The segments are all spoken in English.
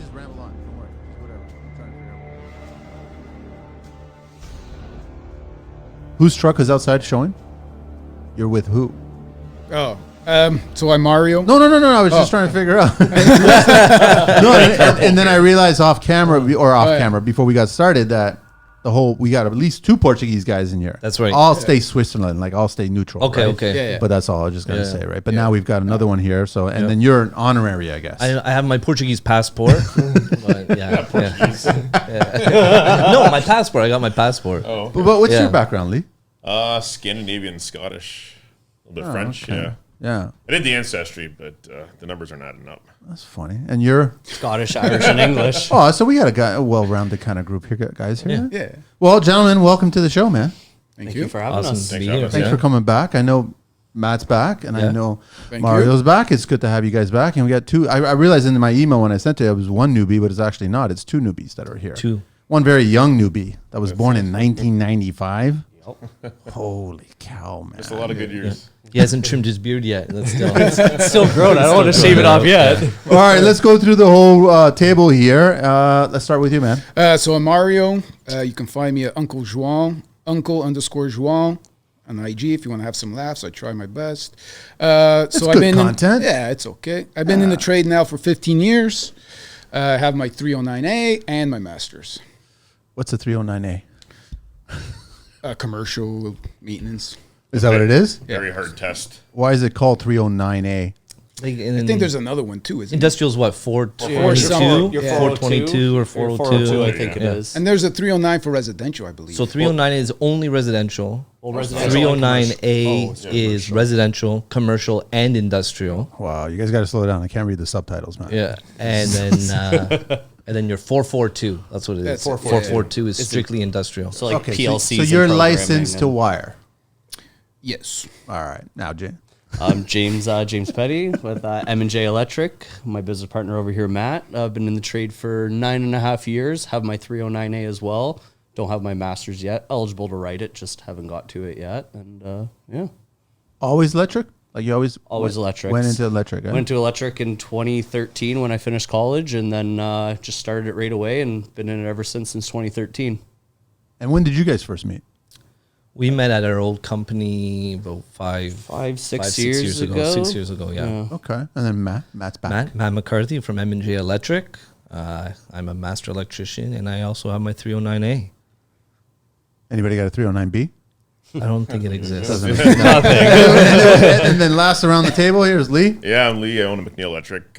just ramble on. Don't worry. Just whatever. I'm trying to figure out. Whose truck is outside showing? You're with who? Oh, so I'm Mario. No. I was just trying to figure out. And then I realized off camera before we got started that we got at least 2 Portuguese guys in here. That's right. I'll stay Switzerland, like I'll stay neutral. Okay, right? okay. Yeah. But that's all I was just gonna say, right? But now we've got another one here. So then you're an honorary, I guess. I have my Portuguese passport. But yeah. No, my passport. I got my passport. Oh, okay. But what's your background, Lee? Scandinavian, Scottish, a little bit French. Okay. Yeah. I did the ancestry, but the numbers aren't adding up. That's funny. And you're Scottish, Irish, and English. oh, so we got a well-rounded kind of group here, guys. Here. Yeah. Well, gentlemen, welcome to the show, man. Thank you for having Awesome us. to be Thanks for here. having us. Thanks for coming back. I know Matt's back, and I know Thank Mario's back. It's good to have you guys back. And we got 2. I realized in my email when I sent it was 1 newbie, but it's actually not. It's 2 newbies that are here. 2. One very young newbie that was born in 1995. Holy cow, man. It's a lot of good years. He hasn't trimmed his beard yet. That's still. It's still grown. I don't want to shave it off yet. All right, let's go through the whole table here. Let's start with you, man. So I'm Mario. You can find me at Uncle João, Uncle_João on IG if you want to have some laughs. I try my best. So good content. Yeah, it's okay. I've been in the trade now for 15 years. I have my 309A and my master's. What's a 309A? Commercial maintenance. Is that what it is? Very hard test. Why is it called 309A? Like, I think there's another one too, isn't industrial's what 422, Your 422 or 402. I think it is. And there's a 309 for residential, I believe. So 309 is only residential. Well, residential 309A is residential, commercial, and industrial. Wow, you guys got to slow down. I can't read the subtitles, man. Yeah, and then your 442. That's what it is. That's it. 442 is strictly industrial. So like Okay, PLCs. so you're licensed to wire. Yes. All right, now Jay. I'm James Petty with M&J Electric. My business partner over here, Matt. I've been in the trade for 9.5 years. Have my 309A as well. Don't have my master's yet. Eligible to write it, just haven't got to it yet. And Always electric? Like you always electric. Went into electric. Eh? Went to electric in 2013 when I finished college, and then just started it right away and been in it ever since 2013. And when did you guys first meet? We met at our old company about 6 years ago. 6 years ago, yeah. Okay, and then Matt's back. Matt McCarthy from M&J Electric. I'm a master electrician, and I also have my 309A. Anybody got a 309B? I don't think it exists. And then last around the table here is Lee. Yeah, I'm Lee. I own a MacNiel Electric.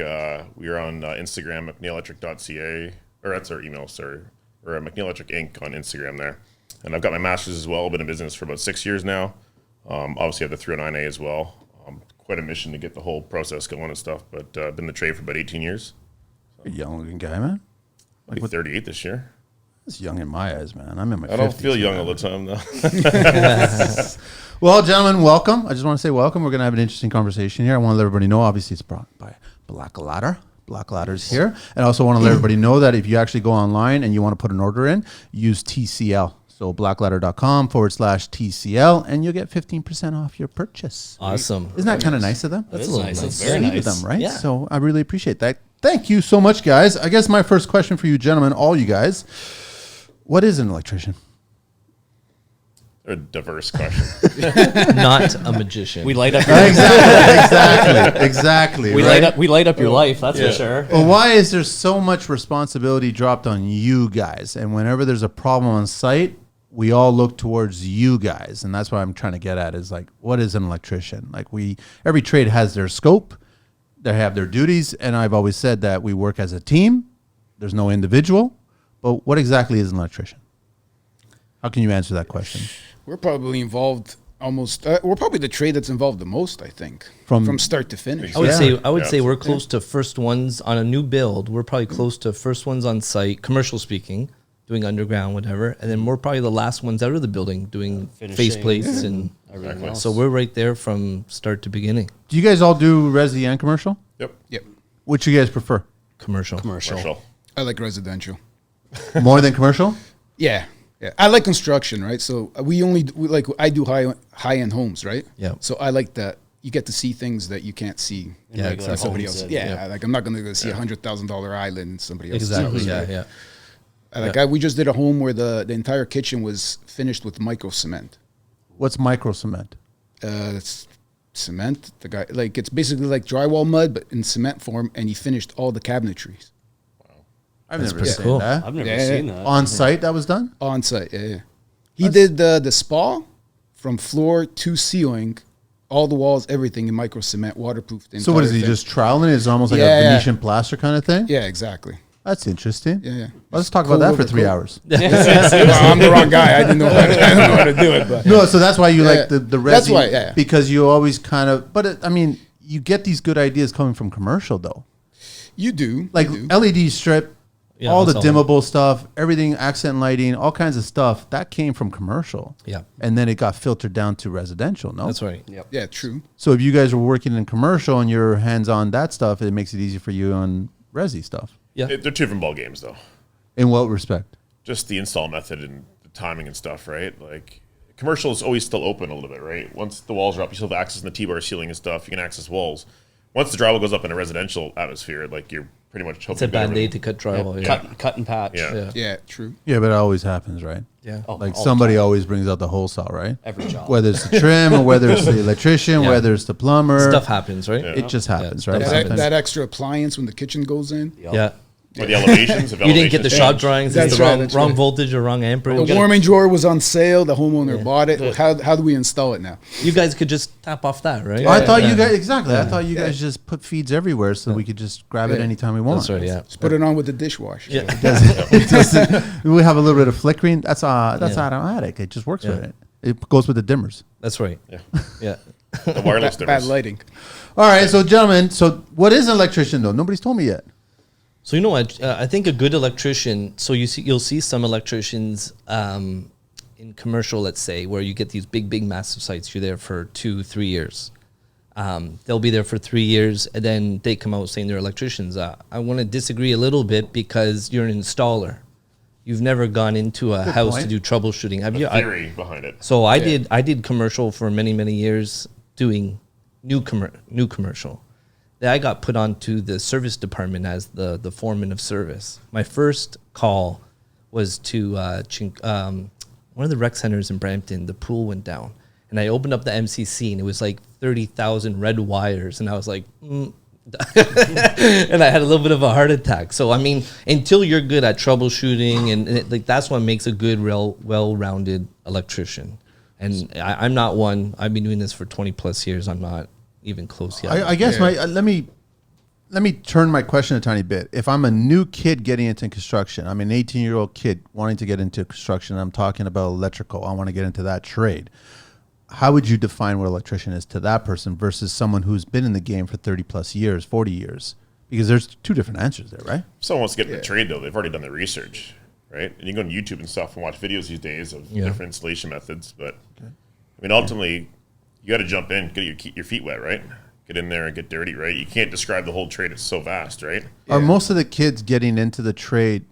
We are on Instagram, MacNielElectric.ca, or that's our email, sorry. Or MacNiel Electric Inc. on Instagram there. And I've got my master's as well. Been in business for about 6 years now. Obviously, I have the 309A as well. Quite a mission to get the whole process going and stuff, but I've been in the trade for about 18 years. Young looking guy, man. I'll be 38 this year. That's young in my eyes, man. I'm in my 50s. I don't feel young all the time, though. Well, gentlemen, welcome. I just want to say welcome. We're going to have an interesting conversation here. I want to let everybody know, obviously, it's brought by Blaklader. Blakader's here. And I also want to let everybody know that if you actually go online and you want to put an order in, use TCL. So Blaklader.com/TCL, and you'll get 15% off your purchase. Awesome. Isn't that kind of nice of them? That's a little nice. That's very Sweet nice. of them, right? Yeah. So I really appreciate that. Thank you so much, guys. I guess my first question for you gentlemen, all you guys, what is an electrician? A diverse question. Not a magician. We light up your Exactly. we right? light up your life, that's for sure. Well, why is there so much responsibility dropped on you guys? And whenever there's a problem on site, we all look towards you guys. And that's what I'm trying to get at is like, what is an electrician? Like every trade has their scope, they have their duties. And I've always said that we work as a team. There's no individual. But what exactly is an electrician? How can you answer that question? We're probably involved almost. We're probably the trade that's involved the most, I think, from start to finish. I would Yeah. say we're close to first ones on a new build. We're probably close to first ones on site, commercial speaking, doing underground, whatever, and then we're probably the last ones out of the building doing face plates and Everything else. so we're right there from start to beginning. Do you guys all do resi and commercial? Yep. Yep. Which you guys prefer? Commercial. Commercial. I like residential. More than commercial? Yeah. Yeah. I like construction, right? So I do high end homes, right? Yeah. So I like that you get to see things that you can't see Yeah, in exactly. somebody homes else. and- Yeah, like I'm not going to go see a $100,000 island in somebody else's Exactly. house. Yeah. Like we just did a home where the entire kitchen was finished with micro cement. What's micro cement? It's cement. The guy, like, it's basically like drywall mud, but in cement form, and he finished all the cabinetries I've That's never pretty seen cool. that. I've never Yeah. seen that. On site, that was done. on site. Yeah. He did the spa from floor to ceiling, all the walls, everything in micro cement, waterproof. So what is he just troweling it? It's almost like Yeah, a yeah. Venetian plaster kind of thing. Yeah, exactly. That's interesting. Yeah. Let's talk Cool about that for over 3 cool. hours. Well, I'm the wrong guy. I didn't know how to do it, but No, so that's why you Yeah. like the resi. That's why, yeah. Because you always kind of. But I mean, you get these good ideas coming from commercial though. you do. Like you do. LED strip, Yeah, all the that's all. dimmable stuff, everything, accent lighting, all kinds of stuff that came from commercial. Yeah. And then it got filtered down to residential. No, That's right. Yep. Yeah, true. So if you guys were working in commercial and you're hands on that stuff, it makes it easy for you on resi stuff. Yeah. They're two different ball games, though. In what respect? Just the install method and the timing and stuff, right? Like commercial is always still open a little bit, right? Once the walls are up, you still have access in the T-bar ceiling and stuff. You can access walls. Once the drywall goes up in a residential atmosphere, like you're pretty much hoping It's a to get band-aid everything. to cut drywall. Yeah. Cut and patch. Yeah. Yeah. Yeah, true. Yeah, but it always happens, right? Yeah. Oh, Like all the somebody time. always brings out the whole saw, right? Every job. Whether it's the trim or whether it's the electrician, Yeah. whether it's the plumber. Stuff happens, right? It just happens, Yeah, right? stuff That, Sometimes- that extra appliance when the kitchen goes in. Yep. Yeah. Or the elevations. You didn't get the shop drawings. That's It's the right, wrong, that's wrong right. voltage or wrong amperage. The warming drawer was on sale. The homeowner bought it. How do we install it now? You guys could just tap off that, right? I thought Yeah. you guys exactly. I thought you guys just put feeds everywhere so we could just grab it Yeah. anytime we want. That's right. Yeah. Just put it on with the dishwasher. Yeah. We have a little bit of flickering. That's Yeah. automatic. It just works Yeah. with it. It goes with the dimmers. That's right. Yeah. Yeah. The wireless Bad difference. lighting. All right, so gentlemen, so what is an electrician though? Nobody's told me yet. So you know what? I think a good electrician. So you'll see some electricians in commercial, let's say, where you get these big, massive sites. You're there for 2-3 years. They'll be there for 3 years, and then they come out saying they're electricians. I want to disagree a little bit because you're an installer. You've never gone into a house point. to do troubleshooting. Have The you? theory behind it. So I did commercial for many years, doing new commercial. Then I got put onto the service department as the foreman of service. My first call was to one of the rec centers in Brampton. The pool went down, and I opened up the MCC, and it was like 30,000 red wires, and I was like, and I had a little bit of a heart attack. So I mean, until you're good at troubleshooting, and like that's what makes a good, well-rounded electrician. And I'm not one. I've been doing this for 20 plus years. I'm not even close yet. I guess let me turn my question a tiny bit. If I'm a new kid getting into construction, I'm an 18-year-old kid wanting to get into construction. I'm talking about electrical. I want to get into that trade. How would you define what electrician is to that person versus someone who's been in the game for 30 plus years, 40 years? Because there's two different answers there, right? If someone wants to get into the trade, though, they've already done their research, right? And you can go on YouTube and stuff and watch videos these days of different installation methods. But I mean, ultimately, you got to jump in, get your feet wet, right? Get in there and get dirty, right? You can't describe the whole trade. It's so vast, right? Are most of the kids getting into the trade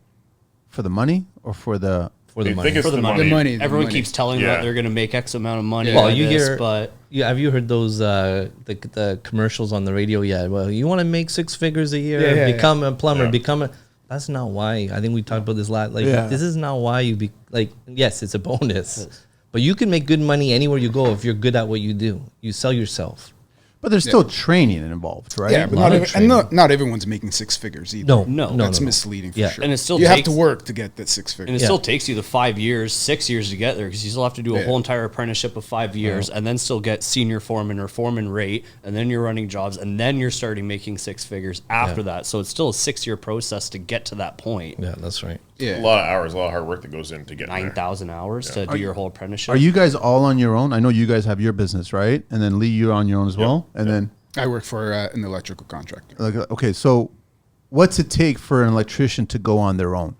for the money or for the... for the I money. think it's For the the money. money. The money. Everyone keeps telling them Yeah. that they're going to make X amount of money. Well, by you this, hear, but have you heard those the commercials on the radio yet? Well, you want to make 6 figures a year, Yeah, become a plumber, Yeah. become a. That's not why. I think we talked about this last. Like, Yeah. this is not why you be like. Yes, it's a bonus, but you can make good money anywhere you go if you're good at what you do. You sell yourself. But there's still training involved, right? Yeah, but lot not, of and not everyone's making 6 figures either. No, That's no. misleading for Yeah. sure. And it still you have takes- to work to get that 6 and figures. it still takes you the 5 years, 6 years to get there because you still have to do a Yeah. whole entire apprenticeship of 5 years and then still get senior foreman or foreman rate, and then you're running jobs, and then you're starting making 6 figures after that. So it's still a 6-year process to get to that point. Yeah, that's right. Yeah. A lot of hours, a lot of hard work that goes in to get there. 9,000 hours to do your whole apprenticeship. Are you guys all on your own? I know you guys have your business, right? And then Lee, you're on your own as well. And then, I work for an electrical contractor. like, okay, so what's it take for an electrician to go on their own?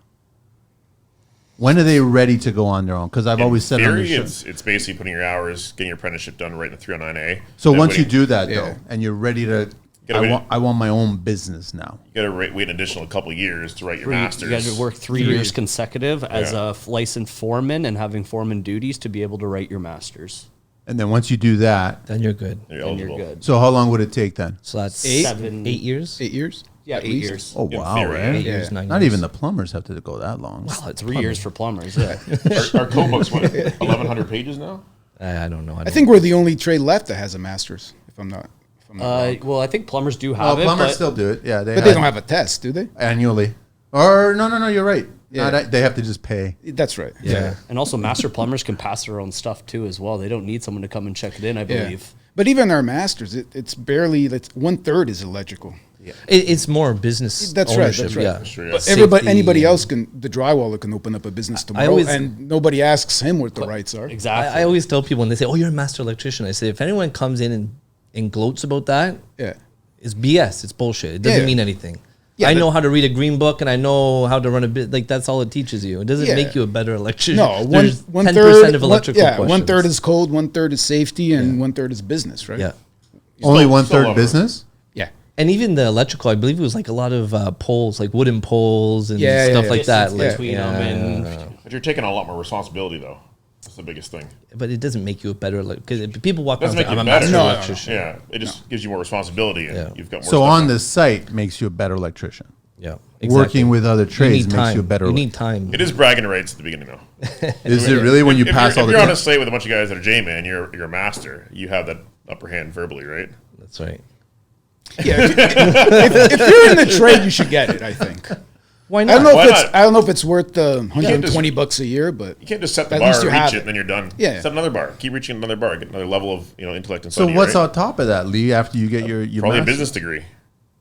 When are they ready to go on their own? Because I've In always said on theory, this show. it's basically putting your hours, getting your apprenticeship done right in the 309A. So Then once you waiting- do that, Yeah. though, and you're ready to, Gotta wait. I want my own business now. you got to wait an additional couple of years to write your You master's. got to work 3 years consecutive as a licensed foreman and having foreman duties to be able to write your master's. And then once you do that, Then you're good. You're And you're eligible. good. so how long would it take then? So that's 7 8 years. 8 years. Yeah, At 8 least. years. Oh, In wow. theory, Eh? Eight Yeah. years, 9 Not years. even the plumbers have to go that long. Well, it's 3 years for plumbers. Yeah. Our code book's what, 1,100 pages now? I don't know. I think we're the only trade left that has a master's. If I'm not wrong. Well, I think plumbers do Oh, have it. plumbers but still do it. Yeah, But they don't have a test, do they? annually. Or no, you're right. Yeah. They have to just pay. That's right. Yeah. And also, master plumbers can pass their own stuff too, as well. They don't need someone to come and check it in, I Yeah. believe. But even our masters, it's barely. It's 1/3 is electrical. It's more business. That's right, ownership, that's right. Yeah. That's true, yeah. But Safety. anybody else can. The drywaller can open up a business tomorrow, always- and nobody asks him what the rights are. Exactly. I always tell people when they say, "Oh, you're a master electrician," I say, if anyone comes in and gloats about that, Yeah. it's BS. It's bullshit. It doesn't Yeah. mean anything. Yeah, I but- know how to read a green book and I know how to run a bit. Like that's all it teaches you. It doesn't Yeah. make you a better electrician. No, There's one 10% third of electrical questions. 1/3 is code, 1/3 is safety, and 1/3 is business, right? Yeah. Only still 1/3 love it. business? Yeah. And even the electrical, I believe it was like a lot of poles, like wooden poles and Yeah, stuff yeah, like that. Distance Like, between them and But you're taking on a lot more responsibility, though. That's the biggest thing. but it doesn't make you a better because people walk around Doesn't and make say, you I'm a better. master No, no, no. electrician. Yeah, it just gives you more responsibility, and Yeah. you've got more. So stuff on to- the site makes you a better electrician. Yeah. Working with other You trades need makes time. you a better. You need time. It is bragging rights at the beginning, though. Is it really when you If pass you're, all the if you're on a tests? site with a bunch of guys that are J-man, you're a master. You have that upper hand verbally, right? That's right. Yeah. if you're in the trade, you should get it. I think. Why I not? don't know Why if it's. not? I don't know if it's worth the can't just- $120 a year, but You can't just set the At bar, least you have reach it, it. and then you're done. Yeah. Set another bar. Keep reaching another bar. Get another level of intellect and So study. what's right? on top of that, Lee? After you get your Probably a master's? business degree,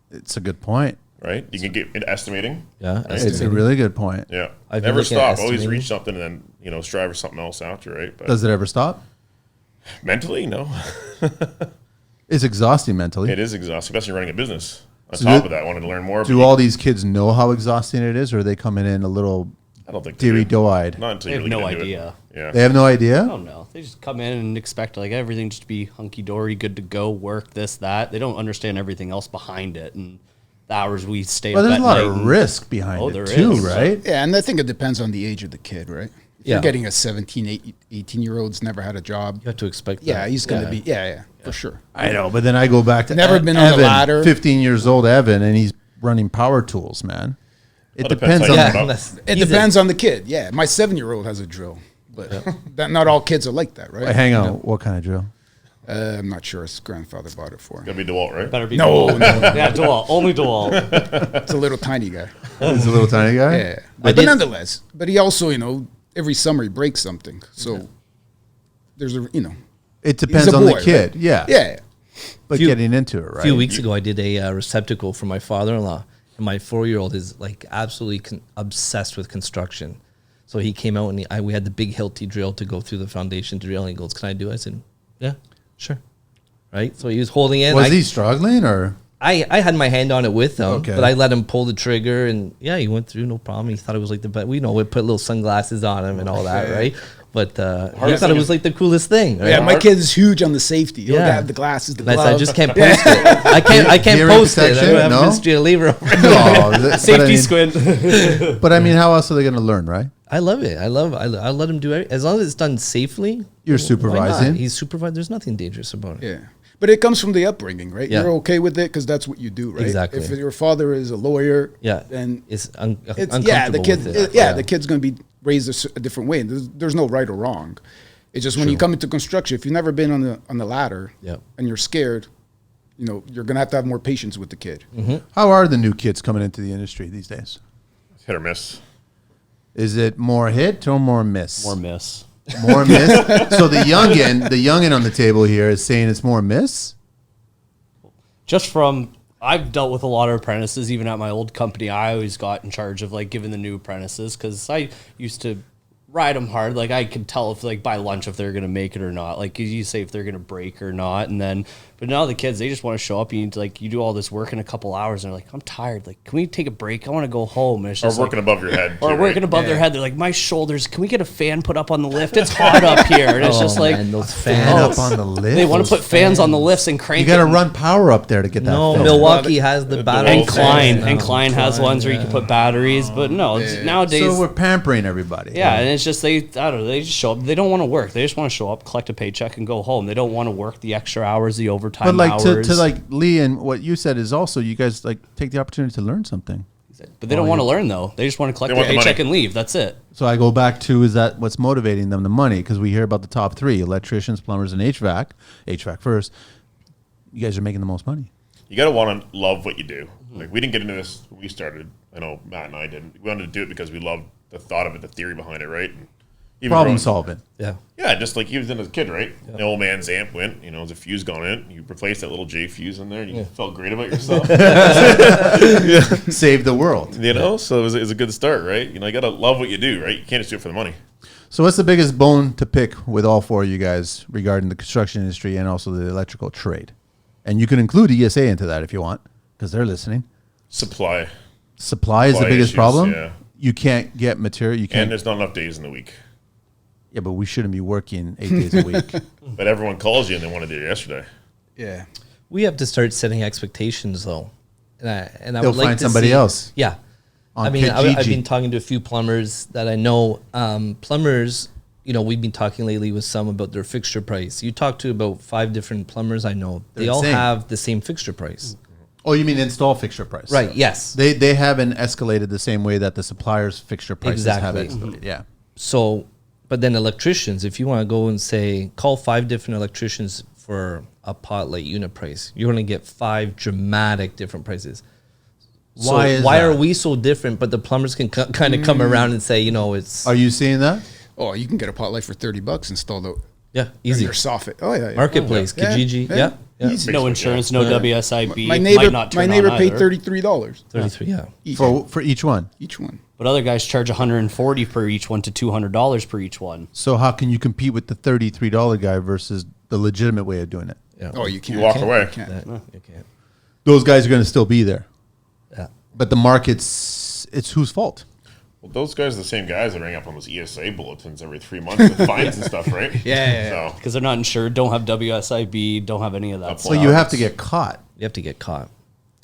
It's a good point. right? You can get into estimating. Yeah. It's a really good point. Yeah. I've been Never looking at stop. Always estimating. reach something and then strive for something else after, right? But Does it ever stop? mentally, no. It's exhausting mentally. It is exhausting, especially running a business. On So top do- of that, I wanted to learn more. Do but all these kids know how exhausting it is, or are they coming in a little I don't think they do. teary-doe-eyed? Not until They you have really no get into idea. It. Yeah. They have no idea? I don't know. They just come in and expect like everything just to be hunky dory, good to go, work this, that. They don't understand everything else behind it and the hours we stay Well, up there's at a lot night of and- risk behind Oh, it there too, is. right? yeah, and I think it depends on the age of the kid, right? If Yeah. you're getting a 17, 18-year-old's never had a job. You have to expect that. Yeah, he's going to be. Yeah, for sure. I know, but then I go back to Never been on the Evan, ladder. 15 years old Evan, and he's running power tools, man. It Well, depends depends how on you Yeah, put up. that's- It he's a- depends on the kid. Yeah, my 7-year-old has a drill, but that not all kids are like that, right? Hang on, what kind of drill? I'm not sure his grandfather bought it for him. Gotta be DeWalt, right? Better be No, DeWalt. no. Yeah, DeWalt. Only DeWalt. It's a little tiny guy. He's a little tiny guy. Yeah, but nonetheless, but he also, every summer he breaks something. So there's It depends a on the boy, kid. right? Yeah, yeah. but Few- getting into it, A right? few weeks ago, I did a receptacle for my father-in-law, and my 4-year-old is like absolutely obsessed with construction. So he came out and we had the big Hilti drill to go through the foundation drill, and he goes, "Can I do it?" I said, "Yeah, sure." Right. So he was holding it. Was he struggling or? I had my hand on it with him, Okay. but I let him pull the trigger, and yeah, he went through no problem. He thought it was like the best. We put little sunglasses on him and all that, right? But he Hardest thought it thing was is- like the coolest thing. Right? Yeah, my kid is huge on the safety. You know, Yeah. they have the glasses, the That's- gloves. I just can't post it. I can't Hearing post it. I protection? don't have No? mystery to leave it. No, but Safety I mean, squint. But I mean, how else are they going to learn, right? I love it. I let him do it as long as it's done safely. You're why not? supervising. He's supervised. There's nothing dangerous about it. Yeah. But it comes from the upbringing, right? Yeah. You're okay with it because that's what you do, right? Exactly. If your father is a lawyer, Yeah, then it's it's uncomfortable the kid. with it. The kid's going to be raised a different way. There's no right or wrong. It's just when you come into construction, if you've never been on the ladder, Yeah. and you're scared, you're going to have more patience with the kid. How are the new kids coming into the industry these days? Hit or miss. Is it more hit or more miss? More miss. More miss. So the youngin on the table here is saying it's more miss. Just from I've dealt with a lot of apprentices, even at my old company. I always got in charge of like giving the new apprentices because I used to ride them hard. Like I could tell if like by lunch if they're gonna make it or not. Like you say if they're gonna break or not, and then but now the kids they just want to show up. You do all this work in a couple hours, and they're like, I'm tired. Like, can we take a break? I want to go home. And it's Or just working above your head. or too, working right? above their head. They're like, my shoulders. Can we get a fan put up on the lift? It's hot up here, and it's just like man, those fans. Fan up on the lift. they want to put fans on the lifts and crank. You got to it. run power up there to get that. No, fixed. Milwaukee has the battery. And Klein, fans and now. Klein has ones where you can put batteries, but no, it's nowadays. So we're pampering everybody. yeah, and it's just I don't know. They just show up. They don't want to work. They just want to show up, collect a paycheck, and go home. They don't want to work the extra hours, the overtime But like hours. to like Lee and what you said is also you guys like take the opportunity to learn something. But they don't want to learn though. They just want to collect their paycheck and leave. That's it. So I go back to, is that what's motivating them? The money, because we hear about the top three: electricians, plumbers, and HVAC. HVAC first. You guys are making the most money. You got to want to love what you do. Like, we didn't get into this when we started. I know Matt and I didn't. We wanted to do it because we loved the thought of it, the theory behind it, right? And even Problem solving. Yeah. Yeah, just like you was in as a kid, right? The old man's amp went, there's a fuse gone in. You replaced that little J fuse in there, and you felt great about yourself. Save the world. So it was a good start, right? You got to love what you do, right? You can't just do it for the money. So what's the biggest bone to pick with all four of you guys regarding the construction industry and also the electrical trade? And you can include ESA into that if you want, because they're listening. Supply. Supply is the biggest issues, problem. yeah. You can't get material. You And can't. there's not enough days in the week. Yeah, but we shouldn't be working 8 days a week. But everyone calls you and they want to do it yesterday. Yeah. We have to start setting expectations, though. And I They'll would like find to somebody see- else. Yeah. On I've Kijiji. been talking to a few plumbers that I know. Plumbers, we've been talking lately with some about their fixture price. You talk to about 5 different plumbers I know. They They're all the same. have the same fixture price. Oh, you mean install fixture price? Right, yes. They haven't escalated the same way that the supplier's fixture prices have Exactly. escalated. Yeah. So, but then electricians, if you want to go and say, call 5 different electricians for a pot light unit price, you're going to get 5 dramatic different prices. So Why is why that? are we so different? But the plumbers can kind of come around and say, it's Are you seeing that? Oh, you can get a pot light for $30 installed out yeah, in easy. your soffit. Oh yeah. Marketplace, Yeah, Kijiji, yeah. yeah. Easy. No insurance, no WSIB. My Might neighbor, not my turn neighbor on paid either. $33 33, yeah. each. For each one. Each one. But other guys charge $140 per each one to $200 per each one. So how can you compete with the $33 guy versus the legitimate way of doing it? Yeah. Oh, you can't. You walk away. You can't. You can't. Those guys are going to still be there. Yeah. But the market's, it's whose fault? Well, those guys are the same guys that ring up on those ESA bulletins every 3 months with fines and stuff, right? Yeah. So, Because they're not insured, don't have WSIB, don't have any of that That's So stuff. you have to get caught. You have to get caught.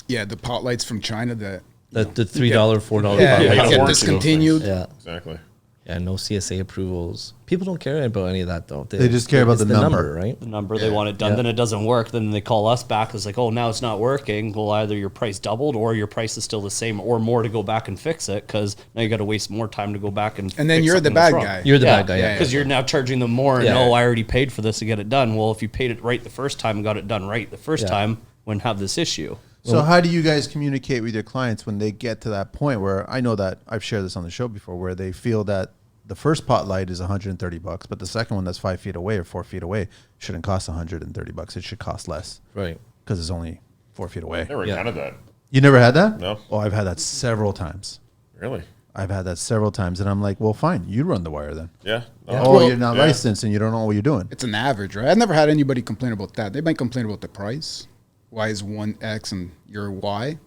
Yeah, the pot lights from China that The $3, $4 yeah, pot you get gotta warranty those discontinued. Yeah. exactly. Yeah, no CSA approvals. People don't care about any of that, though. They just care about it's the number. right? The number, they want it done, Yeah. then it doesn't work, then they call us back. It's like, oh, now it's not working. Well, either your price doubled or your price is still the same or more to go back and fix it because now you got to waste more time to go back and And then fix you're the something that's bad wrong. guy. You're the bad guy, yeah. Because you're now charging them more and, Yeah. oh, I already paid for this to get it done. Well, if you paid it right the first time and got it done right the first Yeah. time, wouldn't have this issue. So how do you guys communicate with your clients when they get to that point where I know that I've shared this on the show before where they feel that the first pot light is $130, but the second one that's 5 feet away or 4 feet away shouldn't cost $130. It should cost less Right. because it's only 4 feet away. Never Yeah. encountered that. You never had that? No. Oh, I've had that several times. Really? I've had that several times, and I'm like, well, fine, you run the wire then. Yeah. No. Oh, Well, you're not yeah. licensed and you don't know what you're doing. It's an average, right? I've never had anybody complain about that. They might complain about the price. Why is one X and you're Y?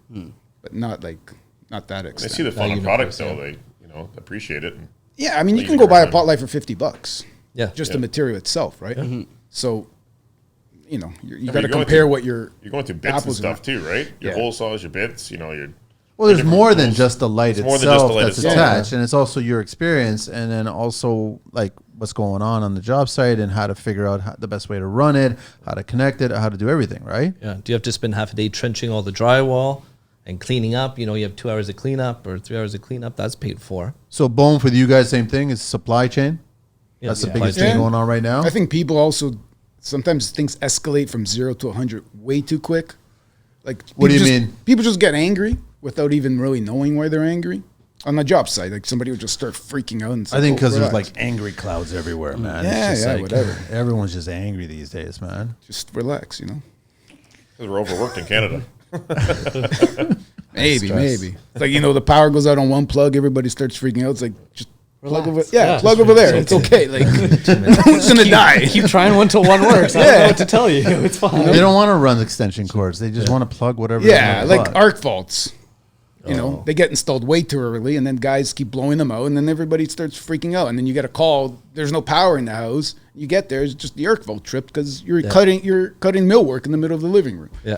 But not that They extent. see the fun of unit product, price, though. They, appreciate it. And Yeah, I mean, you Leave can it go buy a around. pot light for $50. Yeah. Just Yeah. the material itself, right? So, you got to you're going compare through- what you're You're going through bits and apples stuff, too, right? Your Yeah. hole saws, your bits, your... Well, there's different more than tools. just the light It's more itself than just the light that's itself. attached, and it's also your experience, and then also like what's going on the job site and how to figure out the best way to run it, how to connect it, how to do everything, right? Yeah. Do you have to spend half a day trenching all the drywall and cleaning up? You have 2 hours of cleanup or 3 hours of cleanup. That's paid for. So, boom, for you guys, same thing is supply chain. Yeah, That's the supply biggest chain. thing going on right now. I think people also sometimes things escalate from 0 to 100 way too quick. Like, What do you people mean? People just get angry without even really knowing why they're angry on the job site. Like somebody would just start freaking out. And say, I think because there's relax. like angry clouds everywhere, man. Yeah, It's just yeah, like, whatever. Everyone's just angry these days, man. Just relax, you know. Because we're overworked in Canada. Maybe, stress. maybe. It's like, the power goes out on one plug, everybody starts freaking out. It's like, just plug over. Relax. Yeah, Yeah. plug over there. It's okay. Like, no one's going to die. Keep trying until one works. I don't Yeah. know what to tell you. It's fine. They don't want to run extension cords. They just want to plug whatever. they Yeah, wanna like plug. arc faults. They get installed way too early, and then guys keep blowing them out, and then everybody starts freaking out, and then you get a call. There's no power in the house. You get there, it's just the arc fault tripped because you're cutting millwork in the middle of the living room. Yeah.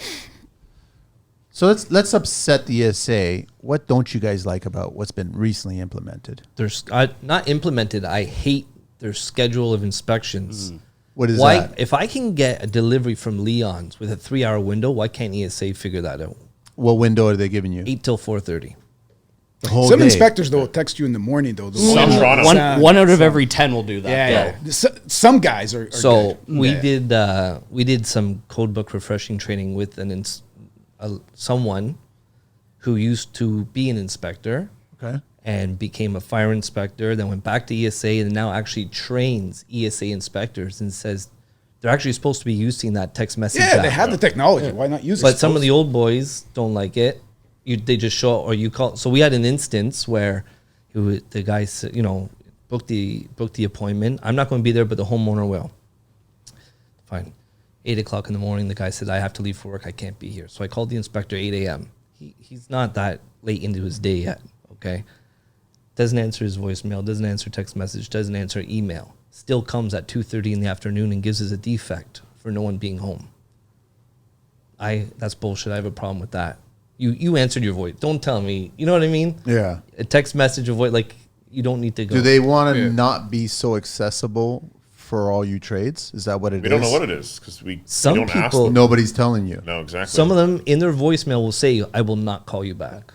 So let's upset the ESA. What don't you guys like about what's been recently implemented? There's not implemented. I hate their schedule of inspections. What is Why, that? if I can get a delivery from Leon's with a 3-hour window, why can't ESA figure that out? What window are they giving you? 8 till 4:30. The whole Some day. inspectors though will text you in the morning though. Some Toronto. One out of every 10 will do that. Yeah, yeah. Some guys are So good. we did some code book refreshing training with someone who used to be an inspector. Okay. And became a fire inspector, then went back to ESA and now actually trains ESA inspectors and says they're actually supposed to be using that text message. Yeah, they app. have the technology. Why not use it? But some of the old boys don't like it. They just show or you call. So we had an instance where the guy said, booked the appointment. I'm not going to be there, but the homeowner will. Fine. 8 o'clock in the morning, the guy said, I have to leave for work. I can't be here. So I called the inspector 8 a.m. He's not that late into his day yet. Okay. Doesn't answer his voicemail, doesn't answer text message, doesn't answer email. Still comes at 2:30 in the afternoon and gives us a defect for no one being home. That's bullshit. I have a problem with that. You answered your voice. Don't tell me. You know what I mean? Yeah. A text message of voice, like you don't need to go. Do they want to not be so accessible for all you trades? Is that what it is? We don't know what it is because we Some don't ask people- them. Nobody's telling you. No, exactly. Some of them in their voicemail will say, I will not call you back.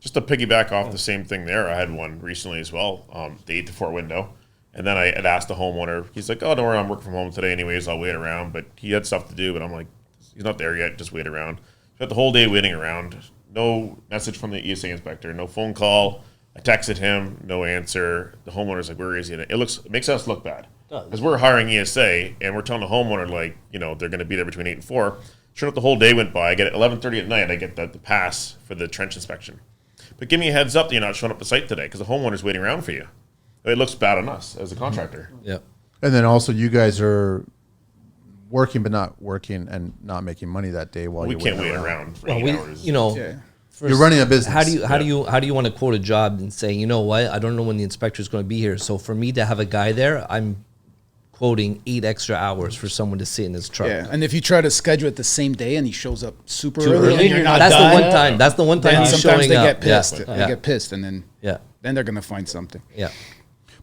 Just to piggyback off the same thing there, I had one recently as well, the 8 to 4 window. And then I had asked the homeowner, he's like, oh, don't worry, I'm working from home today anyways, I'll wait around. But he had stuff to do, but I'm like, he's not there yet, just wait around. Spent the whole day waiting around. No message from the ESA inspector, no phone call. I texted him, no answer. The homeowner's like, where is he? And it makes us look bad. Because we're hiring ESA, and we're telling the homeowner, like, they're going to be there between 8 and 4. Sure enough, the whole day went by. I get it 11:30 at night, I get the pass for the trench inspection. But give me a heads up that you're not showing up to site today because the homeowner's waiting around for you. It looks bad on us as a contractor. Yeah. And then also you guys are working but not working and not making money that day while We you're can't waiting wait around. around for 8 hours. You're running a business. How do you want to quote a job and say, you know what, I don't know when the inspector is going to be here. So for me to have a guy there, I'm quoting 8 extra hours for someone to sit in his truck. Yeah, and if you try to schedule it the same day and he shows up super Too early, early, you're not that's done. the one time. That's the one time Then he's sometimes showing they up. get pissed. Yeah. They get pissed, and then Yeah. they're gonna find something. Yeah.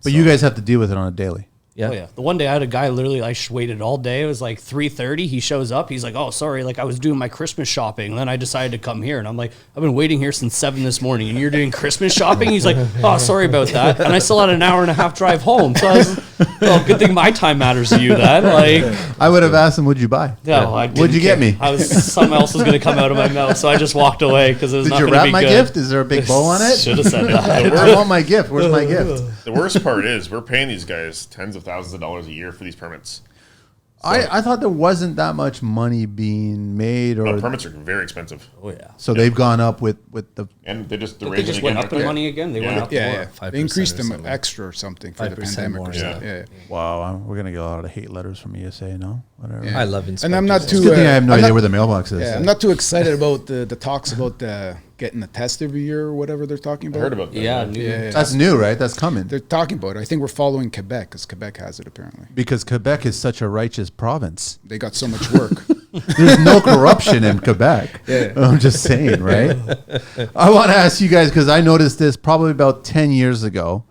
But you guys have to deal with it on a daily. Yeah. Oh yeah. The one day I had a guy literally waited all day. It was like 3:30. He shows up. He's like, "Oh, sorry. Like I was doing my Christmas shopping. And then I decided to come here." And I'm like, "I've been waiting here since 7 this morning, and you're doing Christmas shopping?" He's like, "Oh, sorry about that." And I still had an hour and a half drive home. So I was, well, good thing my time matters to you then. Like, I would have asked him, "What'd you buy?" yeah, well, I What'd you didn't get care. me? I was something else was going to come out of my mouth, so I just walked away because it was Did not you going to wrap be my good. gift? Is there a big bow on it? Should have said that. I want my gift. Where's my gift? The worst part is we're paying these guys tens of thousands of dollars a year for these permits. I thought there wasn't that much money being made, or No, permits are very expensive. Oh yeah. so they've gone up with the. And they just They raise just it went again. up in money again. They went up Yeah, more. yeah. 5% They increased or them something. extra or something for the 5% pandemic more, or yeah. something. Yeah. Wow, we're gonna get a lot of hate letters from ESA. No, whatever. Yeah. I love inspectors. And I'm not It's too. a good thing I have no I'm idea not- where the mailbox is. Yeah, I'm not too excited about the talks about getting a test every year or whatever they're talking I about. heard about that. Yeah, Yeah, That's new, right? That's coming they're talking about it. I think we're following Quebec because Quebec has it apparently. because Quebec is such a righteous province. They got so much work. There's no corruption in Quebec. Yeah. I'm just saying, right? I want to ask you guys because I noticed this probably about 10 years ago.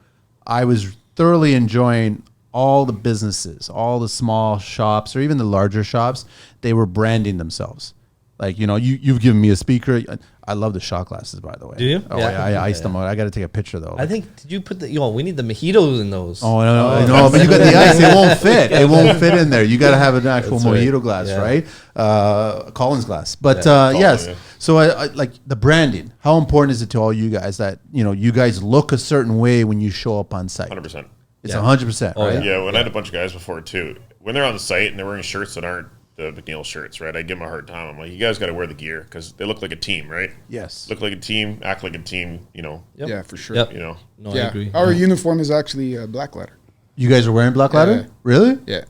I was thoroughly enjoying all the businesses, all the small shops, or even the larger shops. They were branding themselves. Like, you've given me a speaker. I love the shot glasses, by the way. Do you? Oh, Yeah. yeah. I iced them out. I got to take a picture, though. I think, did you put we need the mojitos in those. Oh, no, but you got the ice. It won't fit. It won't fit in there. You got to have an actual That's right. mojito glass, Yeah. right? Collins glass. But Collins, yes, yeah. so I like the branding. How important is it to all you guys that you guys look a certain way when you show up on site? 100%. It's Yeah. 100%, Oh, right? Yeah, when I had a bunch of guys before too, when they're on the site and they're wearing shirts that aren't the MacNiel shirts, right? I give them a hard time. I'm like, you guys got to wear the gear because they look like a team, right? Yes. Look like a team, act like a team. Yep. Yeah, for sure. Yep. You know. No, I Yeah, agree. our uniform is actually Blaklader. You guys are wearing Blaklader? Yeah. Really? Yeah,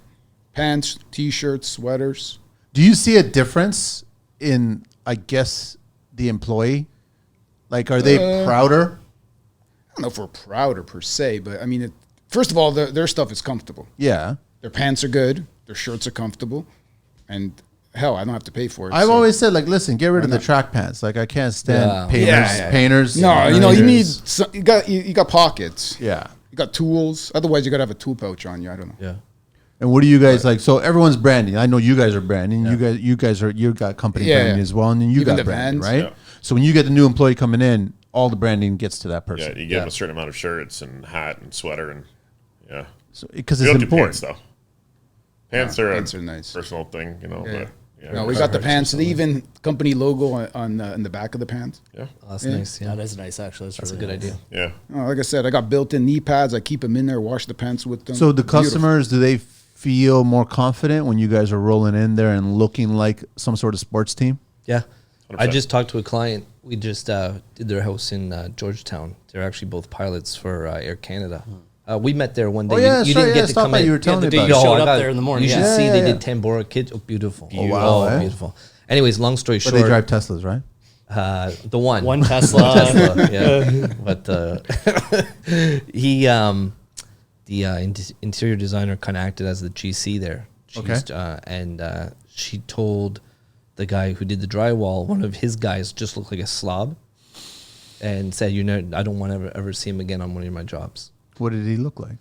pants, t-shirts, sweaters. Do you see a difference in, I guess, the employee? Like, are they prouder? I don't know if we're prouder per se, but I mean, first of all, their stuff is comfortable. Yeah. Their pants are good. Their shirts are comfortable, and hell, I don't have to pay for it. I've so. always said, like, listen, get rid of the track pants. Like, I can't stand Yeah. painters. No, you know, you need you got pockets. Yeah. You got tools. Otherwise, you got to have a tool pouch on you. I don't know. Yeah. And what do you guys like? So everyone's branding. I know you guys are branding. Yeah. You got company branding as well, and then you Even got the branding, vans. right? Yeah. So when you get the new employee coming in, all the branding gets to that person. Yeah, you give them a certain amount of shirts and hat and sweater and So because we it's don't do important. pants though. Pants are Pants are nice. personal thing, you know. Yeah. But No, we got the pants. They even company logo on in the back of the pants. Yeah. Oh, that's nice. Yeah. That is nice, actually. That's a really good nice. idea. Yeah. Oh, like I said, I got built-in knee pads. I keep them in there. Wash the pants with them. So the Beautiful. customers, do they feel more confident when you guys are rolling in there and looking like some sort of sports team? Yeah. 100%. I just talked to a client. We just did their house in Georgetown. They're actually both pilots for Air Canada. We met there one day. Oh, yeah, you that's right. didn't Yeah, get to stop come by. in. You were telling me the day about you it. showed I up got- there in the morning. You should Yeah. see. Yeah, They yeah. did Tambora kids. Oh, beautiful. Oh, wow, eh? Beautiful. Anyways, long story But short. they drive Teslas, right? The one. One Tesla. Tesla, yeah. But he, the interior designer, kind of acted as the GC there. She told the guy who did the drywall, one of his guys just looked like a slob, and said, I don't want to ever see him again on one of my jobs." What did he look like?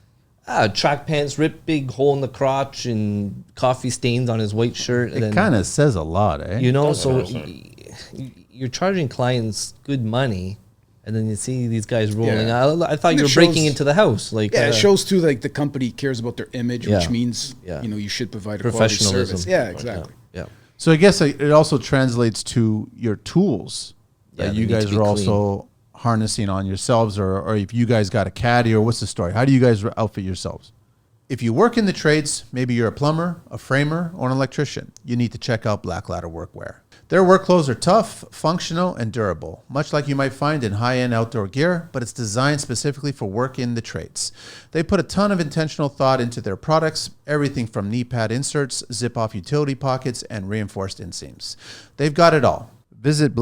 Track pants, ripped, big hole in the crotch, and coffee stains on his white shirt. It kind of says a lot, eh? So 100%. you're charging clients good money, and then you see these guys rolling Yeah. out. I thought And you it were breaking shows- into the house. Like, Yeah, it shows too, like the company cares about their image, Yeah. which means Yeah. you should provide a quality Professionalism. service. Yeah, exactly. Yeah. So I guess it also translates to your tools Yeah, that they you need to guys be are also harnessing on yourselves, or if you guys got a caddy, or what's the story? How do you guys outfit yourselves? If you work in the trades, maybe you're a plumber, a framer, or an electrician, you need to check out Blaklader Workwear. Their work clothes are tough, functional, and durable, much like you might find in high-end outdoor gear, but it's designed specifically for work in the trades. They put a ton of intentional thought into their products, everything from knee pad inserts, zip-off utility pockets, and reinforced inseams. They've got it all. Visit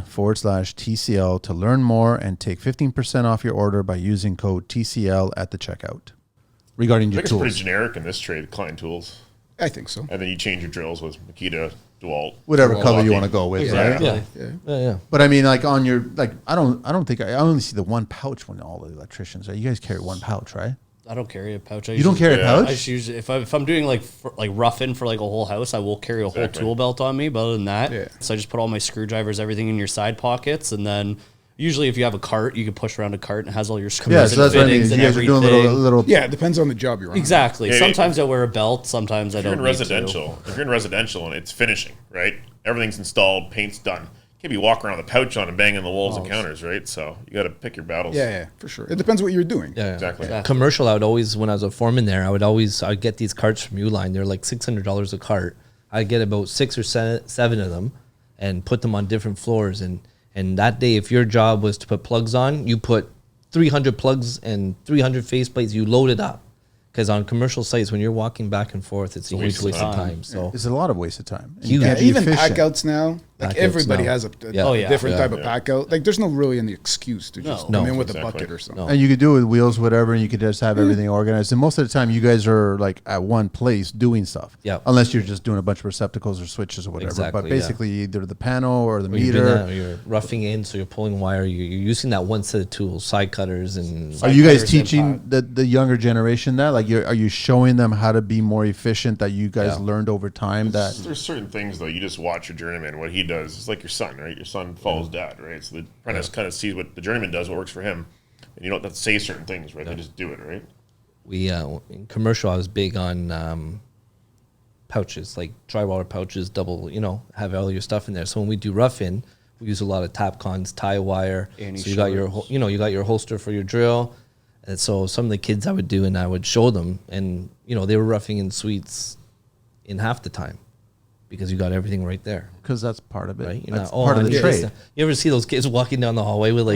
blaklader.ca/en/TCL to learn more and take 15% off your order by using code TCL at the checkout. Regarding I your think it's pretty tools, generic in this trade, client tools. I think so. And then you change your drills with Makita, DeWalt. whatever color you Milwaukee. want to go with, Exactly. right? Yeah. But I mean, like on your, like, I only see the one pouch when all the electricians, right? You guys carry one pouch, right? I don't carry a pouch. You don't carry a I pouch? just usually, if I'm doing like roughing for like a whole house, I will carry a whole Exactly. tool belt on me. But other than that, Yeah. so I just put all my screwdrivers, everything in your side pockets, and then usually if you have a cart, you can push around a cart and it has all your screws Yeah, so and that's what I mean. fittings You and guys are everything. doing little. Yeah, it depends on the job you're on. Exactly. Yeah, Sometimes I wear a belt. Sometimes I If you're don't. in residential, and it's finishing, right? Everything's installed, paint's done. Can't be walking around with a pouch on and banging the walls and counters, right? So you got to pick your battles. Yeah, for sure. It depends what you're doing. Yeah. Exactly. Commercial, I would always, when I was a foreman there, I'd get these carts from Uline. They're like $600 a cart. I'd get about 6 or 7 of them and put them on different floors. And that day, if your job was to put plugs on, you put 300 plugs and 300 faceplates, you load it up. Because on commercial sites, when you're walking back and forth, it's a huge waste of time. So It's a lot of waste of time. And Huge. you Yeah, can't be even efficient. pack outs now. Like Pack outs everybody now. has a Yeah. Oh, yeah. different Yeah. type of pack out. Like there's no really any excuse to just No. come in with Exactly. a bucket or something. No. And you could do it with wheels, whatever, and you could just have everything organized. And most of the time, you guys are like at one place doing stuff. Yeah. Unless you're just doing a bunch of receptacles or switches or whatever. Exactly, But yeah. basically, either the panel or the Or you're doing meter. that, or you're roughing in, so you're pulling wire. You're using that one set of tools, side cutters, and Are you guys cutters, teaching the younger generation that? Like, are you showing them how to be more efficient that you guys Yeah. learned over time? That There's certain things though. You just watch your journeyman, what he does. It's like your son, right? Your son follows dad, right? So the apprentice kind of sees what the journeyman does, what works for him, and you don't have to say certain things, right? They just do it, right? we in commercial, I was big on pouches, like drywall pouches, double, have all your stuff in there. So when we do rough-in, we use a lot of Tapcons, tie wire. Annie So you got your, shirts. you got your holster for your drill. And so some of the kids I would do, and I would show them, and they were roughing in suites in half the time because you got everything right there. because that's part of it. Right? That's part of the trade. You ever see those kids walking down the hallway with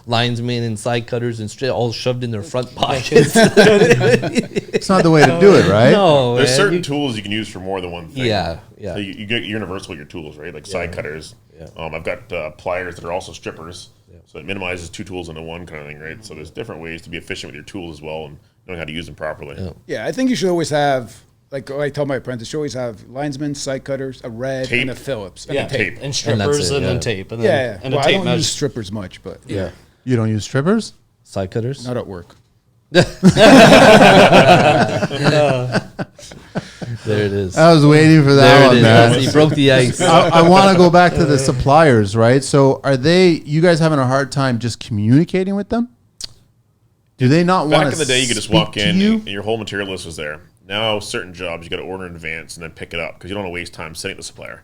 linesmen and side cutters and straight all shoved in their front pockets? It's not the way to do it, right? No, There's man. certain tools you can use for more than one thing. Yeah. So you get universal with your tools, right? Like side cutters. Yeah. I've got pliers that are also strippers. So it minimizes 2 tools into one kind of thing, right? So there's different ways to be efficient with your tools as well and knowing how to use them properly. Yeah. Yeah, I think you should always have like I tell my apprentice, you always have linesmen, side cutters, a red, Tape. and a Phillips, and Yeah, a tape. and strippers, and, it, then yeah. tape, and Yeah, then yeah. and Well, a I tape don't measure. use strippers much, but Yeah. You don't use strippers? Side cutters? not at work. There it is. I was waiting for that There one, it man. is. He broke the ice. I want to go back to the suppliers, right? So are you guys having a hard time just communicating with them? Do they not want to Back in the day, you could just walk in you? and your whole material list was there. Now, certain jobs, you got to order in advance and then pick it up because you don't want to waste time setting the supplier.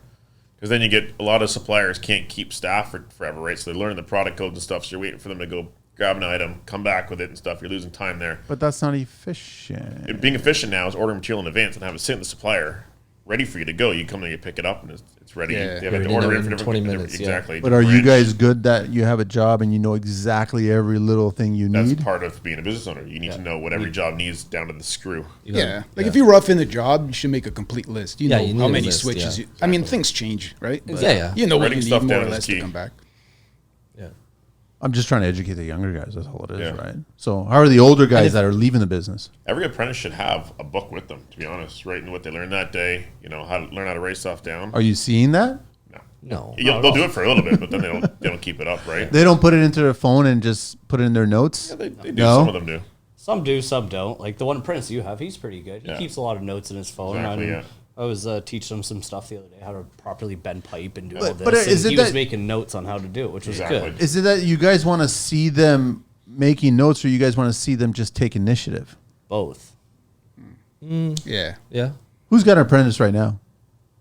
Because then you get a lot of suppliers can't keep staff for forever, right? So they're learning the product codes and stuff. So you're waiting for them to go grab an item, come back with it and stuff. You're losing time there. But that's not efficient. Being efficient now is ordering material in advance and have it sit in the supplier ready for you to go. You come and you pick it up and it's ready. Yeah. You have to Ready order in in for 20 different minutes, yeah. exactly. But are you branch. guys good that you have a job and you know exactly every little thing you That's need? part of being a business owner. You need to know what every job needs down to the screw. You know, Yeah, like if you rough in the job, you should make a complete list. You Yeah, know you need how a many list, switches. yeah. I mean, things change, right? But Yeah. You know what Writing you stuff need more down or is less key. to come back. Yeah. I'm just trying to educate the younger guys. That's all it is, Yeah. right? So how are the older guys that are leaving the business? Every apprentice should have a book with them, to be honest, writing what they learned that day, how to learn how to write stuff down. Are you seeing that? No. They'll do it for a little bit, but then they don't keep it up, right? They don't put it into their phone and just put it in their notes? They do. No? Some of them do. Some do, some don't. Like the one apprentice you have, he's pretty good. He Yeah. keeps a lot of notes in his phone. Exactly, yeah. I was teaching him some stuff the other day, how to properly bend pipe and do all this. but is and it he was that- making notes on how to do it, which was Exactly. good. Is it that you guys want to see them making notes or you guys want to see them just take initiative? Both. Yeah. Yeah. Who's got an apprentice right now?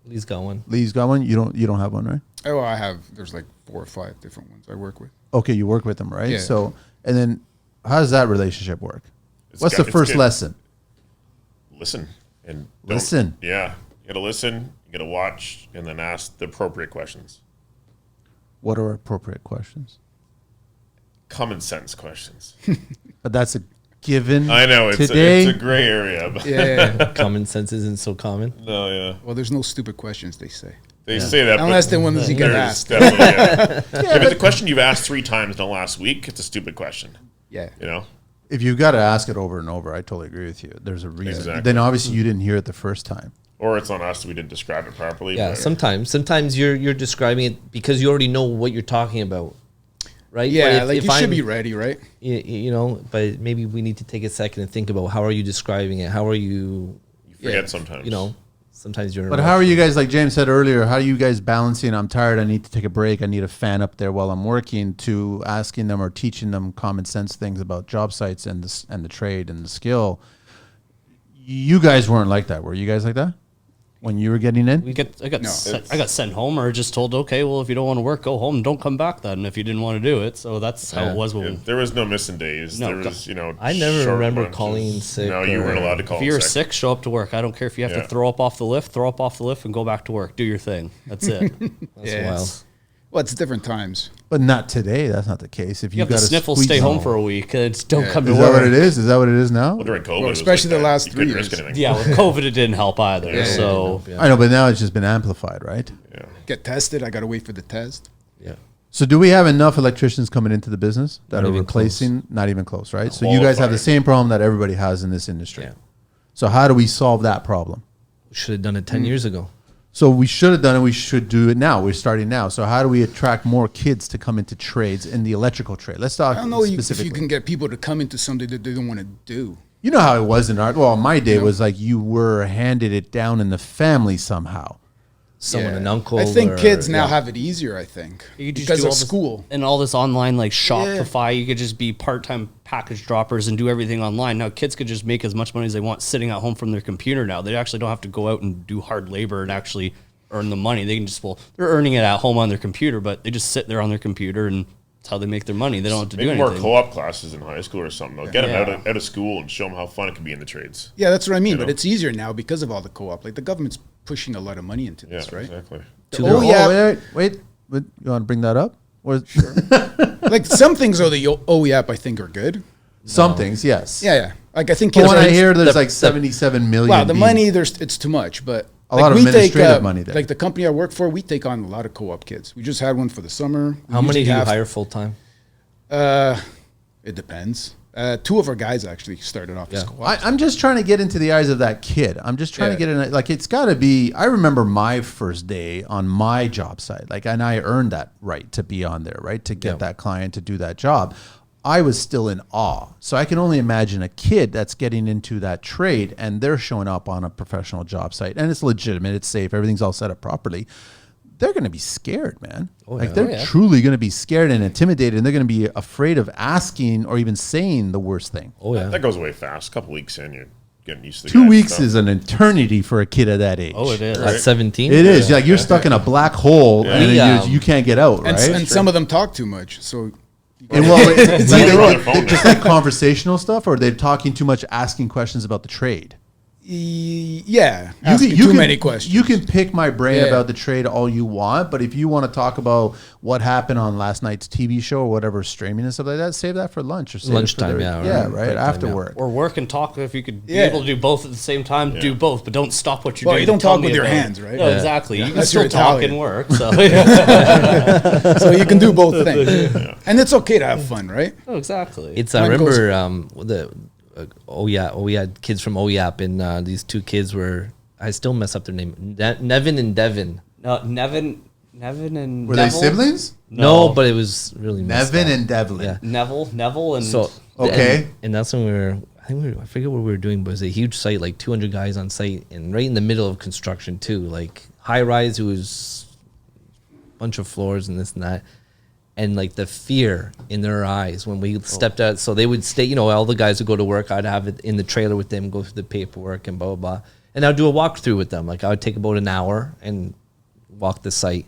Lee's got one. Lee's got one? You don't have one, right? Oh, I have. There's like 4 or 5 different ones I work with. Okay, you work with them, right? Yeah. So, and then how does that relationship work? What's the it's first good. lesson? Listen. And Listen. Yeah. You got to listen, you got to watch, and then ask the appropriate questions. What are appropriate questions? Common sense questions. But that's a given. I know, it's today. a gray area. But Yeah. Common sense isn't so common. no, yeah. Well, there's no stupid questions, they say. They say that. Unless but the ones you get there's asked. definitely, yeah. If it's a question you've asked 3 times in the last week, it's a stupid question. Yeah. If you've got to ask it over and over, I totally agree with you. There's a reason. Exactly. Then obviously you didn't hear it the first time. Or it's on us that we didn't describe it properly. Yeah, but- sometimes you're describing it because you already know what you're talking about, right? Yeah, But like you should I'm- be ready, right? But maybe we need to take a second and think about how are you describing it? How are you, You forget Yeah. sometimes. sometimes you're in a But rush. how are you guys, like James said earlier, how are you guys balancing, I'm tired, I need to take a break, I need a fan up there while I'm working, to asking them or teaching them common sense things about job sites and the trade and the skill? You guys weren't like that, were you guys like that? When you were getting in? I got sent home or just told, okay, well, if you don't want to work, go home and don't come back then if you didn't want to do it. So that's how it was when Yeah, there was no missing days. No, There was, I never short remember lunches. calling in sick No, you or- weren't allowed to call if you were in sick, show up to work. I don't care if you have Yeah. to throw up off the lift and go back to work. Do your thing. That's it. That's Yeah. wild. Well, it's different times. But not today. That's not the case. If You have to got sniffle, stay home for a week. Don't come to Is that what work. it is? Is that what it is now? Well, during COVID, Well, it was especially like the that. last You 3 couldn't risk years. anything. Yeah, with COVID, it didn't help either. Yeah. So I know, but now it's just been amplified, right? Yeah. Get tested. I got to wait for the test. Yeah. So do we have enough electricians coming into the business that Not are even replacing? Not even close, right? So you guys have the Qualified. same problem that everybody has in this industry. Yeah. So how do we solve that problem? We should have done it 10 years ago. So we should have done it. We should do it now. We're starting now. So how do we attract more kids to come into trades in the electrical trade? Let's talk I don't know if specifically. you can get people to come into something that they don't want to do. You know how it was in art. Well, my day was like you were handed it down in the family somehow. Someone, Yeah. an uncle. I think or- kids now yeah. have it easier, I think. you could just Because do of all this- school. and all this online like Shopify. You could just be part-time package droppers and do everything online. Now kids could just make as much money as they want sitting at home from their computer now. They actually don't have to go out and do hard labor and actually earn the money. They can just, they're earning it at home on their computer, but they just sit there on their computer and that's how they make their money. They don't have to do Maybe more anything. co-op classes in high school or something. They'll get them Yeah. out of school and show them how fun it can be in the trades. Yeah, that's what I mean. You But know? it's easier now because of all the co-op. Like the government's pushing a lot of money into Yeah, this, right? exactly. Oh, yeah. Wait. You want to bring that up? Or Like some things are the OEAP I think are good. some things, yes. Yeah, yeah. Like I think But kids when are I hear there's like 77 million. wow, the being- money it's too much, but A lot of we take, administrative money there. Like the company I work for, we take on a lot of co-op kids. We just had one for the summer. We How many usually do you have- hire full time? It depends. Two of our guys actually started off as co-ops. I'm just trying to get into the eyes of that kid. I'm just trying to get in. Like, it's got to be. I remember my first day on my job site. Like, and I earned that right to be on there, right, to get that client to do that job. I was still in awe. So I can only imagine a kid that's getting into that trade and they're showing up on a professional job site and it's legitimate, it's safe, everything's all set up properly. They're going to be scared, man. They're truly going to be scared and intimidated, and they're going to be afraid of asking or even saying the worst thing. That goes away fast. A couple weeks in, you're getting used to 2 weeks is an eternity for a kid at that age. Oh, it is. At 17? It is. Like, you're stuck in a black hole and you can't get out, right? And some of them talk too much, so... And well, it's either just like conversational stuff, or they're talking too much, asking questions about the trade. Yeah, asking too many questions. You can pick my brain about the trade all you want, but if you want to talk about what happened on last night's TV show or whatever streaming and stuff like that, save that for lunch or lunchtime, right after work. Or work and talk. If you could be able to do both at the same time, do both, but don't stop what you're doing. You don't talk with your hands, right? No, exactly. You can still talk and work. So. So you can do both things, and it's okay to have fun, right? Oh, exactly. It's I remember we had kids from OYAP, and these two kids were, I still mess up their name, Nevin and Devin. Nevin and were Neville? they siblings? No, but it was really Nevin and Devlin. Yeah. Neville and So okay, and that's when I forget what we were doing, but it was a huge site, like 200 guys on site, and right in the middle of construction too, like high rise. It was a bunch of floors and this and that. And like the fear in their eyes when we stepped out. So they would stay, all the guys would go to work. I'd have it in the trailer with them, go through the paperwork and blah, blah, blah. And I'd do a walkthrough with them. Like I would take about an hour and walk the site.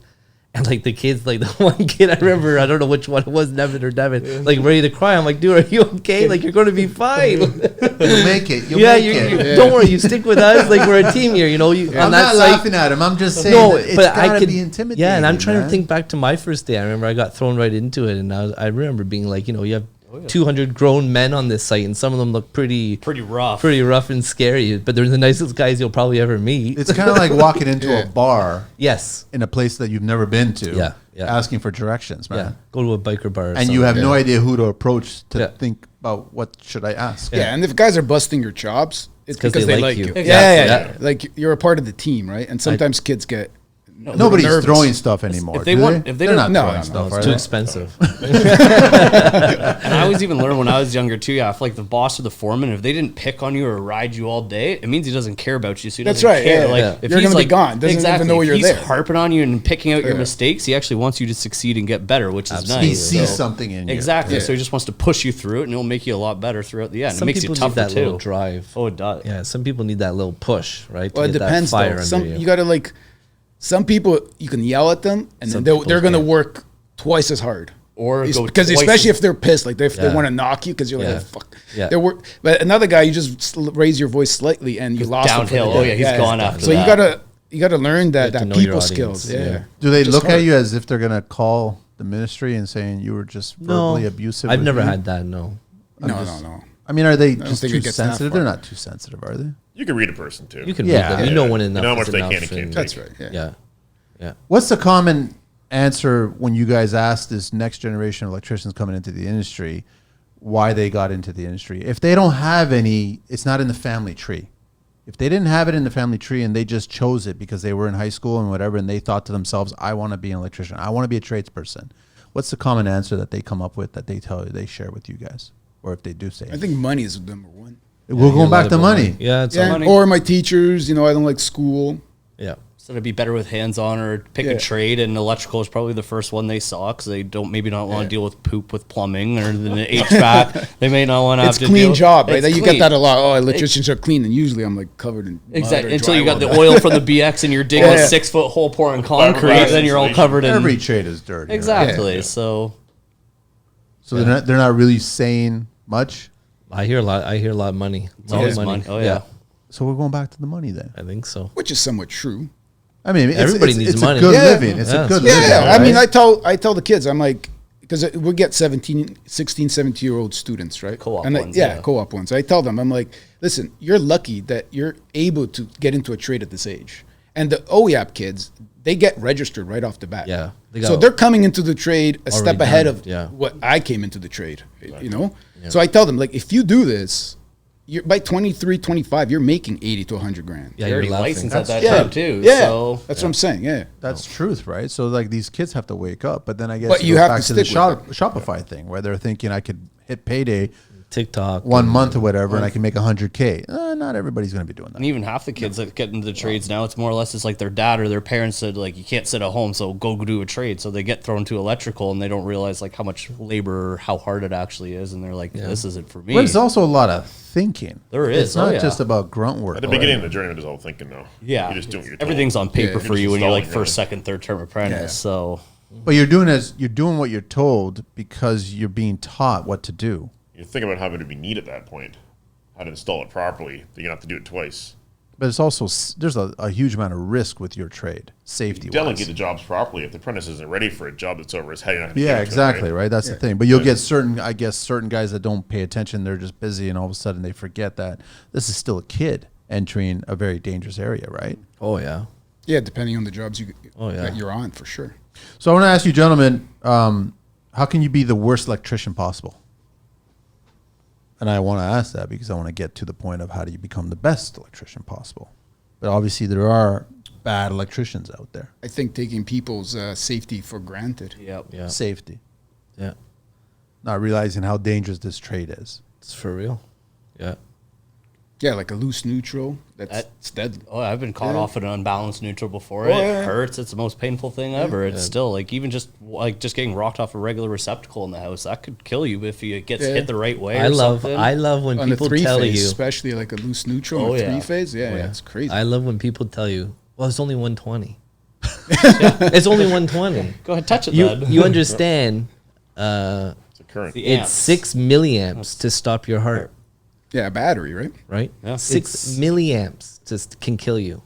And like the kids, like the one kid I remember, I don't know which one it was, Nevin or Devin, like ready to cry. I'm like, dude, are you okay? Like you're going to be fine. You'll make it. You'll make it. Don't worry, you stick with us. Like we're a team here, I'm not laughing at him. I'm just saying it's gotta be intimidating. Yeah, and I'm trying to think back to my first day. I remember I got thrown right into it, and I remember being like, you have 200 grown men on this site, and some of them look pretty rough and scary. But they're the nicest guys you'll probably ever meet. It's kind of like walking into a bar, yes, in a place that you've never been to, yeah, asking for directions, man. Yeah, go to a biker bar, and you have no idea who to approach to think about what should I ask. Yeah, and if guys are busting your chops, it's because they like you. Exactly. Yeah. Like you're a part of the team, right? And sometimes kids get. Nobody's throwing stuff anymore. If they want, if they're not throwing stuff, stuff, it's too expensive. And I always even learned when I was younger too. Yeah, if like the boss or the foreman, if they didn't pick on you or ride you all day, it means he doesn't care about you. So he doesn't care. Like if you're gonna be gone, doesn't even know you're he's there. harping on you and picking out your mistakes. He actually wants you to succeed and get better, which is nice. He sees something in you. Exactly. So he just wants to push you through it, and it'll make you a lot better throughout the end. Some it makes people you tougher need that too. little drive. Oh, it does. Yeah, some people need that little push, right? Well, it depends. Though. You got to like. Some people, you can yell at them, and then they're going to work twice as hard. Or because especially if they're pissed, like if they want to knock you, because you're like, oh, fuck. Yeah. But another guy, you just raise your voice slightly, and you lost him. Downhill. Oh yeah, he's gone after so that. you gotta learn that people skills. Yeah. Do they look at you as if they're going to call the ministry and saying you were just verbally abusive? I've never had that. No. No. I mean, are they just too sensitive? They're not too sensitive, are they? You can read a person too. You can read them. You know when enough how much is they enough. can and can't That's take. right. Yeah. What's the common answer when you guys ask this next generation of electricians coming into the industry why they got into the industry? If they don't have any, it's not in the family tree. If they didn't have it in the family tree and they just chose it because they were in high school and whatever, and they thought to themselves, I want to be an electrician, I want to be a tradesperson, what's the common answer that they come up with that they tell you, they share with you guys? Or if they do say I think money is number one. We're going back to money. Yeah, it's money. Or my teachers, I don't like school. Yeah. So to be better with hands-on or pick a trade, and electrical is probably the first one they saw because they maybe not want to deal with poop with plumbing or the HVAC. They may not want to have to deal. It's clean job, right? You get that a lot. Oh, electricians are clean, and usually I'm like covered in exactly until you got the oil from the BX and you're digging a 6-foot hole pouring concrete, then you're all covered in. Every trade is dirty. Exactly. Right? So they're not really saying much. I hear a lot of money. It's always money. Oh yeah. So we're going back to the money then. I think so. Which is somewhat true. I mean, everybody needs money. It's a good living. It's a good living. Yeah, right? I mean, I tell the kids, I'm like, because we get 16, 17-year-old students, right? Co-op ones. Co-op ones. I tell them, I'm like, listen, you're lucky that you're able to get into a trade at this age. And the OYAP kids, they get registered right off the bat. Yeah. So they're coming into the trade a step ahead done. of what I came into the trade, you know? Yeah. So I tell them, like, if you do this, you're, by 23, 25, you're making 80 to 100 grand. Yeah, you're already licensed at that time too. Yeah, so, that's what I'm saying. Yeah, that's truth, right? So like these kids have to wake up, but then I guess but you have back to to the stick Shopify thing where they're thinking I could hit payday. TikTok 1 month or whatever, and I can make $100K. Not everybody's going to be doing that. And even half the kids that get into the trades now, it's more or less it's like their dad or their parents said, like, you can't sit at home, so go do a trade. So they get thrown to electrical, and they don't realize like how much labor or how hard it actually is, and they're like, this isn't for me. But it's also a lot of thinking. There is. It's not just about grunt work. At the beginning of the journey, it is all thinking though. Yeah, you just doing what you're told. Everything's on paper for you when you're like first, really. second, third term apprentice. Yeah. So, but you're doing what you're told because you're being taught what to do. You think about how many we need at that point, how to install it properly. That you have to do it twice. But it's also there's a huge amount of risk with your trade, safety. You delegate the jobs properly. If the apprentice isn't ready for a job that's over his head, you're not gonna Yeah, give it to him, exactly. Right. That's the thing. But you'll get certain guys that don't pay attention. They're just busy, and all of a sudden they forget that this is still a kid entering a very dangerous area. Right. Oh yeah. Yeah, depending on the jobs that you're on, for sure. So I want to ask you, gentlemen, how can you be the worst electrician possible? And I want to ask that because I want to get to the point of how do you become the best electrician possible. But obviously there are bad electricians out there. I think taking people's safety for granted. yeah. Safety. Yeah. Not realizing how dangerous this trade is. It's for real. Yeah. Yeah, like a loose neutral. It's deadly. Oh, I've been caught off in an unbalanced neutral before. Oh, It hurts. It's the most painful thing ever. It's still like even just getting rocked off a regular receptacle in the house that could kill you if you get hit the right way. I love when On people a tell three-phase, you, especially like a loose neutral or three-phase. Yeah, it's crazy. I love when people tell you, well, it's only 120. It's only 120. Go ahead, touch it. You understand? It's a current. It's 6 milliamps to stop your heart. Yeah, a battery, right? Right? Yeah. 6 milliamps just can kill you.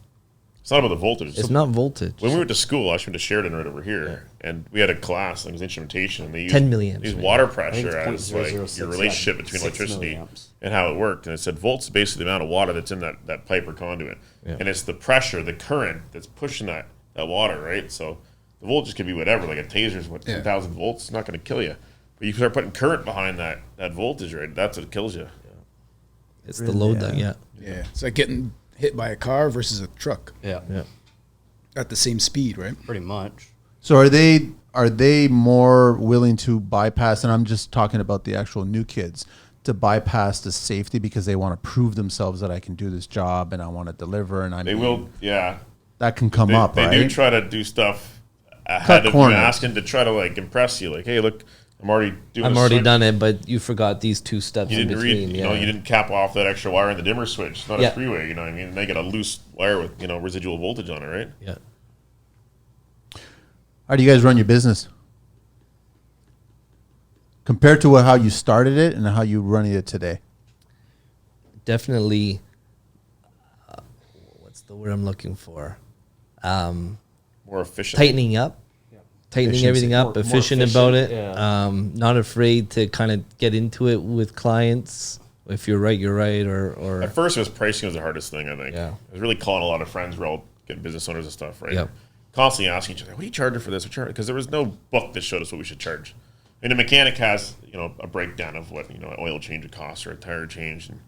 It's not about the voltage. It's not voltage. When we went to school, I went to Sheridan right over here, and we had a class, it was instrumentation, and they used 10 milliamps, they used maybe. water pressure it's as like 0.006, your relationship between 6 electricity milliamps. and how it worked. And it said volts is basically the amount of water that's in that pipe or conduit. Yeah. And it's the pressure, the current that's pushing that water, right? So the voltage could be whatever, like a taser's 10,000 volts, it's not going to kill you. But you start putting current behind that voltage, right? That's what kills you. It's the load that, Yeah, it's like getting hit by a car versus a truck Yeah, at the same speed, right? pretty much. So are they more willing to bypass, and I'm just talking about the actual new kids, to bypass the safety because they want to prove themselves that I can do this job and I want to deliver, and They will, yeah. that can come up, They right? do try to do stuff ahead of you corners. asking to try to like impress you. Like, hey, look, I'm already done it, but you forgot these 2 steps You in didn't between. read, you didn't cap off that extra wire in the dimmer switch. It's not Yeah. a three-way, you know what I mean? And they get a loose wire with, residual voltage on it, right? Yeah. How do you guys run your business? Compared to how you started it and how you run it today? Definitely, what's the word I'm looking for? More efficient. Tightening up. Tightening everything up, efficient about it. yeah. Not afraid to kind of get into it with clients. If you're right, you're right. Or At first, it was pricing was the hardest thing, I think. Yeah. I was really calling a lot of friends who were all getting business owners and stuff, right? Yep. Constantly asking each other, what are you charging for this? Because there was no book that showed us what we should charge. And a mechanic has, a breakdown of what, an oil change would cost or a tire change. And,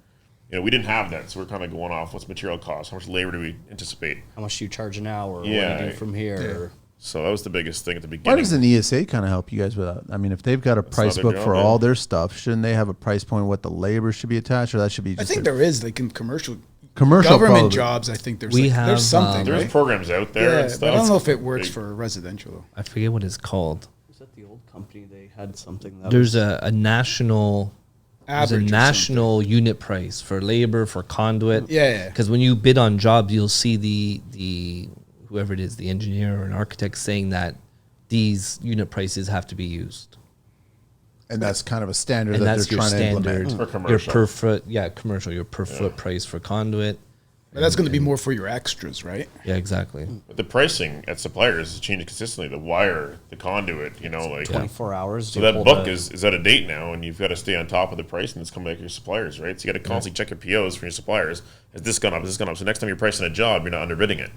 we didn't have that, so we're kind of going off what's material cost, how much labor do we anticipate. How much do you charge an hour? What Yeah. do you do from here? So that was the biggest thing at the beginning. Why doesn't ESA kind of help you guys with that? I mean, if they've got a price their book job, for yeah. all their stuff, shouldn't they have a price point what the labor should be attached, or that should be I just think there is, like in commercial commercial government probably. jobs. I think there's We there's have, something. There's right? programs out there Yeah, and stuff. but I don't know if it works They- for residential though. I forget what it's called. Was that the old company? They had something that There's a national. There's a Average or national unit price for labor, for conduit. Yeah. Because when you bid on jobs, you'll see the whoever it is, the engineer or an architect, saying that these unit prices have to be used. And that's kind of a standard And that that's they're your trying to standard. implement. For Your commercial. per foot, commercial. Your per foot price for conduit. But that's going to be more for your extras, right? Yeah, exactly. But the pricing at suppliers is changing consistently. The wire, the conduit, like 24 hours. so that book is out of date now, and you've got to stay on top of the pricing that's coming back to your suppliers, right? So you got to constantly check your POs from your suppliers. Has this gone up? Has this gone up? So next time you're pricing a job, you're not underbidding it.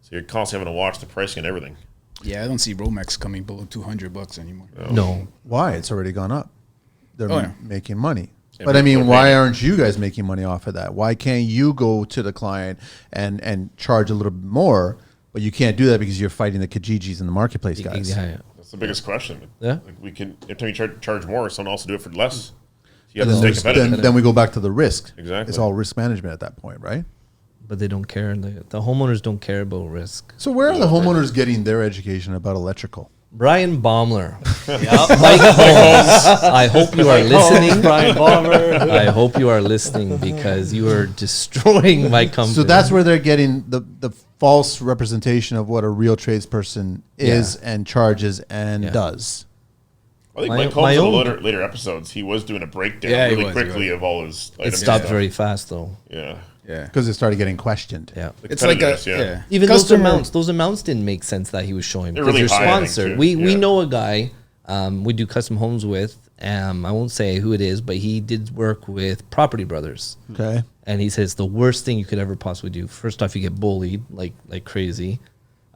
So So you're constantly having to watch the pricing and everything. Yeah, I don't see Romex coming below $200 anymore. No. Why? It's already gone up. They're making money. Yeah, but I mean, why aren't you guys making money off of that? Why can't you go to the client and charge a little bit more, but you can't do that because you're fighting the Kijijis in the marketplace, guys? Yeah. That's the biggest question. Yeah. Like we can, every time you charge more, someone else will do it for less. You have to stay competitive. Then we go back to the risk. Exactly. It's all risk management at that point, right? But they don't care. The homeowners don't care about risk. So where are the homeowners getting their education about electrical? Brian Baumler. Mike Holmes. I hope you are listening. Brian Baumler. I hope you are listening because you are destroying my company. So that's where they're getting the false representation of what a real tradesperson is and charges and does. I think Mike Holmes in the later episodes, he was doing a breakdown really quickly of all his items. It stopped very fast though. Yeah. Yeah. Because it started getting questioned. Yeah. It's like a even those amounts didn't make sense that he was showing. They're really high, sponsored. We know a guy we do custom homes with. I won't say who it is, but he did work with Property Brothers. Okay. And he says the worst thing you could ever possibly do. First off, you get bullied like crazy.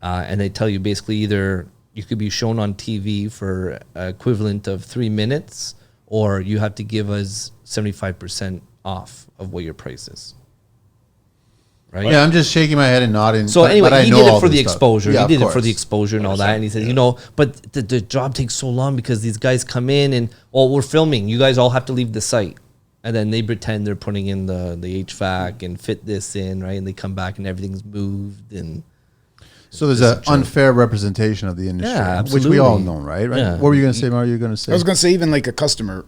And they tell you basically either you could be shown on TV for equivalent of 3 minutes, or you have to give us 75% off of what your price is. Right? Yeah, I'm just shaking my head and nodding. So anyway, he did it for the exposure. Yeah, he did it for the exposure and all that. And he says, but the job takes so long because these guys come in and, we're filming. You guys all have to leave the site. And then they pretend they're putting in the HVAC and fit this in, right? And they come back and everything's moved. And so there's an unfair representation of the industry, which we all know, right? Yeah. What were you going to say, Mario? You were going to say? I was going to say even like a customer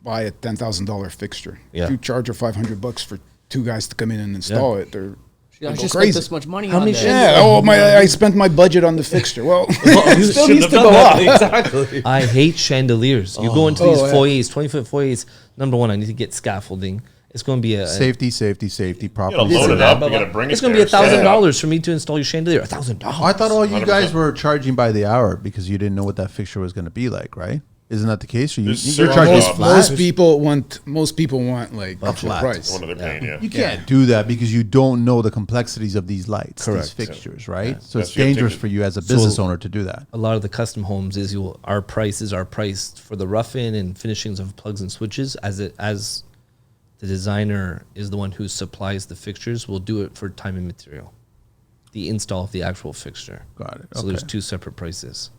buy a $10,000 fixture. Yeah. If you charge her $500 for 2 guys to come in and install it, they're I go just crazy. spent this much money How on many this. Yeah. I spent my budget on the fixture. Well, it still needs to go up. Exactly. I hate chandeliers. You go into these foyers, 20-foot foyers. Number one, I need to get scaffolding. It's going to be a safety, property. You gotta load it up. You gotta bring it. It's going to be $1,000 for me to install your chandelier. $1,000. I thought all you 100%. guys were charging by the hour because you didn't know what that fixture was going to be like, right? Isn't that the case? Or you're charging flat? Most people want like a full flat. price. What are they paying? Yeah. You can't do that because you don't know the complexities of these lights, Correct. these fixtures, right? So That's it's your dangerous ticket. for you as a business owner to do that. A lot of the custom homes is our prices are priced for the rough-in and finishings of plugs and switches as the designer is the one who supplies the fixtures. We'll do it for time and material. The install of the actual fixture. Got it. So there's 2 separate prices.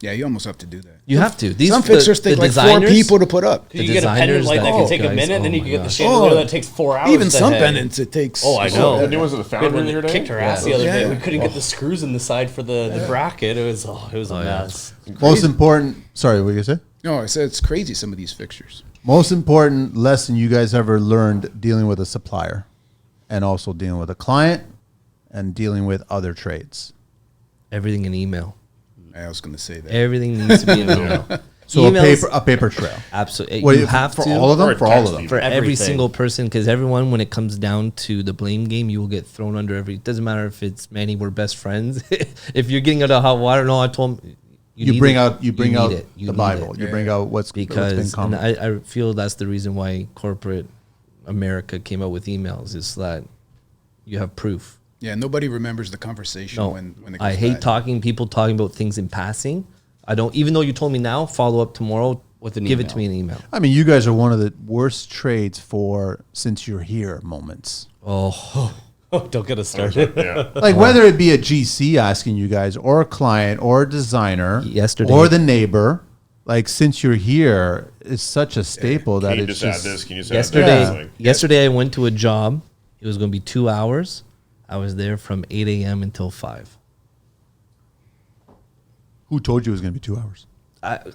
Yeah, you almost have to do that. You have to. Some fixtures take like 4 people to put up. You get a pendant light that can take a minute, then you can get the chandelier that takes 4 hours. Even some pendants, it takes. Oh, I know. The new ones that the found We earlier today. kicked our ass the other day. We couldn't get the screws in the side for the bracket. It was a mess. Most important, sorry, what were you going to say? No, I said it's crazy, some of these fixtures. Most important lesson you guys ever learned dealing with a supplier and also dealing with a client and dealing with other trades? Everything in email. I was going to say that. Everything needs to be in email. So a paper trail. Absolutely. What, You have for to. all of them? Or For all text of them. even. For every Everything. single person, because everyone, when it comes down to the blame game, you will get thrown under it doesn't matter if it's Manny, we're best friends. If you're getting out of hot water, no, I told him. You bring out You the need Bible. it. You bring out what's been Because common. and I feel that's the reason why corporate America came out with emails, is that you have proof. Yeah, nobody remembers the conversation No, when it goes I hate bad. people talking about things in passing. I don't, even though you told me now, follow up tomorrow, With an give it email. to me in an email. I mean, you guys are one of the worst trades for since you're here moments. Oh, Don't get us started. Yeah. Like whether it be a GC asking you guys or a client or a designer Yesterday. or the neighbor, like since you're here is such a staple that Can you it's just just add this? Can you just yesterday, add that? yesterday I went to a job. It was going to be 2 hours. I was there from 8 a.m. until 5. Who told you it was going to be 2 hours?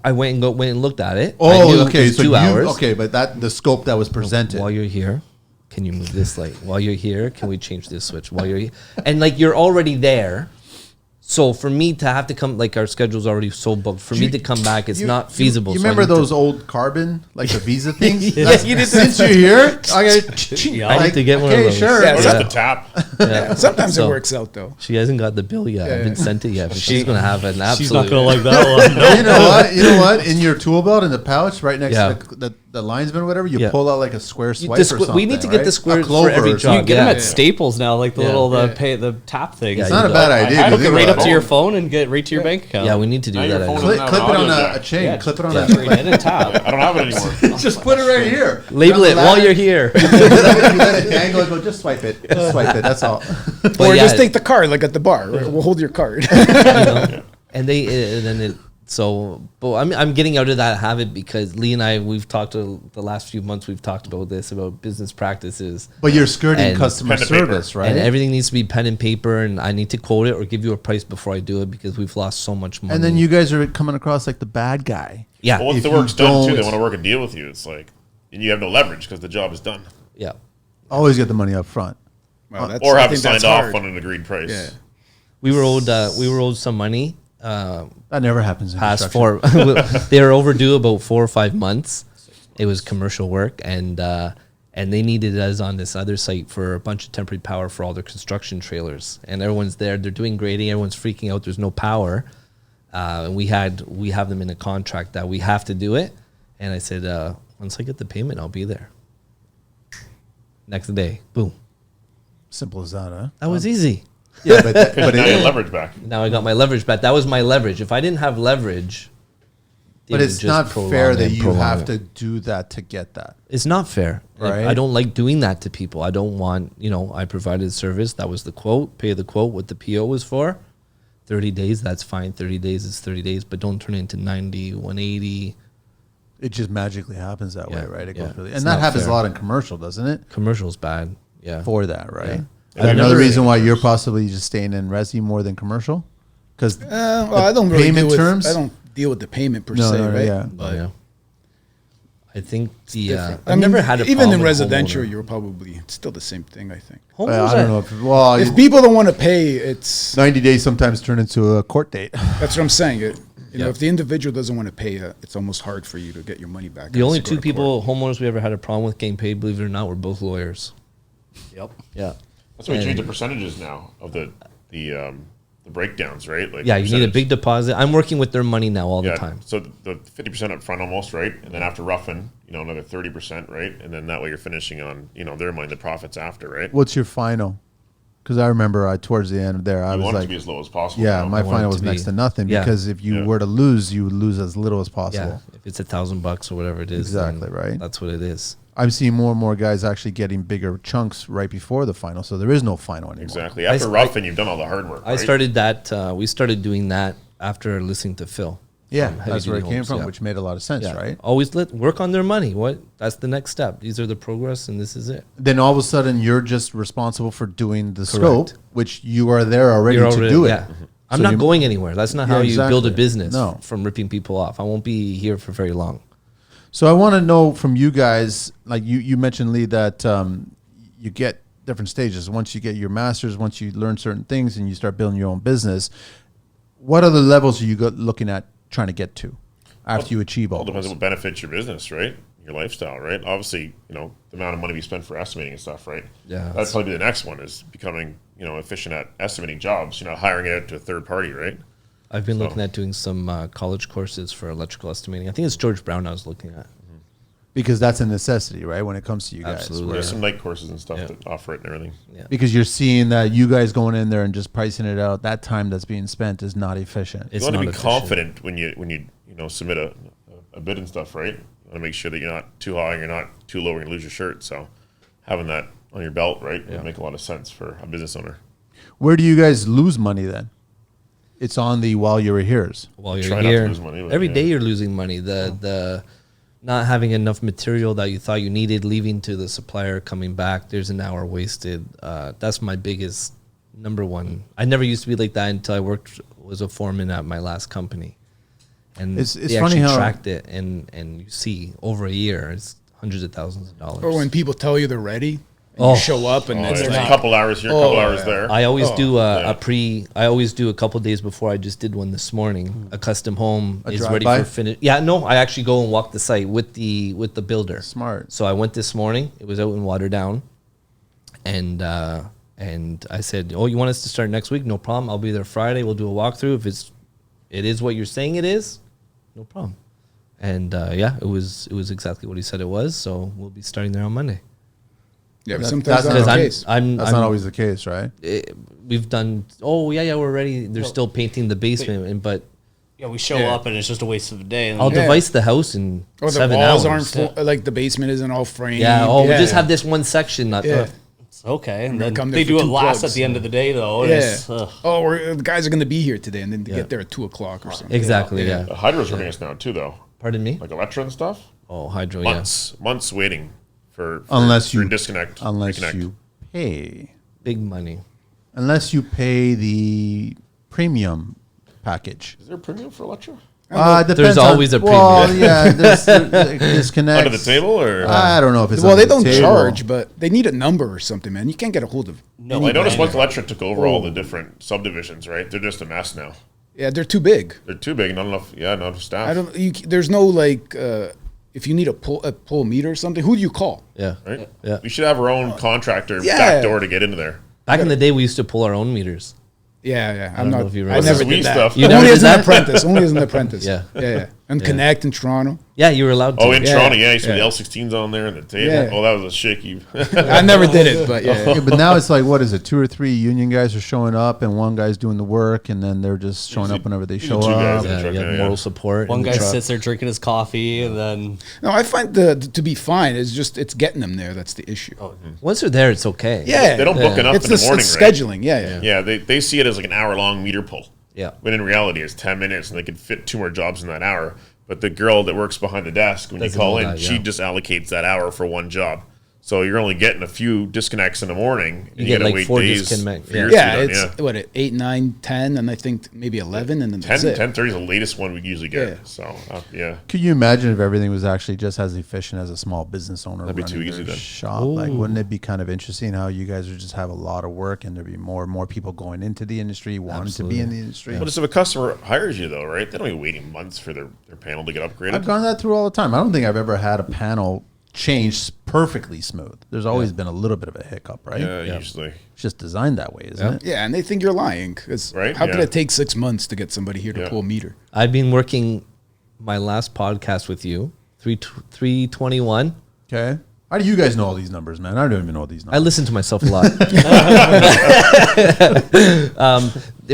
I went and looked at it. I knew Oh, it okay. was So 2 you, hours. okay, but the scope that was presented. While you're here, can you move this light? While you're here, can we change this switch? While you're here, and like you're already there. So for me to have to come, like our schedule's already so booked. For me to come back, it's not feasible. You So I remember need those old carbon, like the Visa things? Yeah, That's- you did since you're here, I got. I need to get one of okay, those. sure. Yeah, Or so- just the tap. Yeah. Sometimes So- it works out though. She hasn't got the bill yet. I haven't sent it yet, but she's gonna have an absolute. She's not going to like that one. You know what? In your tool belt in the pouch, right next Yeah. to the the linesman, whatever, you Yeah. pull out like a square swipe The or something. we need to get the right? square A for every clover or job. You get them Yeah. at Staples now, like the Yeah. little Yeah. the tap thing. Yeah, It's not a bad idea. I if hook you it think right about up to it. your phone and get right to your bank account. Yeah, we need to do Now your that. phone actually. doesn't Clip have it an on audio a jack. chain. Yeah, Clip it on just a. right in and tap. I don't have it anymore. Just put it right here. Label it while you're here. You let it dangle and go. Just swipe it. Just swipe it. That's all. Or yeah, just take the card, like at the bar. Right? We'll hold your card. And but I'm getting out of that habit because Lee and I, we've talked the last few months, we've talked about this, about business practices. But you're skirting And customer pen and paper. service, right? And everything needs to be pen and paper, and I need to quote it or give you a price before I do it because we've lost so much money. And then you guys are coming across like the bad guy. yeah, Well, once If the you work's done too, don't- they want to work a deal with you. It's like, and you have no leverage because the job is done. yeah. Always get the money up front. Wow, that's, Or I have it think that's signed off hard. on an agreed price. Yeah. We were owed some money. That never happens in Past construction. 4, they were overdue about 4 or 5 months. It was commercial work, and they needed us on this other site for a bunch of temporary power for all their construction trailers. And everyone's there, they're doing grading, everyone's freaking out. There's no power. We have them in a contract that we have to do it. And I said, once I get the payment, I'll be there. Next day, boom. Simple as that, huh? That was easy. Yeah, but Now you leverage back. Now I got my leverage back. That was my leverage. If I didn't have leverage, but it's not fair that you have to do that to get that. It's not fair. Right. I don't like doing that to people. I don't want, I provided service. That was the quote. Pay the quote, what the PO was for. 30 days, that's fine. 30 days is 30 days, but don't turn it into 90, 180. It just magically happens that way, Yeah, right? It yeah. goes really, It's and that not happens fair. a lot in commercial, doesn't it? Commercial's bad. Yeah. For that, right? Yeah. Is that I've another never- reason why you're possibly just staying in resi more than commercial? Because Well, I don't really payment deal with, terms? I don't deal with the payment per No, se, no, right? yeah. But Yeah. I think different. I've never had a even problem in with residential, homeowner. you're probably it's still the same thing. I think Homeowners I don't are- know if well, if people don't want to pay, it's 90 days sometimes turn into a court date. that's what I'm saying. You know, Yeah. if the individual doesn't want to pay, it's almost hard for you to get your money back. The unless only you go two to people, homeowners we ever had a problem with getting paid, believe it or not, were both lawyers. Yep. Yeah. That's why you change And- the percentages now of the breakdowns, right? Like Yeah, you need a percentage. big deposit. I'm working with their money now all Yeah, the time. so the 50% up front almost, right? And then after roughing, another 30%, right? And then that way you're finishing on, their money, the profits after, right? What's your final? Because I remember towards the end there, I You was want it like, to be as low as possible. yeah, now. my want it final to was next be- to nothing yeah. because if you Yeah. were to lose, you would lose as little as Yeah. possible. If it's $1,000 or whatever it is, then Exactly, right? That's what it is. I'm seeing more and more guys actually getting bigger chunks right before the final, so there is no final anymore. Exactly. After roughing, you've done all the hard work. I right? started that. We started doing that after listening to Phil. Yeah, from Heavy that's where it Duty came Homes, from, yeah. which made a lot of sense, Yeah. right? Always work on their money. That's the next step. These are the progress, and this is it. Then all of a sudden, you're just responsible for doing the scope, which you are there already You're to already- do it. yeah. I'm So not you- going anywhere. That's not Yeah, how you build a exactly. business. No. From ripping people off. I won't be here for very long. So I want to know from you guys, like you mentioned, Lee, that you get different stages. Once you get your master's, once you learn certain things and you start building your own business, what other levels are you looking at trying to get to after you achieve all All depends on those? what benefits your business, right? Your lifestyle, right? Obviously, the amount of money we spend for estimating and stuff, right? Yeah. That's probably the next one is becoming, efficient at estimating jobs. You're not hiring it out to a third party, right? I've been looking at doing some college courses for electrical estimating. I think it's George Brown I was looking at. Because that's a necessity, right, when it comes to you guys. Absolutely. There's Yeah. some night courses and stuff Yeah. that offer it and everything. Yeah. Because you're seeing that you guys going in there and just pricing it out, that time that's being spent is not efficient. It's You want to not be efficient. confident when you submit a bid and stuff, right? You want to make sure that you're not too high and you're not too low and you lose your shirt. So having that on your belt, right, would make a lot of sense for a business owner. Where do you guys lose money then? It's on the while you're here's. While Try you're not to here, lose money, but every yeah. day you're losing money. The not having enough material that you thought you needed, leaving to the supplier, coming back. There's an hour wasted. That's my biggest number one. I never used to be like that until I was a foreman at my last company, and It's they funny actually how- tracked it, and you see over a year, it's hundreds of thousands of dollars. Or when people tell you they're ready, and Oh. you show up and it's There's like, a couple hours here, a couple hours yeah. there. I always do yeah. I always do a couple days before. I just did one this morning. A custom home A is ready drive-by? for finish. Yeah, no, I actually go and walk the site with the builder. Smart. So I went this morning. It was out in Waterdown, and I said, "Oh, you want us to start next week? No problem. I'll be there Friday. We'll do a walkthrough. If it is what you're saying it is, no problem." And yeah, it was exactly what he said it was. So we'll be starting there on Monday. Yeah, but That- sometimes that's that's not the the case. That's not always the case, right? We've done. Oh yeah, we're ready. They're still painting the basement, but Yeah, we show up and it's just a waste of a day. And I'll then- device the house in Or the 7 walls hours. aren't full, like the basement isn't all framed. Yeah. Oh, we just have this one section. Not Yeah. It's okay. And They'll then come there they for do it 2 last plugs. at the end of the day, though. And Yeah. it's, The guys are going to be here today, and then they Yeah. get there at 2:00 or something. exactly. Yeah. Hydro's hurting us now too, though. Pardon me. Like Electra and stuff. Oh, hydro. Months waiting for Unless for you disconnect. Unless reconnect. you pay. Yeah. Big money. Unless you pay the premium package. Is there a premium for Electra? Depends There's on- always a Well, premium. yeah, there's disconnects. Under the table or? I don't know if it's Well, under they the don't table. charge, but they need a number or something, man. You can't get a hold of. No, any I noticed brand. once Electra took over all the different subdivisions, right? They're just a mess now. Yeah, they're too big. They're too big, not enough staff. I don't. There's no like. If you need a pull meter or something, who do you call? Yeah. Right? Yeah. We should have our own contractor Yeah. back door to get into there. Back in the day, we used to pull our own meters. Yeah. don't I'm know not. if you I remember. never This is did Wii that. stuff. You Only never as did an that? apprentice. Only as an apprentice. Yeah. Yeah. And Connect in Toronto. Yeah, you were allowed to. Oh, in Yeah. Toronto, yeah, you see Yeah. the L16s on there and the table. Yeah. Oh, that was a shaky. I never did it, but yeah. Yeah, but now it's like, what is it? 2 or 3 union guys are showing up, and one guy's doing the work, and then they're just showing up whenever they show 2 guys. up. Yeah, Truck, you have yeah. moral support. one in the guy truck. sits there drinking his coffee, and then No, I find to be fine. It's getting them there. That's the issue. Once they're there, it's okay. Yeah. They don't book enough It's in the morning, it's right? scheduling. Yeah. Yeah, they see it as like an hour-long meter pull. Yeah. When in reality, it's 10 minutes, and they can fit 2 more jobs in that hour. But the girl that works behind the desk, when Doesn't you call know in, that, she yeah. just allocates that hour for one job. So you're only getting a few disconnects in the morning. And You you, get gotta like wait 4 days disconnect- for yeah. yours to Yeah, be done, it's what 8, 9, 10, and I think maybe 11, and then 10, that's it. 10:30 is the latest one we usually get. Yeah. So, yeah. Could you imagine if everything was actually just as efficient as a small business owner That'd be running too easy their then. shop? Like, wouldn't it be kind of interesting how you guys would just have a lot of work and there'd be more and more people going into the industry, wanting to be in the industry? But if a customer hires you, though, right? They don't be waiting months for their panel to get upgraded. I've gone that through all the time. I don't think I've ever had a panel change perfectly smooth. There's always been a little bit of a hiccup, right? Yeah, usually. It's just designed that way, isn't it? Yeah, and they think you're lying. 'Cause Right, how could yeah. it take 6 months to get somebody here to Yeah. pull a meter? I've been working my last podcast with you, 321. Okay. How do you guys know all these numbers, man? I don't even know these I numbers. listen to myself a lot.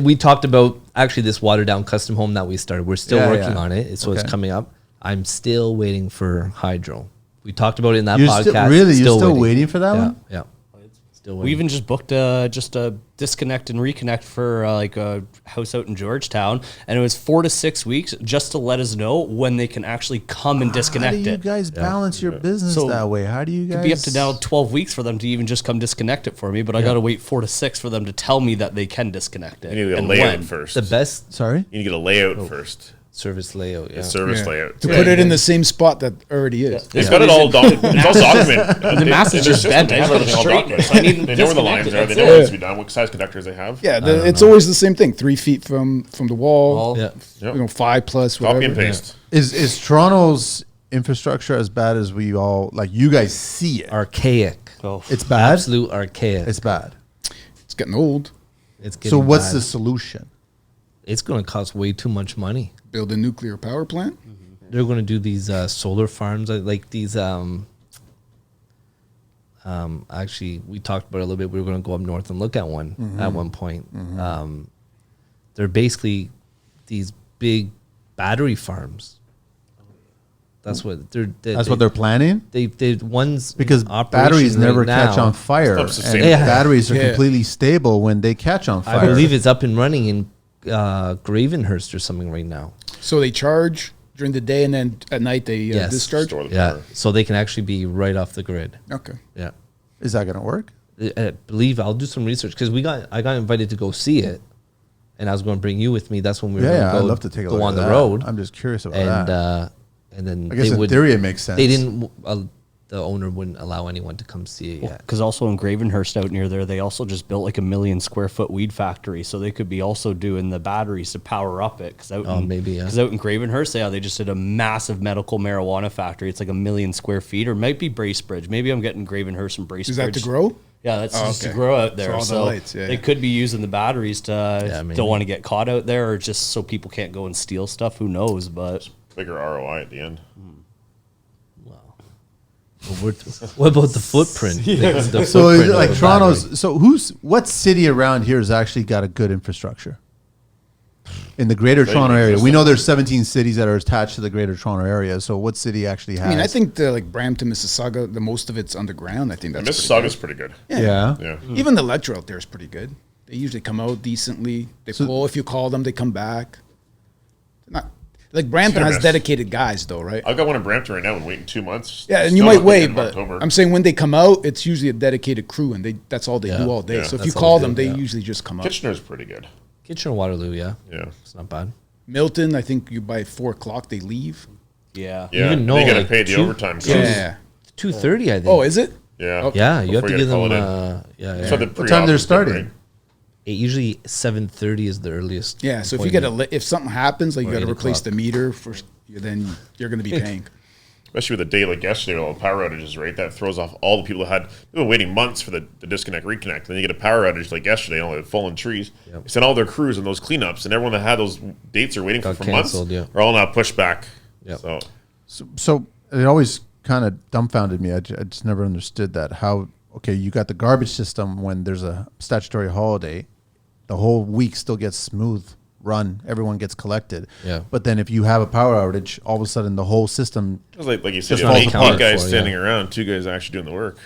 We talked about actually this watered down custom home that we started. We're still Yeah, working yeah. on it. So it's Okay. coming up. I'm still waiting for hydro. We talked about it in that You're podcast. still, really? You're still waiting for that Yeah, one? yeah. Still we waiting. even just booked just a disconnect and reconnect for like a house out in Georgetown, and it was 4 to 6 weeks just to let us know when they can actually come and disconnect How do you it. guys balance your business So, that way? How do you guys? Could be up to now 12 weeks for them to even just come disconnect it for me, but I got to wait 4 to 6 for them to tell me that they can disconnect it. You need to get a and layout when. first. the best Sorry? You need to get a layout first. service layout. Yeah. A service Yeah. layout. To put it in the same spot that already is. They've got it all documented. It's all documented. The mass is just bent. I just gotta Everything all straighten it. documented. So I need them They know where the lines disconnected. are. They That's know what it. needs to be done. What size conductors they have. Yeah, it's always the same thing. 3 feet from the wall. Yeah. Yep. 5 plus whatever. Copy and paste. Is Toronto's infrastructure as bad as we all, like, you guys see it? Archaic. Oh, It's bad? Absolute archaic. It's bad. It's getting old. It's getting So what's bad. the solution? It's going to cost way too much money. Build a nuclear power plant. They're going to do these solar farms, like these. Actually, we talked about it a little bit. We were going to go up north and look at one at one point. They're basically these big battery farms. That's what That's what they're planning? They ones Because in operation batteries never right catch now. on fire. Stuff's the And same. Yeah. batteries are Yeah. completely stable when they catch on fire. I believe it's up and running in Gravenhurst or something right now. So they charge during the day and then at night they Yes. discharge. Store the Yeah, power. so they can actually be right off the grid. Okay. Yeah. Is that going to work? I believe I'll do some research because I got invited to go see it, and I was going to bring you with me. That's when we were Yeah, going to I'd go, love to take a go look on at the that. road. I'm just curious about and that. And then I guess they in would, theory it makes sense. They didn't. The owner wouldn't allow anyone to come see it yet. Because also in Gravenhurst out near there, they also just built like a 1 million square foot weed factory, so they could be also doing the batteries to power up it. Because out in Gravenhurst, they just did a massive medical marijuana factory. It's like 1 million square feet, or might be Bracebridge. Maybe I'm getting Gravenhurst and Bracebridge. Is that to grow? Yeah, that's just to okay. grow out So there. all the So, lights, yeah, they yeah. could be using the batteries to maybe. don't want to get caught out there, or just so people can't go and steal stuff. Who knows? But bigger ROI at the end. Wow. What about the footprint? The So is footprint it like of a Toronto's? battery? So what city around here has actually got a good infrastructure? In the Greater Toronto area, we know there's 17 cities that are attached to the Greater Toronto area. So what city actually has? I mean, I think like Brampton, Mississauga, the most of it's underground. I think that's Mississauga's pretty good. Yeah. Yeah. Even the Electro out there is pretty good. They usually come out decently. They pull. If you call them, they come back. Not like Brampton has dedicated guys though, right? I've got one in Brampton right now and waiting 2 months. Yeah, and Still you might not the wait, end of but October. I'm saying when they come out, it's usually a dedicated crew, and that's all they do all day. Yeah. So if That's you all call they them, do, they usually just come out. Kitchener's pretty good. Kitchener Waterloo, yeah. Yeah. It's not bad. Milton, I think you by 4 o'clock they leave. Yeah. Yeah. Even And know, they got to like, pay the two- overtime. costs. Yeah. 2:30, I think. Oh, is it? Yeah. Okay. yeah, you have Before to give call them. it in. Yeah. So the What time they're pre-op is good, starting? right? Usually 7:30 is the earliest. Yeah. So if you get appointment. if something happens, like you Or got to 8 replace o'clock. the meter then you're going to be paying. Especially with a day like yesterday with all the power outages, right? That throws off all the people that they've been waiting months for the disconnect, reconnect. Then you get a power outage like yesterday, all the fallen trees. Yep. They sent all their crews and those cleanups, and everyone that had those dates are waiting Got for months canceled, yeah. are all now pushed back. Yep. So it always kind of dumbfounded me. I just never understood that. How, okay, you got the garbage system when there's a statutory holiday, the whole week still gets smooth run. Everyone gets collected. Yeah. But then if you have a power outage, all of a sudden the whole system, It was like you said, Just you have falls 8 apart guys for, standing around, 2 guys actually doing the work.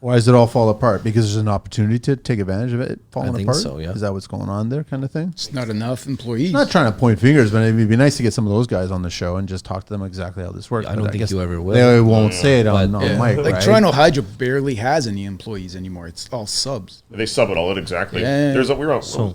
why does it all fall apart? Because there's an opportunity to take advantage of it falling I think apart? so, yeah. Is that what's going on there kind of thing? It's not enough employees. I'm not trying to point fingers, but it'd be nice to get some of those guys on the show and just talk to them exactly how this works. I don't But think guess you ever will. They won't say it on But- mic, Like right? Toronto Hydro barely has any employees anymore. It's all subs. They sub it all in exactly. Yeah. We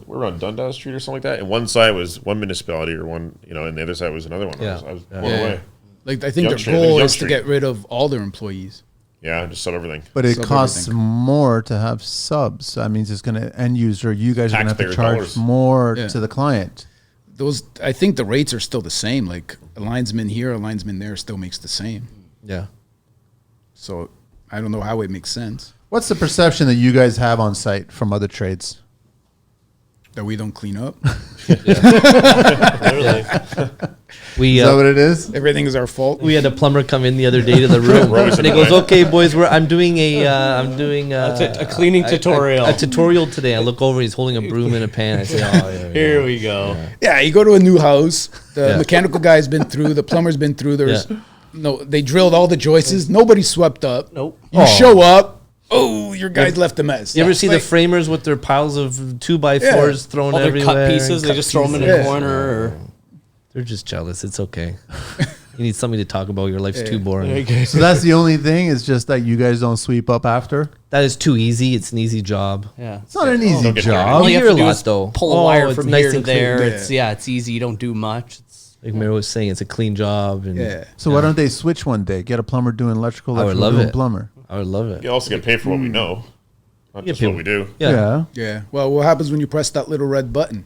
were on Dundas Street or something like that, and one side was one municipality or one, and the other side was another one. Yeah. I was blown Yeah. away. Like I think Young their Street, I think goal Young is to Street. get rid of all their employees. Yeah, just sub everything. But it Sub costs everything. more to have subs. So that means it's going to end user. You guys are going to have to Taxpayer charge dollars. more Yeah. to the client. I think the rates are still the same. Like a linesman here, a linesman there still makes the same. Yeah. So I don't know how it makes sense What's the perception that you guys have on site from other trades? that we don't clean up. Literally. We Is that what it is? Everything is our fault. we had a plumber come in the other day to the room, Rose and he in goes, the way. "Okay, boys, I'm doing A cleaning tutorial. a tutorial today." I look over, he's holding a broom in a pan. I say, "Oh, yeah, Here we go. Yeah, you go to a new house. The Yeah. mechanical guy's been through. The plumber's been through. There's they drilled all the joists. Nobody swept up. Nope. You show up. Oh, your guys left a mess. You ever see the Like, framers with their piles of 2x4s thrown All their everywhere? cut pieces, they Cut just throw them in pieces? a corner. Or, They're just jealous. It's okay. You need something to talk about. Your life's too boring. So that's the only thing. It's just that you guys don't sweep up after. That is too easy. It's an easy job. yeah. It's not an easy Don't get job. All You you hear have to a do lot, is though. pull a Oh, wire it's from nice here to and clean. there. Yeah. It's easy. You don't do much. Like Mary was saying, it's a clean job. And Yeah. So why don't they switch one day? Get a plumber doing electrical, I would electrical love doing it. plumber. I would love it. You also get paid for what we know, not Yeah, just what people- we do. Yeah, Yeah. Well, what happens when you press that little red button?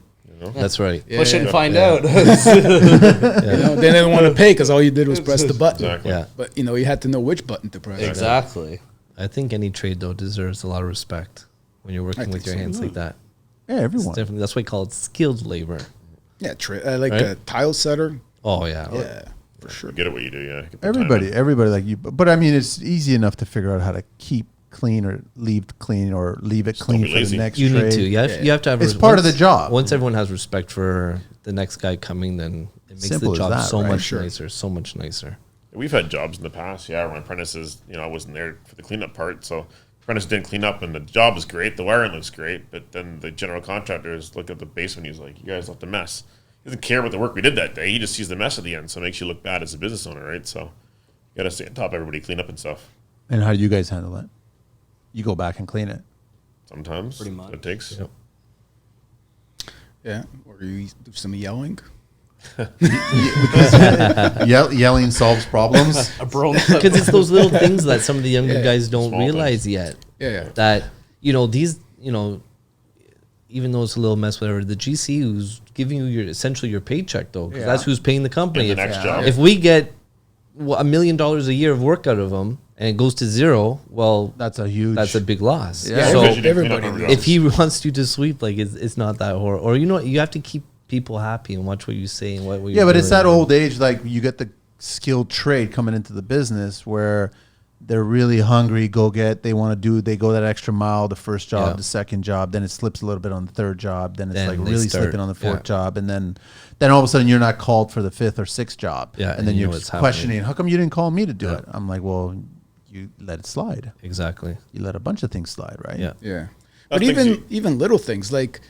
that's right. Yeah. Push it and find out. You know, they didn't want to pay because all you did was press the button. Exactly. Yeah. But you had to know which button to press. Exactly. I think any trade, though, deserves a lot of respect when you're working with think your so. hands like that. Yeah, It's everyone. definitely, that's why we call it skilled labor. Yeah, like Right? a tile setter. Oh, yeah. Yeah, for sure. Good at what you do, yeah. Get the time Everybody in. like you. But I mean, it's easy enough to figure out how to keep clean or leave clean or leave it clean be for the lazy. next You trade. need to. You have to have. It's part of the job. Once everyone has respect for the next guy coming, then it makes Simple the as job that, so right? much Sure. nicer. So much nicer. We've had jobs in the past, yeah, where apprentices, I wasn't there for the cleanup part, so apprentice didn't clean up, and the job is great, the wiring looks great, but then the general contractors look at the basement, he's like, you guys left a mess. He doesn't care about the work we did that day, he just sees the mess at the end, so it makes you look bad as a business owner, right? So you got to stay on top of everybody, clean up and stuff. And how do you guys handle it? You go back and clean it. Sometimes. Pretty much. It takes. Yep. Yeah, or you do some yelling. Yelling solves problems. A broom. Because it's those little things that some of the younger Yeah. guys don't Small realize yet. Yeah. That these even though it's a little mess, whatever. The GC who's giving you essentially your paycheck though, because that's who's paying the company. And the next job. If we get $1 million a year of work out of them and it goes to zero, well, That's a huge. that's a big loss. Yeah. So Because you didn't clean up everybody every did. job. if he wants you to sweep, like it's not that horrible. Or you have to keep people happy and watch what you say and what we. Yeah, but it's that old age, like you get the skilled trade coming into the business where they're really hungry, they go that extra mile, the first job, the second job, then it slips a little bit on the third job, then it's like really slipping on the fourth job, and then all of a sudden you're not called for the fifth or sixth job. Yeah, and then you're questioning, how come you didn't call me to do it? I'm like, well, you let it slide. Exactly. You let a bunch of things slide, right? Yeah. Yeah. But even little things like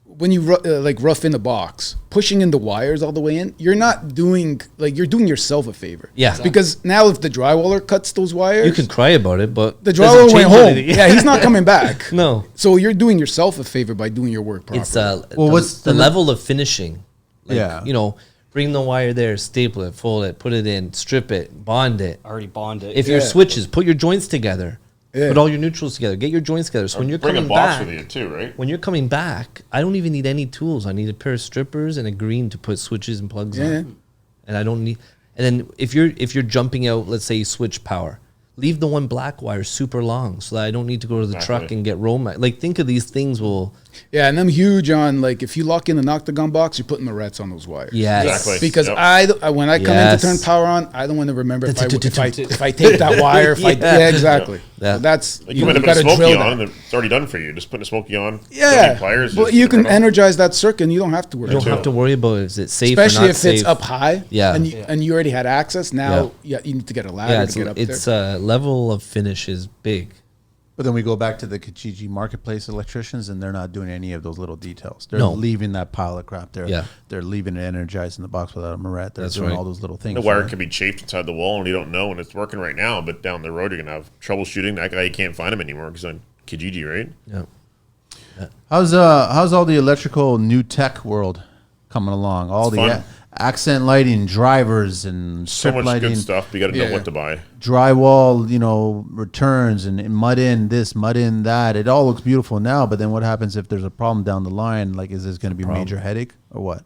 when you like rough in the box, pushing in the wires all the way in, you're not doing you're doing yourself a favor. Yeah. Because now if the drywaller cuts those wires, You can cry about it, but the drywall went home. Yeah, he's not coming back. No. So you're doing yourself a favor by doing your work properly. It's what's the level of finishing? Yeah. You know, bring the wire there, staple it, fold it, put it in, strip it, bond it. Already bonded. If your switches, put your joints together. Yeah. Put all your neutrals together. Get your joints together. So when you're bring coming a box back, with you too, right? when you're coming back, I don't even need any tools. I need a pair of strippers and a green to put switches and plugs on. And I don't need. And then if you're jumping out, let's say you switch power, leave the one black wire super long so that I don't need to go to the truck and get roll mat. Like think of these things will. Yeah, and I'm huge on if you lock in an octagon box, you're putting the rets on those wires. Yes. Exactly. Because when I come in to turn power on, I don't want to remember if I take that wire. Exactly. Yeah. So that's You might have put a smoky on, and it's already done for you. Just putting a smoky on. Yeah, pliers, but you can energize that circuit, and you don't have to worry. You don't have to worry about is it safe especially or not if safe. it's up high. Yeah. and you already had access. Now you need to get a ladder to get up there. It's level of finish is big. But then we go back to the Kijiji marketplace electricians, and they're not doing any of those little details. They're No. leaving that pile of crap there. Yeah. They're leaving it energized in the box without a Moret. They're That's doing right. all those little things. The wire right? could be chafed inside the wall, and you don't know, and it's working right now. But down the road, you're gonna have troubleshooting. That guy, you can't find him anymore because on Kijiji, right? Yeah. How's all the electrical new tech world coming along? All It's the fun. accent lighting, drivers, and So strip much lighting, good stuff. But you got to know what to buy. drywall, returns and mud in this, mud in that. It all looks beautiful now, but then what happens if there's a problem down the line? Like, is this going to be a major headache or what?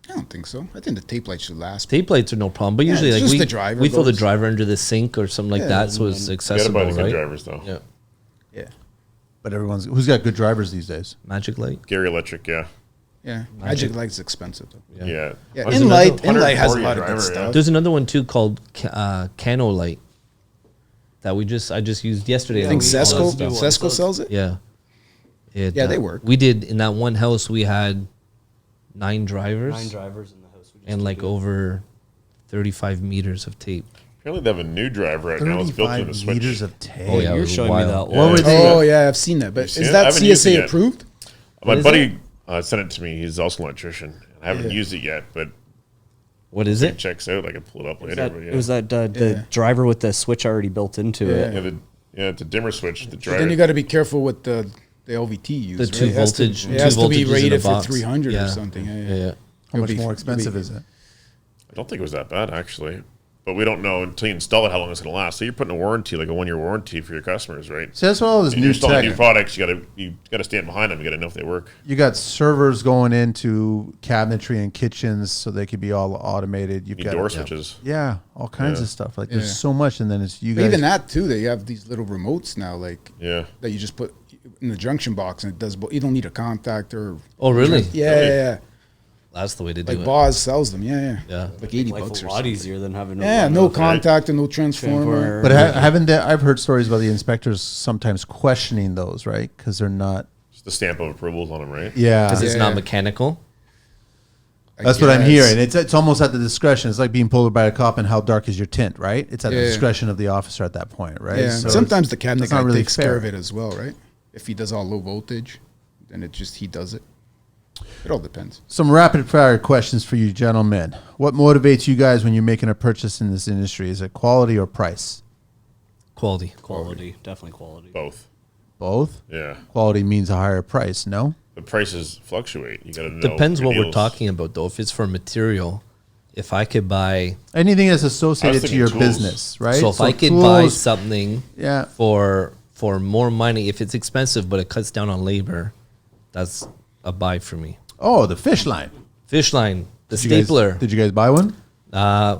I don't think so. I think the tape light should last. Tape lights are no problem, but usually it's like just the driver we throw the goes. driver under the sink or something like that, so it's You got to accessible, buy the good right? drivers though. Yeah. Yeah, But who's got good drivers these days? Magic light. Gary Electric, yeah. yeah. Magic light's expensive though. Yeah. Yeah, There's Inlight another has a 140 lot of good driver, stuff. There's another one too called Cano Light that I just used yesterday. I think Zesco Zesco sells it. Yeah. Yeah, they work. We did in that one house. We had 9 drivers. 9 drivers in the house. We just and like do it. over 35 meters of tape. Apparently they have a new driver right now. It's built into the 35 switch. meters of tape. Oh, yeah. You're was showing wild. me that Yeah. one. What were they? Oh yeah, I've seen that. But seen is it? I that haven't used it CSA yet. approved? My is buddy sent it to me. He's also an electrician. I haven't used it yet, but What is it it? checks out. I can pull it up later. But yeah. It was that the driver with the switch already built into it. It's a dimmer switch. The driver. Then you got to be careful with the LVT use. The right? 2 It has to- voltage. It has to be voltages in a rated for box. 300 Yeah. or something. Yeah. How much more expensive is it? I don't think it was that bad actually, but we don't know until you install it how long it's going to last. So you're putting a warranty, like a 1-year warranty for your customers, right? So that's what all this And new you're installing tech. new products. You got to stand behind them. You got to know if they work. You got servers going into cabinetry and kitchens so they could be all automated. You've You need got door switches. Yeah, all kinds Yeah. of stuff. Like there's Yeah. so much, and then it's you But guys. even that too, they have these little remotes now, like Yeah. that you just put in the junction box and it does. You don't need a contactor. Oh, really? Yeah. That's the way to do Like it. Boz sells them. Yeah. Yeah. Like 80 Life bucks a or lot something. easier than having Yeah, no contactor, no transformer. but haven't they, I've heard stories about the inspectors sometimes questioning those, right? Because they're not. Just the stamp of approvals on them, right? Yeah, Because it's Yeah. not mechanical. that's what I'm guess. hearing. It's almost at the discretion. It's like being pulled over by a cop and how dark is your tint, right? It's at the Yeah. discretion of the officer at that point, right? Yeah. So Sometimes it's- the cabinet it's not guy really takes fair. care of it as well, right? If he does all low voltage, then he does it. It all depends. Some rapid fire questions for you, gentlemen. What motivates you guys when you're making a purchase in this industry? Is it quality or price? Quality. Quality, definitely quality. Both. Both. Yeah. Quality means a higher price. No. The prices fluctuate. You got to know. Depends your what we're deals. talking about, though. If it's for material, if I could buy... Anything that's associated to thinking your tools. business, right? So if I could buy tools- something Yeah. for more money, if it's expensive but it cuts down on labor, that's a buy for me. Oh, the fish line. Fish line, the Did you guys- stapler. Did you guys buy one?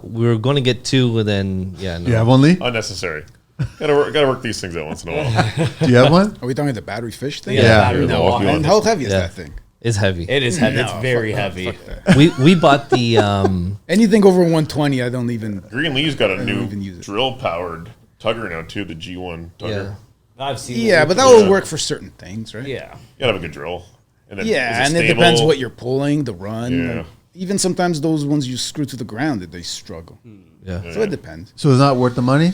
We were going to get 2, and then, no. You have one, Lee? Unnecessary. Gotta work these things out once in a while. Do you have one? Are we talking about the battery fish thing? Yeah. battery No, low on you it. And how heavy is Yeah. that thing? It's heavy. It is heavy. It's very heavy. We bought the anything over 120. I don't even. Green Lee's got a new drill-powered tugger now too. The G1 tugger. I've seen. Yeah, but that will work for certain things, right? Yeah. You gotta have a good drill. And then and it depends what you're pulling, the run. Yeah. Even sometimes those ones you screw to the ground, they struggle. Yeah. So it depends. So it's not worth the money?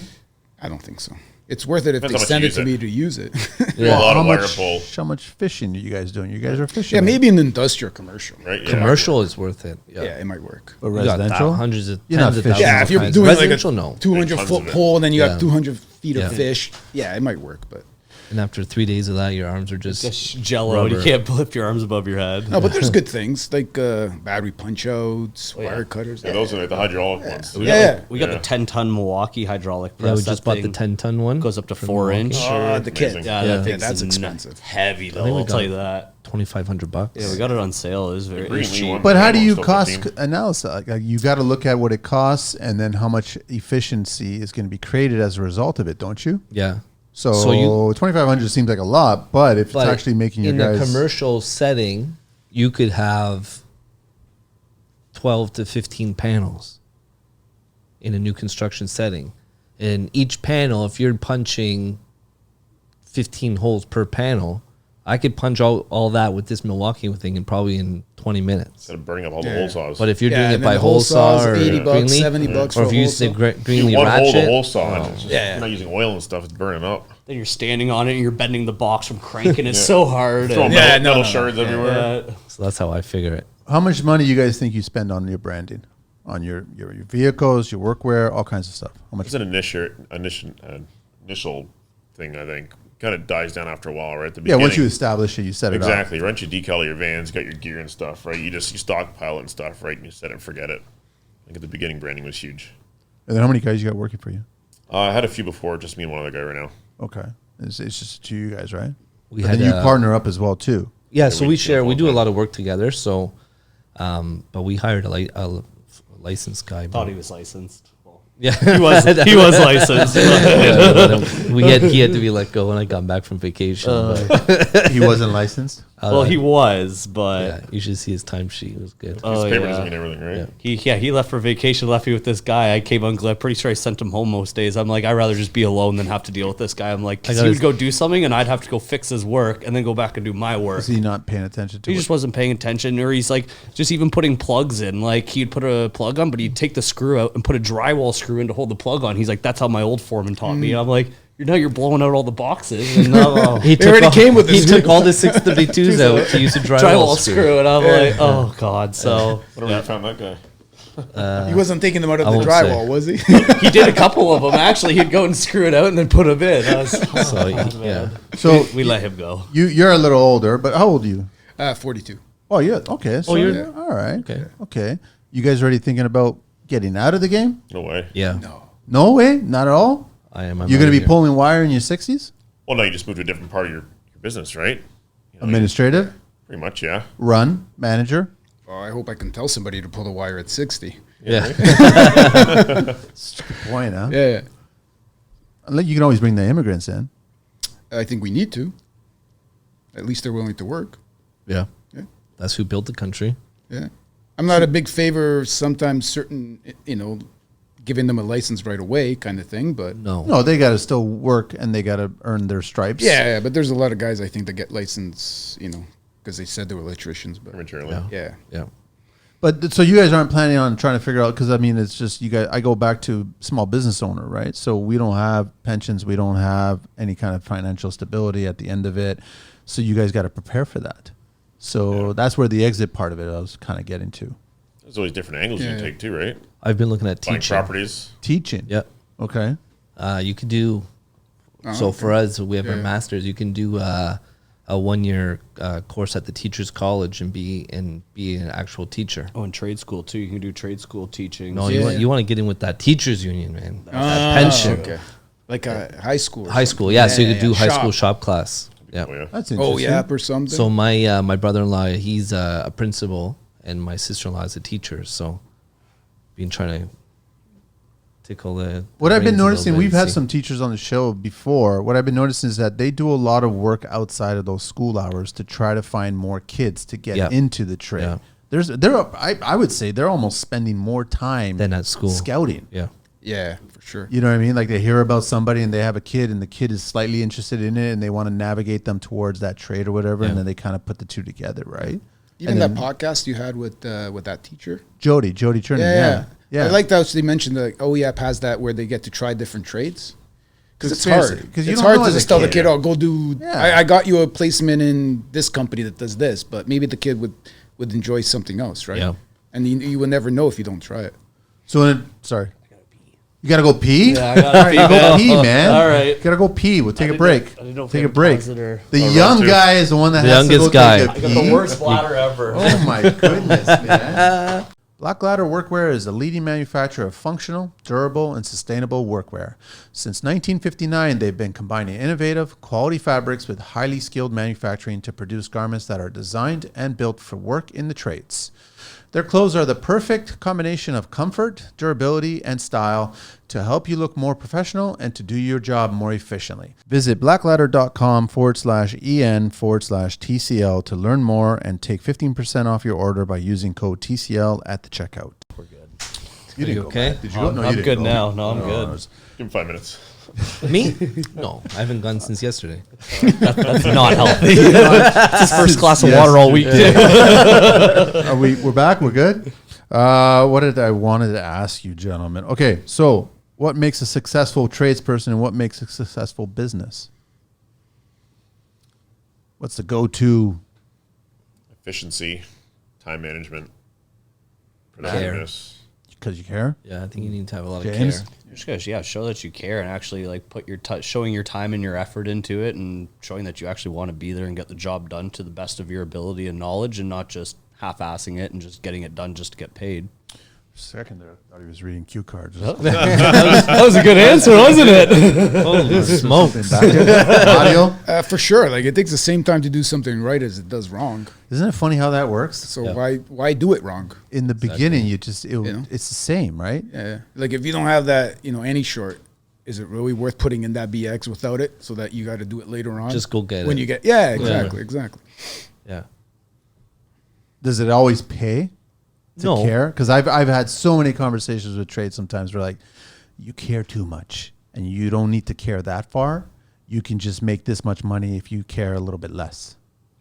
I don't think so. It's worth it if Depends they send it to it. me to use it. Yeah. A lot of wire pull. How much fishing are you guys doing? You guys are fishing. Yeah, maybe an industrial commercial. Right? Yeah. commercial is worth it. Yeah, it might work. But You got residential? hundreds of You're not tens of fishing. thousands Yeah, of if you're kinds. doing like a residential, no. 200-foot of it. pole and then you Yeah. got 200 feet Yeah. of fish, yeah, it might work. But And after 3 days of that, your arms are just Jello. rubber. You can't lift your arms above your head. no, but there's good things like battery punch outs, wire cutters. Yeah, those are like the hydraulic ones. We Yeah. got the 10-ton Milwaukee hydraulic press. Yeah, we That just bought the thing 10-ton one. Goes up to from 4-inch. Milwaukee. The kit. Amazing. Yeah, Yeah. that thing's That's expensive. heavy though. think we I'll tell got- you that. $2,500. Yeah, we got it on sale. It was very Green it was Lee cheap. one. But how do you Still cost 15. analysis? Like, you got to look at what it costs and then how much efficiency is going to be created as a result of it, don't you? Yeah. So, So you- 2,500 seems like a lot, but if But it's actually making your in guys a commercial setting, you could have 12 to 15 panels in a new construction setting. And each panel, if you're punching 15 holes per panel, I could punch all that with this Milwaukee thing in probably in 20 minutes. Instead of burning up all the hole saws. But if you're Yeah, doing and it then by the hole saw saws, or $80, Greenlee, $70 or for if a you hole use the saw. Greenlee you one hole the ratchet, hole saw. And it's just, Yeah. You're not using oil and stuff. It's burning up. Then you're standing on it and you're bending the box from cranking it so hard. Throwing And, Yeah, metal no. shards everywhere. so that's how I figure it. how much money you guys think you spend on your branding, on your vehicles, your workwear, all kinds of stuff? How much? It's an initial thing, I think. Kind of dies down after a while, right? At the Yeah, beginning. once you establish it, you set it up. Exactly. Once you decal your vans, you got your gear and stuff, right? You stockpile it and stuff, right? And you set it and forget it. Like at the beginning, branding was huge. And then how many guys you got working for you? I had a few before, just me and one other guy right now. Okay, it's just two you guys, right? We But had then you a- partner up as well too. Yeah, so we we do share. all We the do a time. lot of work together. So, but we hired a licensed guy. thought he was licensed. Well, Yeah, he was licensed. He had to be let go when I got back from vacation. but, He wasn't licensed. Well, he was, but yeah, you should see his timesheet. It was good. His Oh, paper yeah. doesn't mean everything, right? he left for vacation, left me with this guy. I came on. I'm pretty sure I sent him home most days. I'm like, I'd rather just be alone than have to deal with this guy. I'm like, because got he his- would go do something and I'd have to go fix his work and then go back and do my work. Is he not paying attention to He it? just wasn't paying attention, or he's like just even putting plugs in. Like he'd put a plug on, but he'd take the screw out and put a drywall screw in to hold the plug on. He's like, that's how my old foreman taught me. I'm like, you're blowing out all the boxes. And He They already came with He this. took all the 632s out to use a drywall screw, and I'm like, oh god. So Whatever you found that guy. He wasn't taking them out of I the won't drywall, say. was he? he did a couple of them. Actually, he'd go and screw it out and then put them in. I was, So yeah, So we let him go. you're a little older, but how old are you? 42. Oh, yeah. Okay. So you're- yeah, all right. Okay. Okay. You guys already thinking about getting out of the game? No way. yeah. No way. Not at all. I am. You're going to be pulling wire in your 60s? Well, no, you just moved to a different part of your business, right? You know, Administrative, pretty much, yeah. run, manager. Oh, I hope I can tell somebody to pull the wire at 60. Yeah. Point, huh? Yeah. You can always bring the immigrants in. I think we need to. At least they're willing to work. Yeah. Yeah. That's who built the country. Yeah. I'm not a big favor sometimes giving them a license right away kind of thing, but No, they got to still work and they got to earn their stripes. yeah, but there's a lot of guys I think that get license, because they said they were electricians, but Prematurely. yeah. Yeah. But so you guys aren't planning on trying to figure out, because I mean, it's just you guys. I go back to small business owner, right? So we don't have pensions, we don't have any kind of financial stability at the end of it. So you guys got to prepare for that. So that's where the exit part of it I was kind of getting to. There's always different angles you Yeah. can take too, right? I've been looking at Buying teaching. properties. Teaching. Yep. Okay. You could do. So for us, we have our masters. You can do a 1-year course at the teachers' college and be an actual teacher. Oh, and trade school too. You can do trade school teaching. No, Yeah. you want to get in with that teachers union, man. That pension. Okay. Like a high school. or High something. school, yeah. So you could do high Shop. school shop class. Yeah. Oh, yeah. That's Oh, interesting. yeah, or something. So my brother-in-law, he's a principal, and my sister-in-law is a teacher. So, been trying to tickle the. What I've been reins a little noticing, bit we've and had see. some teachers on the show before. What I've been noticing is that they do a lot of work outside of those school hours to try to find more kids to get into the trade. Yeah. I would say they're almost spending more time Than at school. scouting. Yeah. Yeah, for sure. You know what I mean? Like they hear about somebody and they have a kid and the kid is slightly interested in it and they want to navigate them towards that trade or whatever. And then they kind of put the two together, right? Even that podcast you had with that teacher. Jody Trinity. Yeah. I like that they mentioned the OEAP has that where they get to try different trades. Because it's seriously, hard. 'cause you It's don't know hard to as a just tell the kid. kid, oh, go do, Yeah. I got you a placement in this company that does this, but maybe the kid would enjoy something else, right? Yeah. And you would never know if you don't try it. So, sorry. You gotta go pee? Yeah, I gotta pee, Go man. pee, man. All right. Gotta go pee. We'll take a didn't break. know- I didn't know if Take we a had break. pause it or- The Oh, young round two. guy is the one that The has to go youngest guy. take a I pee. got the worst bladder ever. Oh my goodness, man. Blaklader Workwear is a leading manufacturer of functional, durable, and sustainable workwear. Since 1959, they've been combining innovative, quality fabrics with highly skilled manufacturing to produce garments that are designed and built for work in the trades. Their clothes are the perfect combination of comfort, durability, and style to help you look more professional and to do your job more efficiently. Visit blaklader.com/en/TCL to learn more and take 15% off your order by using code TCL at the checkout. We're good. You didn't go okay? back. Did you go? No, you I'm didn't good go. now. No, I'm No, good. it was- Give him 5 minutes. Me? No, I haven't gone since yesterday. That's not healthy. It's his first glass of water all week. We're back. We're good. What did I wanted to ask you, gentlemen? Okay, so what makes a successful tradesperson and what makes a successful business? What's the go-to? Efficiency, time management, productiveness. Because you care. Yeah, I think you need to have a lot of James? care. Just gotta, show that you care and actually like put your showing your time and your effort into it and showing that you actually want to be there and get the job done to the best of your ability and knowledge and not just half-assing it and just getting it done just to get paid. Second there, I thought he was reading cue cards. That was a good answer, wasn't it? Holy smokes. Audio. For sure. Like it takes the same time to do something right as it does wrong. Isn't it funny how that works? So why do it wrong? In the beginning, it's the same, right? Yeah. Like if you don't have that, any short, is it really worth putting in that BX without it so that you got to do it later on? Just go get when it. you get, exactly. Yeah. Does it always pay to No. care? Because I've had so many conversations with trades sometimes where like, you care too much and you don't need to care that far. You can just make this much money if you care a little bit less.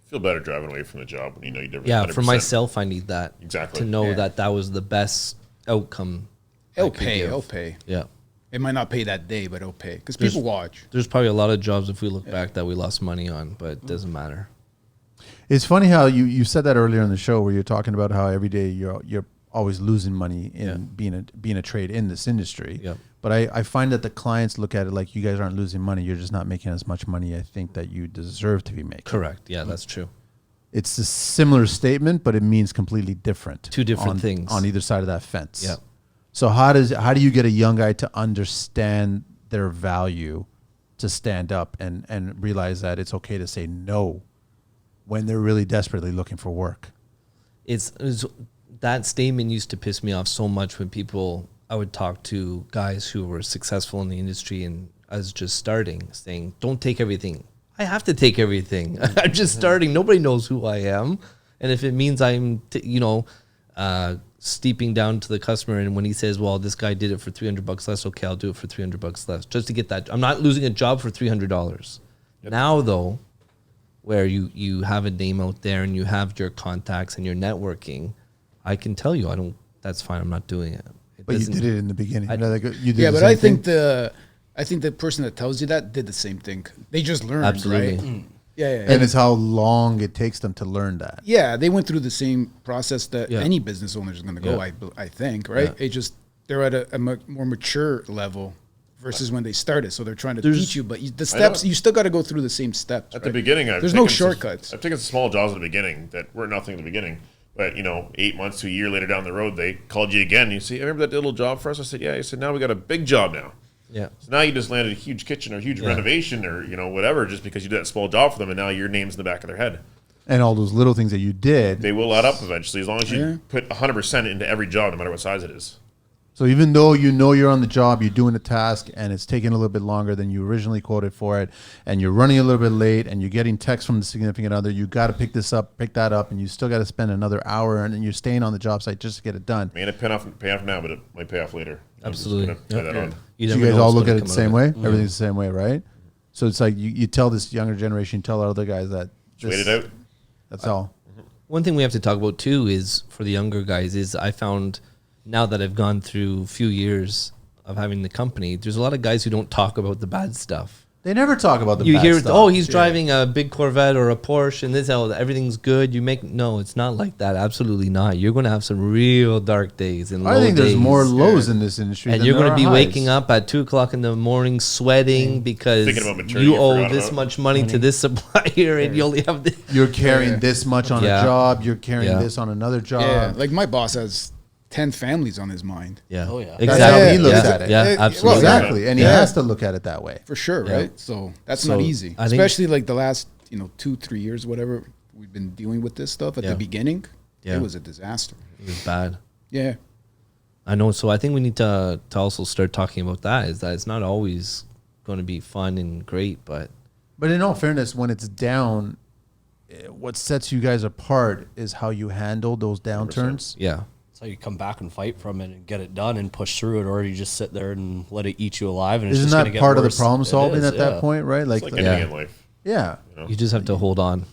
Feel better driving away from the job when you know you never. Yeah, 100%. for myself, I need that. Exactly. To know Yeah. that was the best outcome. It'll I could pay. give. It'll pay. Yeah. It might not pay that day, but it'll pay because people watch. There's probably a lot of jobs if we look back that we lost money on, but it doesn't matter. It's funny how you said that earlier in the show where you're talking about how every day you're always losing money in being a trade in this industry. Yeah. But I find that the clients look at it like you guys aren't losing money. You're just not making as much money I think that you deserve to be making. Correct. Yeah, that's true. It's a similar statement, but it means completely different. Two different things. on either side of that fence. Yeah. So how do you get a young guy to understand their value, to stand up and realize that it's okay to say no when they're really desperately looking for work? It's that statement used to piss me off so much when I would talk to guys who were successful in the industry and I was just starting, saying, don't take everything. I have to take everything. I'm just starting. Nobody knows who I am. And if it means I'm, steeping down to the customer, and when he says, well, this guy did it for $300 less, okay, I'll do it for $300 less, just to get that. I'm not losing a job for $300. Yep. Now, though, where you have a name out there and you have your contacts and your networking, I can tell you, that's fine, I'm not doing it. But you did it in the beginning. I think the person that tells you that did the same thing. They just learned, Absolutely. right? Yeah. And it's how long it takes them to learn that. Yeah, they went through the same process that any business owner is going to go. I think, right? Yeah. They're at a more mature level versus when they started. So they're trying to teach you, but the steps you still got to go through the same steps. At the beginning, there's no shortcuts. I've taken some small jobs at the beginning that were nothing at the beginning. But 8 months to a year later down the road, they called you again. And you say, "Remember that little job for us?" I said, "Yeah." He said, "Now we got a big job now." Yeah. So now you just landed a huge kitchen or huge renovation or whatever, just because you did that small job for them, and now your name's in the back of their head. And all those little things that you did. They will add up eventually, as long as you put 100% into every job, no matter what size it is. So even though you're on the job, you're doing a task, and it's taking a little bit longer than you originally quoted for it, and you're running a little bit late, and you're getting text from the significant other, you got to pick that up, and you still got to spend another hour, and then you're staying on the job site just to get it done. May not pay off now, but it might pay off later. Absolutely. You guys all look at it the same way? Mm-hmm. Everything's the same way, right? So it's like you tell this younger generation, you tell other guys that wait it out. That's all. One thing we have to talk about too is for the younger guys is I found now that I've gone through a few years of having the company, there's a lot of guys who don't talk about the bad stuff. They never talk about the you bad hear, stuff. oh, he's driving a big Corvette or a Porsche and everything's good. No, it's not like that. Absolutely not. You're going to have some real dark days and low days. I think there's more lows in this industry. And you're going to be waking up at 2:00 in the morning sweating because you owe this much money to this supplier and you only have this. You're carrying this much on a job. You're carrying this on another job. Yeah, like my boss has 10 families on his mind. Yeah. Oh, yeah. Exactly. That's how he looks at it. Yeah, absolutely. Well, Exactly. And he has to look at it that way. For sure, right? So that's not easy. Especially like the last, 2-3 years, whatever, we've been dealing with this stuff at the beginning. It was a disaster. It was bad. Yeah. I know. So I think we need to also start talking about that, is that it's not always going to be fun and great, but in all fairness, when it's down, what sets you guys apart is how you handle those downturns. 100%. Yeah. So you come back and fight from it and get it done and push through it, or you just sit there and let it eat you alive. And Isn't it's just that part of the problem solving at that point, right? Like anything in life. Yeah. You just have to hold on.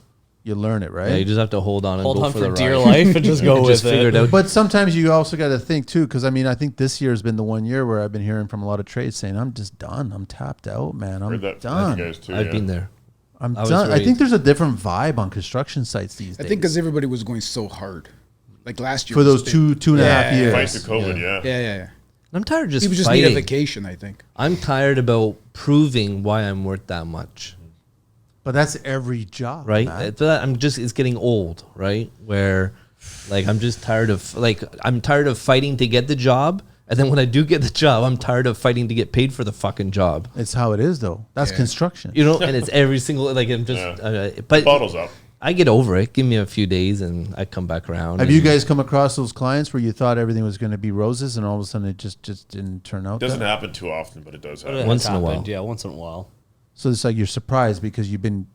You learn it, right? Yeah, you just have to hold on and hold go on for the dear ride. life and just go with figure it out. But sometimes you also got to think too, because I think this year has been the one year where I've been hearing from a lot of trades saying, "I'm just done. I'm tapped out, man. I'm done. I've been there. I'm done." I think there's a different vibe on construction sites these days. I think because everybody was going so hard, like last year for those two and a half years. Fight through COVID, Yeah. I'm tired of just People just fighting. need a vacation, I think. I'm tired about proving why I'm worth that much. But that's every job, right? man. It's getting old, right? Where like I'm tired of fighting to get the job, and then when I do get the job, I'm tired of fighting to get paid for the fucking job. It's how it is, though. That's construction. And it's every single I'm just. But bottles up. I get over it. Give me a few days, and I come back around. Have you guys come across those clients where you thought everything was going to be roses, and all of a sudden it just didn't turn out? It doesn't happen too often, but it does happen. Once in a while. Yeah, once in a while. So it's like you're surprised because you've been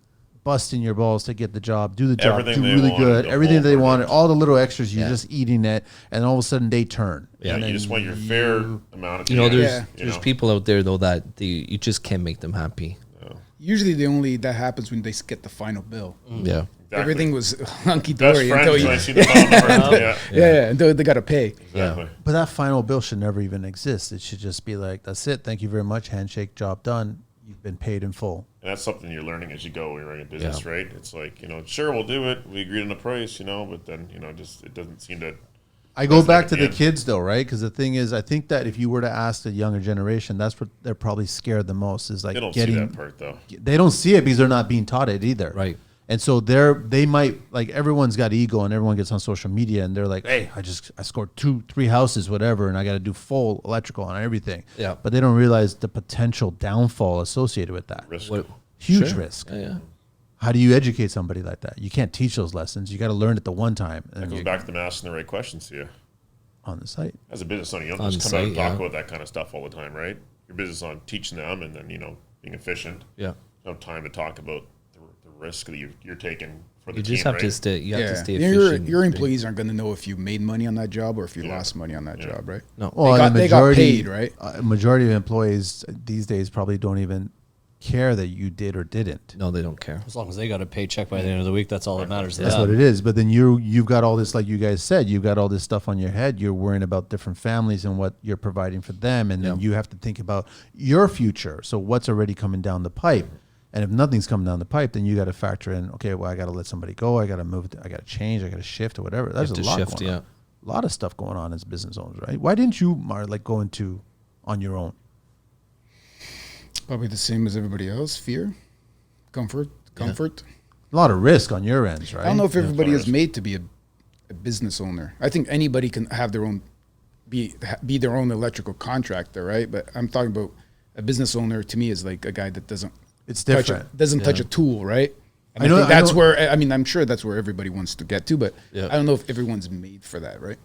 busting your balls to get the job, do the job, Everything do they really wanted, good, the everything whole they wanted, product. all the little extras, you're just eating it, and all of a sudden they turn. Yeah, you just want your fair amount of There's people out there though that you just can't make them happy. Usually that happens when they get the final bill. Yeah. Exactly. Everything was hunky Best dory friends until when I see the final first. yeah, until they got to pay. Exactly. But that final bill should never even exist. It should just be like, that's it. Thank you very much. Handshake, job done. You've been paid in full. And that's something you're learning as you go when you're running a business, right? It's like, sure, we'll do it. We agreed on a price, but then, just it doesn't seem to. I go back to the kids, though, right? Because the thing is, I think that if you were to ask the younger generation, that's what they're probably scared the most is like They don't getting. see that part, though. They don't see it because they're not being taught it either. Right. And so they might, like, everyone's got ego and everyone gets on social media and they're like, hey, I scored 2-3 houses, whatever, and I got to do full electrical on everything. Yeah. But they don't realize the potential downfall associated with that. Risk. Huge risk. Yeah. How do you educate somebody like that? You can't teach those lessons. You got to learn it the one time. That goes back to them asking the right questions to you. On the site. As a business owner, you don't On just come out and site, talk about that kind of stuff all the time, right? Your business on teaching them and then, being efficient. Yeah. You don't have time to talk about the risk that you're taking for the You team, just have right? to stay. You have to stay Your efficient. employees aren't going to know if you made money on that job or if you lost money on that job, right? No. Well, they got paid, right? Majority of employees these days probably don't even care that you did or didn't. No, they don't care. As long as they got a paycheck by the end of the week, that's all that matters. That's what it is. But then you've got all this, like you guys said, you've got all this stuff on your head. You're worrying about different families and what you're providing for them. And then you have to think about your future. So what's already coming down the pipe? And if nothing's coming down the pipe, then you got to factor in, okay, well, I got to let somebody go. I got to move. I got to change. I got to shift or whatever. There's a lot going on. A lot of stuff going on as business owners, right? Why didn't you, Mar, go into on your own? Probably the same as everybody else. Fear, comfort. A lot of risk on your ends, right? I don't know if everybody is made to be a business owner. I think anybody can have their own, be their own electrical contractor, right? But I'm talking about a business owner. To me, is like a guy that doesn't. It's different. Touch a tool, right? And I know where I'm sure that's where everybody wants to get to, but I don't know if everyone's made for that, right?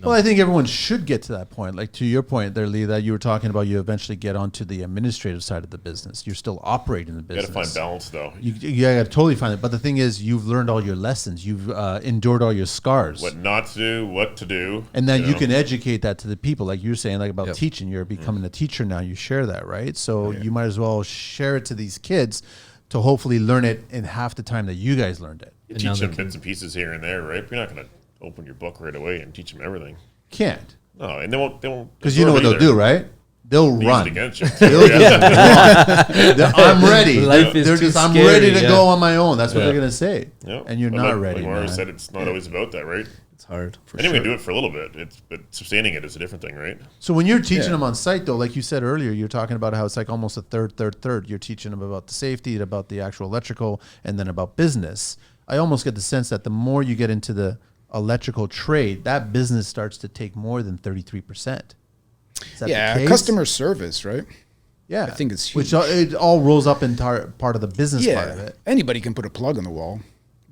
Well, I think everyone should get to that point. Like to your point there, Lee, that you were talking about, you eventually get onto the administrative side of the business. You're still operating the business. You got to find balance, though. You got to totally find it. But the thing is, you've learned all your lessons. You've endured all your scars. What not to do, what to do. And then you can educate that to the people. Like you're saying, like about teaching. You're becoming a teacher now. You share that, right? So you might as well share it to these kids to hopefully learn it in half the time that you guys learned it. You teach them bits and pieces here and there, right? But you're not going to open your book right away and teach them everything. Can't. No, and they won't. Because you know what they'll do, right? They'll run. Against you. They'll just run. I'm ready. I'm ready to go on my own. That's what they're gonna say. Yeah. And you're not ready. Like Mara said, it's not always about that, right? It's hard. Anyway, do it for a little bit. But sustaining it is a different thing, right? So when you're teaching them on site, though, like you said earlier, you're talking about how it's like almost a third. You're teaching them about the safety, about the actual electrical, and then about business. I almost get the sense that the more you get into the electrical trade, that business starts to take more than 33%. Customer service, right? Yeah, I think it's huge. Which it all rolls up into part of the business part of it. Anybody can put a plug on the wall,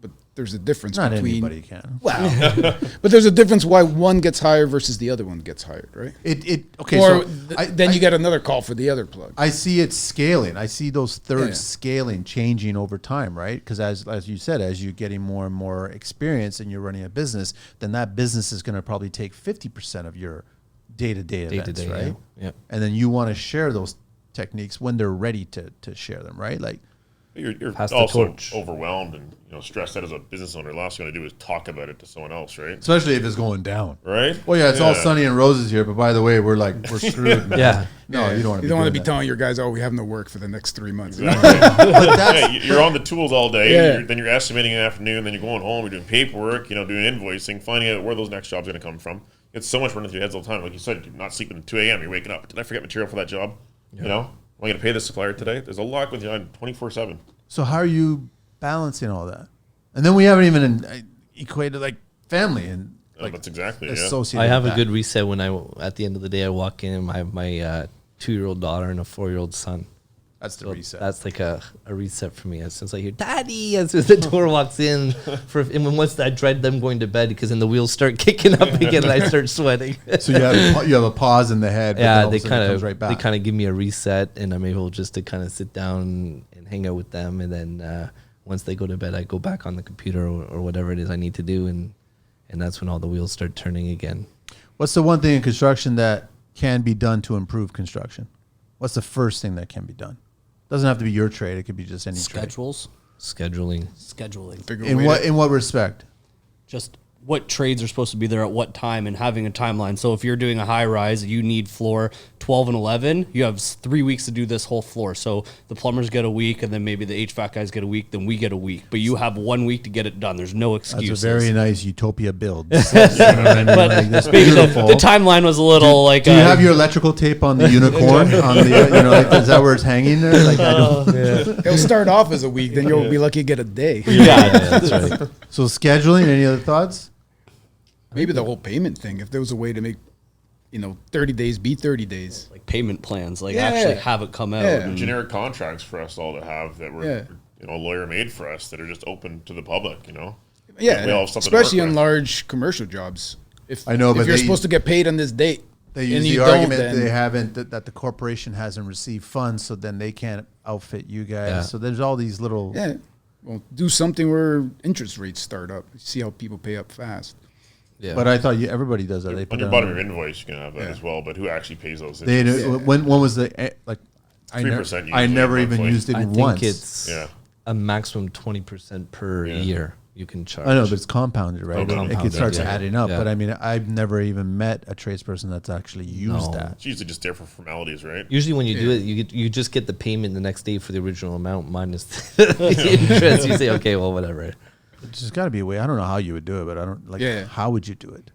but there's a difference Not between anybody can. Wow, but there's a difference why one gets hired versus the other one gets hired, right? Okay. Or So then you get another call for the other plug. I see it scaling. I see those thirds scaling, changing over time, right? Because as you said, as you're getting more and more experience and you're running a business, then that business is going to probably take 50% of your day-to-day events, right? Yeah. And then you want to share those techniques when they're ready to share them, right? Like you're also overwhelmed and stressed out as a business owner. The last thing you want to do is talk about it to someone else, right? Especially if it's going down, right? Well, yeah, it's all sunny and roses here, but by the way, we're screwed. Man. Yeah. No, you don't want to be telling your guys, we have no work for the next 3 months. Exactly. You're on the tools all day. Then you're estimating in the afternoon. Then you're going home. You're doing paperwork. Doing invoicing, finding out where those next jobs are going to come from. It's so much running through your heads all the time. Like you said, you're not sleeping at 2 a.m. You're waking up. Did I forget material for that job? Am I going to pay the supplier today? There's a lot with you on 24/7. So how are you balancing all that? And then we haven't even equated like family and that's exactly associated. I have a good reset when at the end of the day I walk in and I have my 2-year-old daughter and a 4-year-old son. That's the reset. That's like a reset for me. As soon as I hear "Daddy," as soon as the door walks in, and once I dread them going to bed because then the wheels start kicking up again and I start sweating. So you have a pause in the head. Yeah, they kind of give me a reset, and I'm able just to kind of sit down and hang out with them, and then once they go to bed, I go back on the computer or whatever it is I need to do, and that's when all the wheels start turning again. What's the one thing in construction that can be done to improve construction? What's the first thing that can be done? Doesn't have to be your trade. It could be just any Schedules. Scheduling. In what respect? Just what trades are supposed to be there at what time and having a timeline. So if you're doing a high rise, you need floor 12 and 11. You have 3 weeks to do this whole floor. So the plumbers get a week, and then maybe the HVAC guys get a week, then we get a week. But you have 1 week to get it done. There's no excuses. That's a very nice utopia build. But maybe the timeline was a little Do you have your electrical tape on the unicorn? On the is that where it's hanging there? Like I don't. It'll start off as a week, then you'll be lucky to get a day. Yeah, that's right. So scheduling. Any other thoughts? Maybe the whole payment thing. If there was a way to make, 30 days be 30 days. Like payment plans, actually have it come out. Yeah. Generic contracts for us all to have that were, lawyer made for us that are just open to the public, Yeah, we all have something especially to work on with. large commercial jobs. If but you're supposed to get paid on this date, They use the argument they haven't that the corporation hasn't received funds, so then they can't outfit you guys. Yeah. So there's all these little. Yeah, well, do something where interest rates start up. See how people pay up fast. Yeah. But I thought everybody does that. They On put your it bottom on of your invoice, you can have that as well. But who actually pays those? They when was the like? 3% I never even monthly. used it I once. think it's a maximum 20% per year you can charge. I know, but it's compounded, right? Compounded, It starts yeah. adding up. Yeah. But I mean, I've never even met a tradesperson that's actually used that. It's usually just there for formalities, right? Usually when you do it, you just get the payment the next day for the original amount minus the interest. You say, okay, well, whatever. There's got to be a way. I don't know how you would do it, but I don't like. Yeah. How would you do it?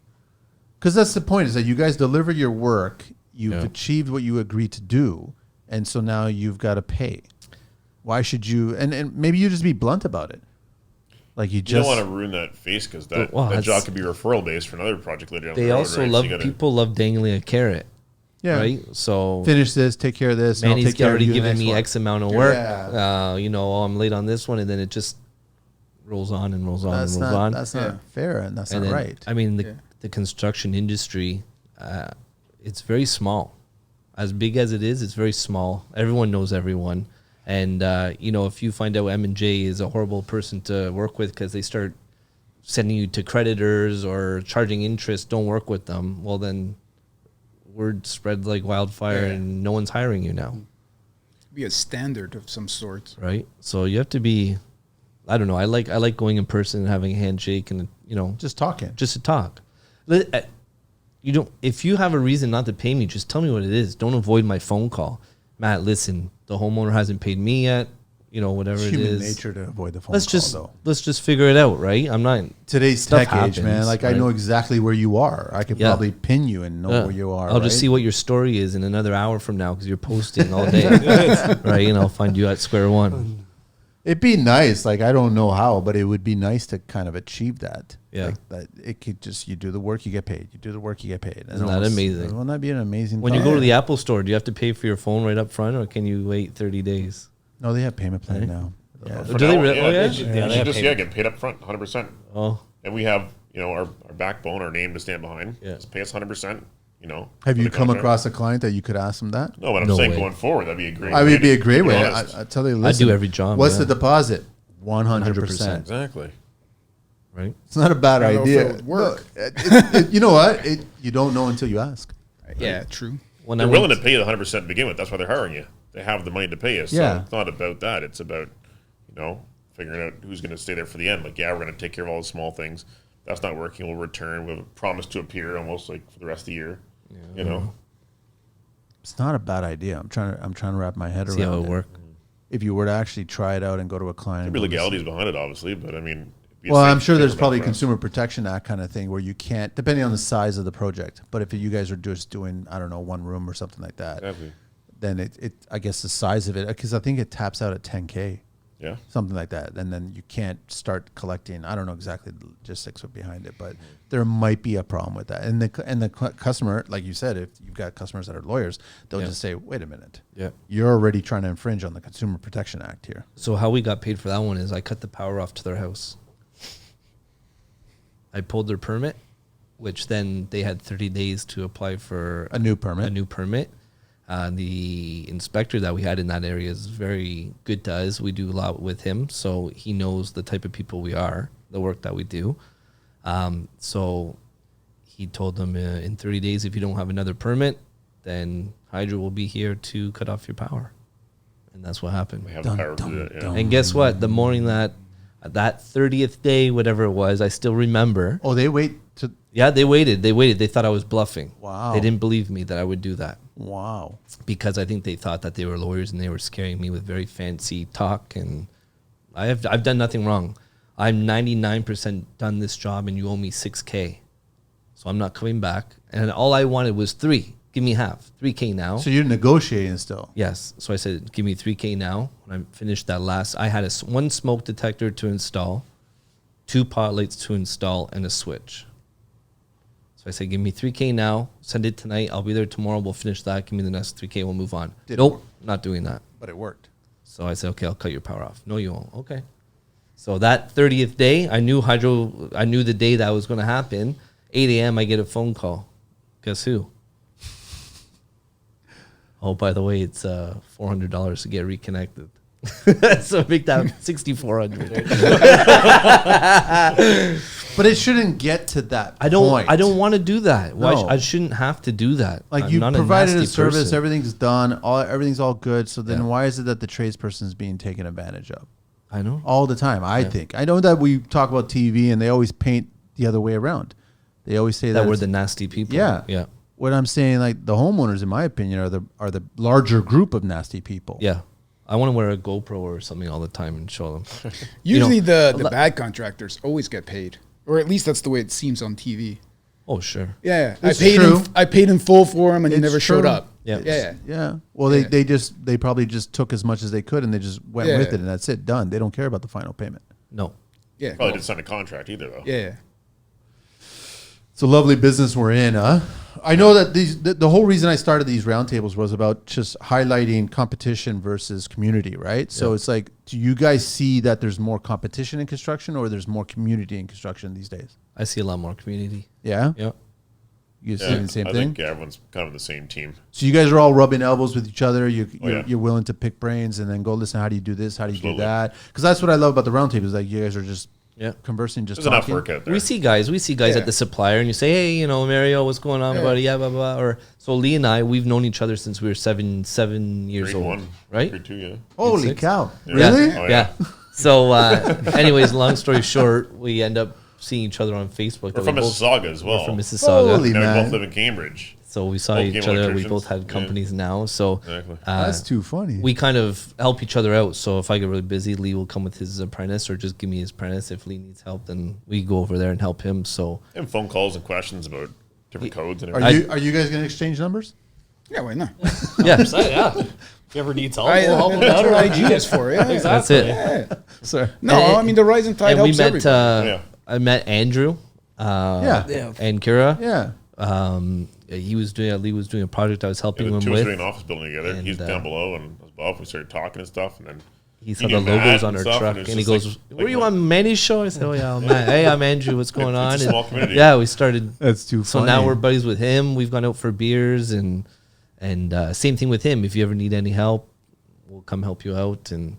Because that's the point: is that you guys deliver your work, you've achieved what you agreed to do, and so now you've got to pay. Why should you? And maybe you just be blunt about it. Like you don't want to ruin that face because that job could be referral based for another project later down the road. They also people love dangling a carrot. Yeah. Right. So finish this, take care of this. Manny's already given me one. X amount of work. Yeah. I'm late on this one, and then it just rolls on and rolls on and rolls on. That's not fair, and that's not then, right. I mean, the construction industry, it's very small. As big as it is, it's very small. Everyone knows everyone. And, if you find out M&J is a horrible person to work with because they start sending you to creditors or charging interest, don't work with them. Well, then word spreads like wildfire and no one's hiring you now. Be a standard of some sort. Right? So you have to be, I don't know. I like going in person and having a handshake and, just talking. Just to talk. If you have a reason not to pay me, just tell me what it is. Don't avoid my phone call. Matt, listen, the homeowner hasn't paid me yet. Whatever it's it is. Human nature to avoid the phone call, Let's just figure it out, right? I'm not. Today's tech age, man. Like, right? I know exactly where you are. I could probably pin you and know where you are. I'll just see what your story is in another hour from now because you're posting all day, right? And I'll find you at square one. It'd be nice. Like, I don't know how, but it would be nice to kind of achieve that. Yeah. Like, that it could just, you do the work, you get paid. You do the work, you get paid. Isn't that amazing? Wouldn't that be an amazing When thing? you go to the Apple store, do you have to pay for your phone right up front or can you wait 30 days? No, they have payment plan now. Yeah. Do they really? Get paid up front, 100%. Oh. And we have, our backbone, our name to stand behind. Yeah. Just pay us 100%. Have you come across a client that you could ask them that? No, but I'm saying going forward, that'd be a great. I mean, it'd be a great way. I tell you, listen, I do every job. What's the deposit? 100%. Exactly. Right. It's not a bad idea. It would work. You know what? You don't know until you ask. Yeah, true. They're willing to pay you the 100% to begin with. That's why they're hiring you. They have the money to pay you. So Yeah. it's not about that. It's about, figuring out who's going to stay there for the end. Like, we're going to take care of all the small things. That's not working. We'll return. We'll promise to appear almost like for the rest of the year. It's not a bad idea. I'm trying to wrap my head around See how it works. If you were to actually try it out and go to a client. There'd be legalities behind it, obviously, but I mean. Well, I'm sure there's probably Consumer Protection Act kind of thing where you can't, depending on the size of the project. But if you guys are just doing, I don't know, one room or something like that, Exactly. then I guess the size of it, because I think it taps out at 10K. Yeah. Something like that. And then you can't start collecting. I don't know exactly the logistics behind it, but there might be a problem with that. And the customer, like you said, if you've got customers that are lawyers, they'll just say, wait a minute. Yeah. You're already trying to infringe on the Consumer Protection Act here. So how we got paid for that one is I cut the power off to their house. I pulled their permit, which then they had 30 days to apply for a new permit. The inspector that we had in that area is very good to us. We do a lot with him, so he knows the type of people we are, the work that we do. So he told them in 30 days, if you don't have another permit, then Hydro will be here to cut off your power. And that's what happened. We have the power to do that, yeah. And guess what? The morning that 30th day, whatever it was, I still remember. Oh, they wait to... Yeah, they waited. They thought I was bluffing. Wow. They didn't believe me that I would do that. Wow. Because I think they thought that they were lawyers and they were scaring me with very fancy talk. And I've done nothing wrong. I'm 99% done this job and you owe me $6K. So I'm not coming back. And all I wanted was $3. Give me half. $3K now. So you're negotiating still? Yes. So I said, give me $3K now. When I finished that I had one smoke detector to install, 2 pot lights to install, and a switch. So I said, give me $3K now. Send it tonight. I'll be there tomorrow. We'll finish that. Give me the next $3K. We'll move on. Nope, not doing that. But it worked. So I said, okay, I'll cut your power off. No, you won't. Okay. So that 30th day, I knew the day that was going to happen. 8 a.m., I get a phone call. Guess who? Oh, by the way, it's $400 to get reconnected. So make that $6,400. But it shouldn't get to that point. I don't want to do that. Why? I shouldn't have to do that. Like, you provided a service, everything's done, everything's all good. So then why is it that the tradesperson is being taken advantage of? I know. All the time, I think. I know that we talk about TV and they always paint the other way around. They always say that we're the nasty people. Yeah. Yeah. What I'm saying, like, the homeowners, in my opinion, are the larger group of nasty people. Yeah. I want to wear a GoPro or something all the time and show them. Usually the bad contractors always get paid. Or at least that's the way it seems on TV. Oh, sure. Yeah. I paid in full for him and he never showed up. Yeah. Yeah. Well, they probably just took as much as they could and they just went with it and that's it. Done. They don't care about the final payment. No. Yeah. Probably didn't sign a contract either, though. Yeah. It's a lovely business we're in, huh? I know that the whole reason I started these roundtables was about just highlighting competition versus community, right? So it's like, do you guys see that there's more competition in construction or there's more community in construction these days? I see a lot more community. Yeah? Yeah. You see the same I thing? think everyone's kind of the same team. So you guys are all rubbing elbows with each other. You're willing to pick brains and then go, listen, how do you do this? How do you do that? Because that's what I love about the roundtable is like you guys are just conversing, just There's enough work out there. We see guys at the supplier and you say, hey, you know, Mario, what's going on, buddy? Yeah, blah, blah. Or so Lee and I, we've known each other since we were seven years old. Right? Grade 2, yeah. Holy cow. Yeah. Really? Oh, Yeah. So anyways, long story short, we end up seeing each other on Facebook. We're from Mississauga as well. We're from Mississauga. Holy Now man. we both live in Cambridge. So we saw Both each became other. We electricians. both had companies now. So Exactly. That's too funny. we kind of help each other out. So if I get really busy, Lee will come with his apprentice or just give me his apprentice. If Lee needs help, then we go over there and help him. So And phone calls and questions about different codes and everything. Are you guys going to exchange numbers? Yeah, why not? yeah, Yeah. If you ever need help, I, we'll help him that's out. what IG is for. Yeah, that's Exactly. it. yeah. Sorry. No, I mean the rising tide And we helps met. everybody. I met Andrew. Yeah. And Kira. Yeah. Lee was doing a project I was helping The him two of us with. were in an office building together. And, He's down below and I was above. We started talking and stuff, and then He saw the knew logos Matt on and our stuff, truck, and it was and he just goes, like- "Were you like- on Manny's show?" I said, "Oh yeah, I'm Matt. Hey, I'm Andrew. What's going on?" It's a And small community. yeah, we started. That's too So funny. now we're buddies with him. We've gone out for beers and same thing with him. If you ever need any help, we'll come help you out. And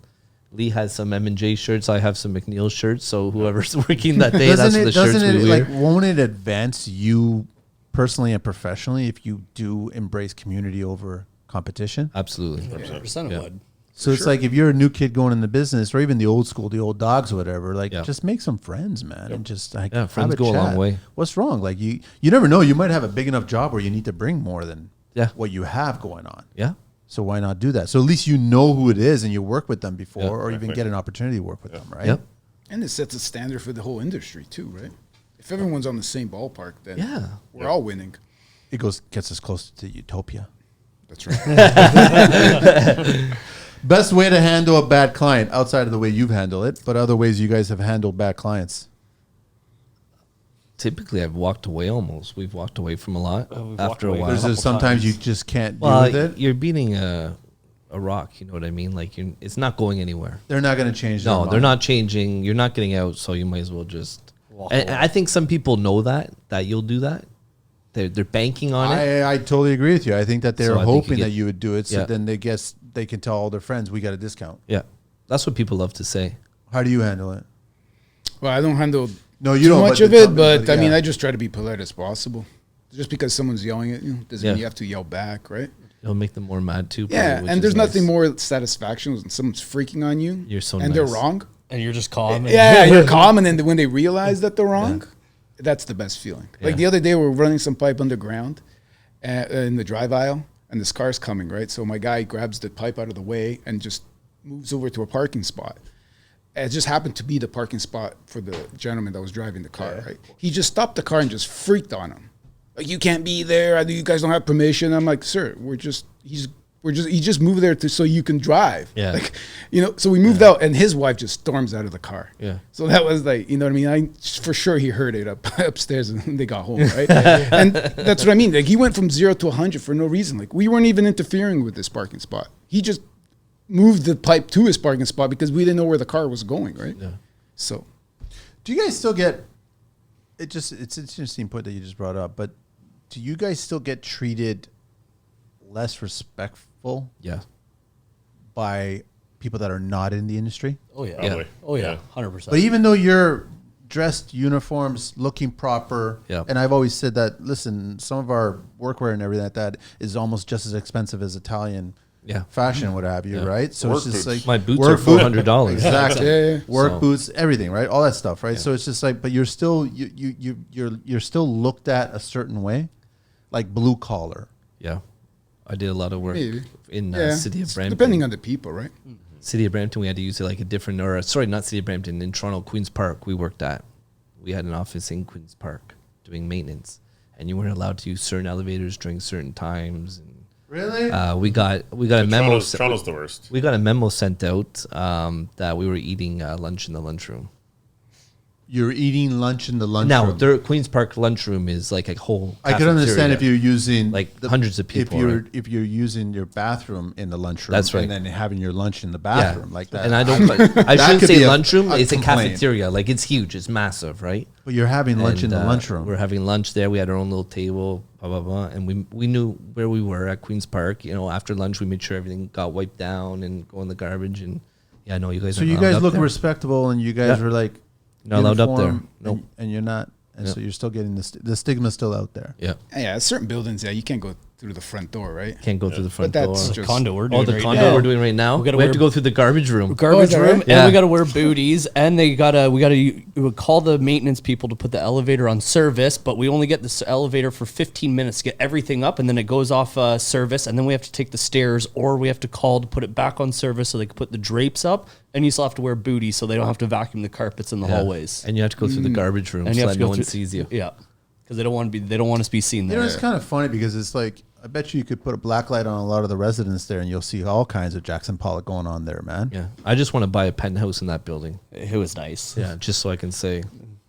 Lee has some M&J shirts. I have some MacNiel shirts. So whoever's working that day, that's the shirts we wear. Won't it advance you personally and professionally if you do embrace community over competition? Absolutely. 100% Yeah. it would. So it's like if you're a new kid going in the business, or even the old school, the old dogs or whatever, like Yeah. just make some friends, man, and just like Yeah, friends have go a long chat. way. What's wrong? Like you never know. You might have a big enough job where you need to bring more than Yeah. what you have going on. Yeah. So why not do that? So at least you know who it is and you work with them before, Yeah. or even Exactly. get an opportunity to work with them, right? Yep. And it sets a standard for the whole industry too, right? If everyone's on the same ballpark, then Yeah. we're all winning. It gets us closer to utopia. That's right. Best way to handle a bad client outside of the way you've handled it, but other ways you guys have handled bad clients. Typically, I've walked away almost. We've walked away from a lot We've walked after a away. while. There's couple just sometimes times. you just can't deal Well, with it. you're beating a rock. You know what I mean? Like it's not going anywhere. They're not going to change. their No, they're mind. not changing. You're not getting out, so you might as well just. Walk And away. I think some people know that you'll do that. They're banking on it. I totally agree with you. I think that they're So I think you hoping get- that you would do it, so Yeah. then they guess they can tell all their friends we got a discount. Yeah, that's what people love to say. How do you handle it? Well, I don't handle No, you too don't. much but of the it, company- but I mean, yeah. I just try to be polite as possible. Just because someone's yelling at you doesn't mean Yeah. you have to yell back, right? It'll make them more mad too. Yeah, probably, which and is there's nothing nice. more satisfaction when someone's freaking on you. You're so and they're nice. wrong. And you're just calm. and- Yeah, you're calm, and then when they realize that they're wrong, that's the best feeling. Yeah. Like the other day, we were running some pipe underground in the drive aisle, and this car's coming, right? So my guy grabs the pipe out of the way and just moves over to a parking spot. It just happened to be the parking spot for the gentleman that was driving the car, right? He just stopped the car and just freaked on him. Like, you can't be there. You guys don't have permission. I'm like, sir, he just moved there so you can drive. Yeah. Like, so we moved out, and his wife just storms out of the car. Yeah. So that was like, you know what I mean? For sure he heard it upstairs and they got home, right? And that's what I mean. Like, he went from 0 to 100 for no reason. Like, we weren't even interfering with this parking spot. He just moved the pipe to his parking spot because we didn't know where the car was going, right? Yeah. So Do you guys still get? It's an interesting point that you just brought up, but do you guys still get treated less respectful Yeah. by people that are not in the industry? Oh yeah. Probably. Oh yeah. Yeah. 100%. But even though you're dressed uniforms, looking proper, Yeah. and I've always said that, listen, some of our workwear and everything like that is almost just as expensive as Italian Yeah. fashion and what have you, Yeah. right? So Work it's just boots. like My boots work are $400. Exactly. Yeah. Work So- boots, everything, right? All that stuff, right? So it's just like, but you're still you're still looked at a certain way, like blue collar. Yeah. I did a lot of work Maybe. in yeah, City of it's Brampton. depending on the people, right? City of Brampton, we had to use it like a different, not City of Brampton, in Toronto, Queen's Park, we worked at. We had an office in Queen's Park doing maintenance, and you weren't allowed to use certain elevators during certain times. And Really? we got a memo. Toronto's the worst. We got a memo sent out that we were eating lunch in the lunchroom. you're eating lunch in the lunchroom. Now, their Queen's Park lunchroom is like a whole. I can understand if you're using like hundreds of people. If you're using your bathroom in the lunchroom, That's right. and then having your lunch in the bathroom like that. And I don't. I shouldn't could say be lunchroom. a It's a complaint. cafeteria. Like it's huge. It's massive, right? But you're having lunch in the lunchroom. We're having lunch there. We had our own little table, blah blah blah, and we knew where we were at Queen's Park. You know, after lunch, we made sure everything got wiped down and go in the garbage. And yeah, I know you guys. So are you not guys allowed look up there. respectable, and you guys Yeah. were like Not allowed up there. uniform, Nope. and you're not, and Yep. so you're still getting the stigma's still out there. Yeah, Yeah, certain buildings, you can't go through the front door, right? can't go through the front But door. that's The just condo we're doing Oh, the right condo now. we're doing right now. We gotta We have wear- to go through the garbage room. Garbage that room, right? Yeah. and we gotta wear booties, and we gotta call the maintenance people to put the elevator on service, but we only get this elevator for 15 minutes to get everything up, and then it goes off service, and then we have to take the stairs, or we have to call to put it back on service so they can put the drapes up, and you still have to wear booties so they don't have to vacuum the carpets in the Yeah. hallways, and you have to go through the garbage room and so you have that to no go one through, sees you. Yeah, because they don't want us to be seen You there. know, it's kind of funny because it's like I bet you could put a black light on a lot of the residents there, and you'll see all kinds of Jackson Pollock going on there, man. Yeah, I just want to buy a penthouse in that building. It was nice. Yeah, just so I can say.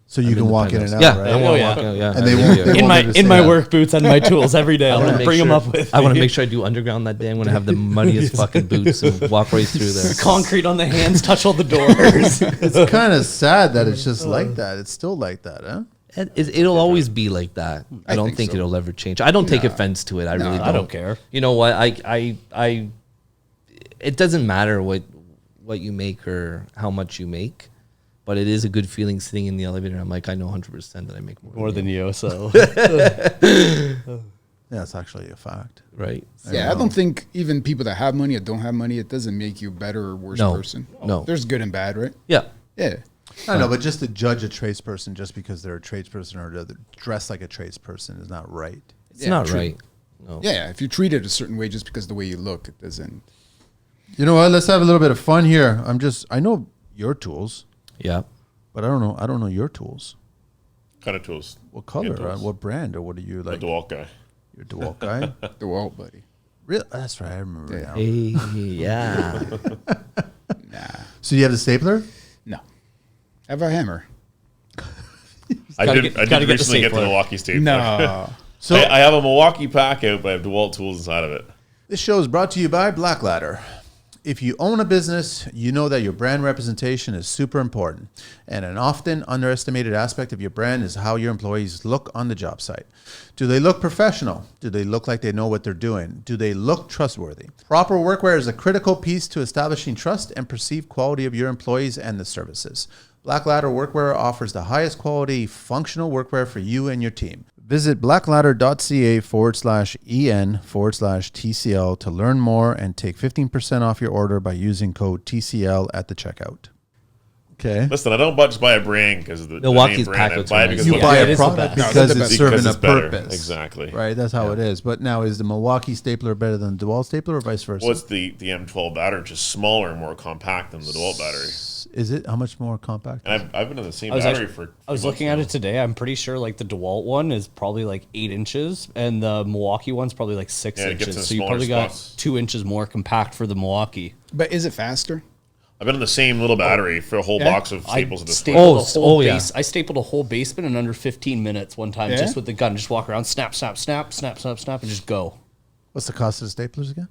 So you I'm can the walk in and penthouse. out, Yeah, right? I want Oh, to yeah. walk out. Yeah, And they I won't- do. they In won't my do the in my same. work boots and my tools every day. I'm wanna gonna make bring them sure- up with I want to me. make sure I do underground that day. I'm going to have the muddiest fucking boots and walk right through there. Concrete on the hands, touch all the doors. It's kind of sad that it's just like that. It's still like that, huh? It'll always be like that. I don't think think so. it'll ever change. I don't take offense to it. I really don't. I don't care. You know what? I it doesn't matter what you make or how much you make, but it is a good feeling sitting in the elevator. I'm like, I know 100% that I make More than you, so Yeah, it's actually a fact. right. Yeah, I don't think even people that have money or don't have money, it doesn't make you a better or worse No. person. No. There's good and bad, right? Yeah. Yeah. I know, but just to judge a tradesperson just because they're a tradesperson or they're dressed like a tradesperson is not right. It's Yeah, not true. right. No. Yeah, if you're treated a certain way just because of the way you look, it doesn't. You know what? Let's have a little bit of fun here. I know your tools, Yeah. but I don't know your tools. Kind of tools. What color? tools. What brand? Or what are you A like? DeWalt guy. You're a DeWalt guy? The wall, buddy. Really? That's right. I remember Yeah. now. Hey, yeah. Nah, So you have the stapler? no. I have a hammer. I gotta did get the recently get the stapler. Milwaukee stapler. No. So I have a Milwaukee pack out, but I have DeWalt tools inside of it. this show is brought to you by Blaklader. If you own a business, you know that your brand representation is super important. And an often underestimated aspect of your brand is how your employees look on the job site. Do they look professional? Do they look like they know what they're doing? Do they look trustworthy? Proper workwear is a critical piece to establishing trust and perceived quality of your employees and the services. Blaklader Workwear offers the highest quality functional workwear for you and your team. Visit blaklader.ca/en/TCL to learn more and take 15% off your order by using code TCL at the checkout. Okay. Listen, I don't just buy a brand because of the Milwaukee's name brand. I packets buy are it because nice. You it buy looks it a is the product best. No, because it's the it's best. serving Because a it's better. purpose. Exactly. Right, that's how it is. But now, is the Milwaukee stapler better than the DeWalt stapler or vice versa? Well, it's the M12 battery, just smaller and more compact than the DeWalt battery. Is it? How much more compact? And I've been in the same I was battery actually- for. I was looking at it today. I'm pretty sure like the DeWalt one is probably like 8 inches, and the Milwaukee one's probably like 6 Yeah, it gets inches. in So you smaller probably spots. got 2 inches more compact for the Milwaukee. But is it faster? I've been in the same little battery for a whole Yeah. box of staples at this point. stapled Oh, a whole yeah. base. I stapled a whole basement in under 15 minutes one time, Yeah? just with the gun. Just walk around, snap, snap, snap, snap, snap, snap, and just go. What's the cost of the staplers again?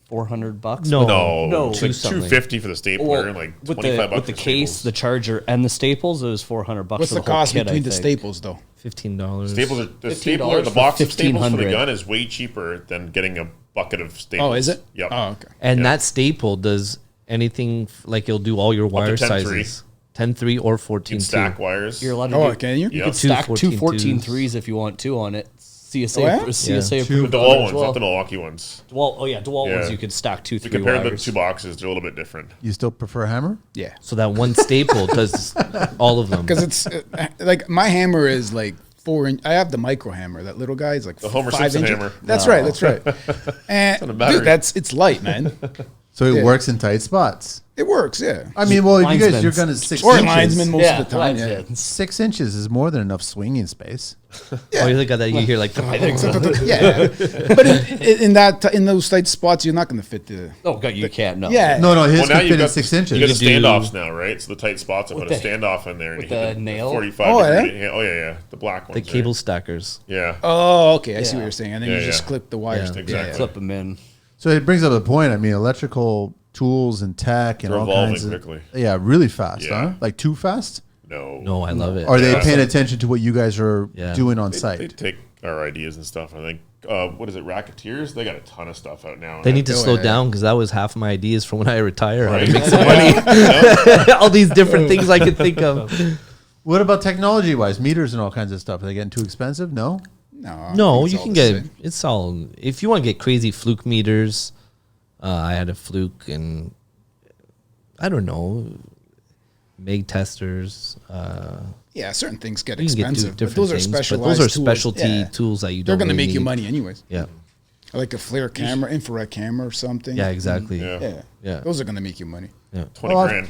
$400. No. No, it's Two like something. $250 for the stapler, Well, and like with $25 the for case, staples. the charger, and the staples, it was $400. What's for the the whole cost kit, between I the think. staples, though? $15. Staples are, the $15 stapler, the for box of staples for the 1,500. gun is way cheaper than getting a bucket of staples. Oh, is it? Yep. Oh, okay. And Yeah. that staple does anything like it'll do all your wire 10-3. sizes. 10-3 or You 14 can stack wires. You're allowed to Oh, do, can you? You Yeah. could Two stack 2 14 14 twos. threes if you want to on it. CSA, Oh, yeah? CSA Yeah. approved. the on it DeWalt as ones, well. not the Milwaukee ones. DeWalt, oh yeah, DeWalt Yeah. ones you could stack 2 To 3 compare the wires. two boxes, they're a little bit different. You still prefer hammer? Yeah. So that one staple does all of them. Because it's like my hammer is like 4 inch. I have the micro hammer. That little guy is like The Homer 5 Simpson inches. hammer. That's right. That's right. And a battery. dude, it's light, man. So it Yeah. works in tight spots. It works, yeah. I mean, well, you guys, Linesmen's. you're going to 6 Or inches. linesman most of the time. Yeah. linesmen. 6 inches is more than enough swinging space. Oh, you're the guy that you hear like, I think so. Yeah, but in those tight spots, you're not going to fit the. Oh God, you can't. No. Yeah. No, his Well, now could you've fit in got 6 You inches. got the You can do- standoffs now, right? So the tight spots, I put a the- standoff in there. And with you hit the nail? 45 Oh, yeah? degree. Oh, yeah. The black the ones. cable stackers. Yeah. Oh, okay. I see Yeah. what you're saying. And then Yeah, you just yeah. clip the wires. Yeah. Exactly. Clip them in. So it brings up the point. I mean, electrical tools and tech and They're all evolving kinds of quickly. Yeah, really fast, Yeah. huh? Like too fast? No, I love it. Are they Yeah. paying attention to what you guys are Yeah. doing on They site? take our ideas and stuff. I think, what is it, Racketeers? They got a ton of stuff out now. They need to Oh, slow yeah. down because that was half my ideas from when I retire. How to Right. make some money. All these different things I could think of. What about technology-wise? Meters and all kinds of stuff. Are they getting too expensive? No? No, I No, think it's you all can the get same. it's all. If you want to get crazy fluke meters, I had a fluke and I don't know, meg testers. Yeah, certain things get You can get expensive, but different those are things, specialized but those are tools. specialty Yeah. tools that you They're don't. going to really make you need. money anyways. Yeah, Like a flare camera, infrared camera or something. yeah, exactly. Yeah. Yeah. Yeah. Those are going to make you money. 20 Well, grand.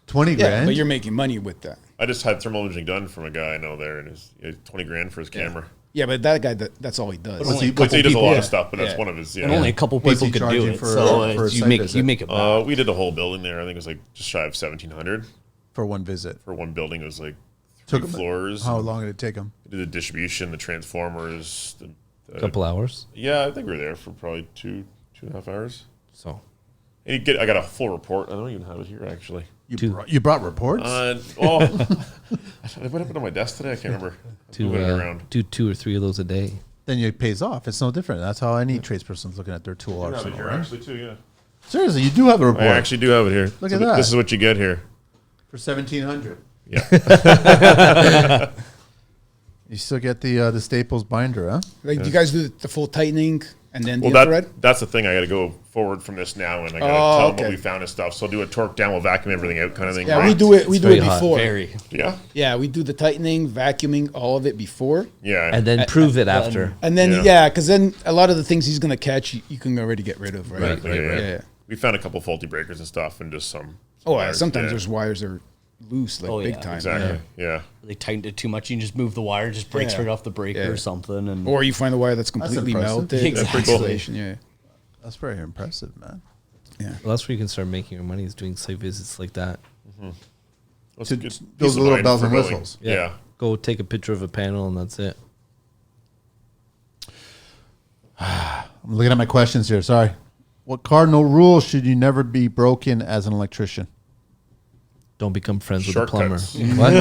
20 Yeah, grand? but you're making money with that. I just had thermal imaging done from a guy I know there, and it's 20 grand for his camera. Yeah, but that guy, that's all he does. What's he- But he does a lot people- of stuff, but that's Yeah. one of his. And Yeah. only a couple What's people he could do charging it. for- So for a you site make visit? you make it back. We did the whole building there. I think it was like just shy of 1,700 for one visit. for one building. It was like Took 3 him- floors. How long did it take them? We did the distribution, the transformers. The Couple hours. Yeah, I think we were there for probably 2.5 hours. So And I got a full report. I don't even have it here actually. You brought reports? What happened on my desk today? I can't remember. Moving it around. do 2 or 3 of those a day. Then it pays off. It's no different. That's how any tradesperson's looking at their tool I have it arsenal, here right? actually too. Yeah, Seriously, you do have a report I actually do have it here. Look So at that. This is what you get here. for 1,700. Yeah. You still get the Staples binder, huh? Like, do you guys do the full tightening and then the Well, infrared? that's the thing. I got to go forward from this now, and I got to Oh, tell them okay. what we found and stuff. So I'll do a torque down, we'll vacuum everything out, kind of thing. Yeah, right? we do it. We It's do very it hot. before. Very. Yeah, Yeah, we do the tightening, vacuuming, all of it before, yeah. And then prove it after. and then Yeah. yeah, because then a lot of the things he's gonna catch, you can already get rid of, right? Right. Yeah. We found a couple faulty breakers and stuff, and just some. Oh, yeah. wires. Sometimes Yeah. there's wires that are loose, like Oh, big yeah. time. Exactly. Yeah. They tightened it too much. You can just move the wire, just breaks Yeah. right off the breaker Yeah. or something. And Or you find a wire that's completely impressive. melted. Exactly. Insulation, yeah. That's very impressive, man. Yeah. Well, that's where you can start making your money is doing site visits like that. That's To- a good those piece of little mind bells for and building. whistles. Yeah. Go take a picture of a panel and that's it. I'm looking at my questions here. Sorry. What cardinal rule should you never be broken as an electrician? Don't become friends with a plumber. Shortcuts. What?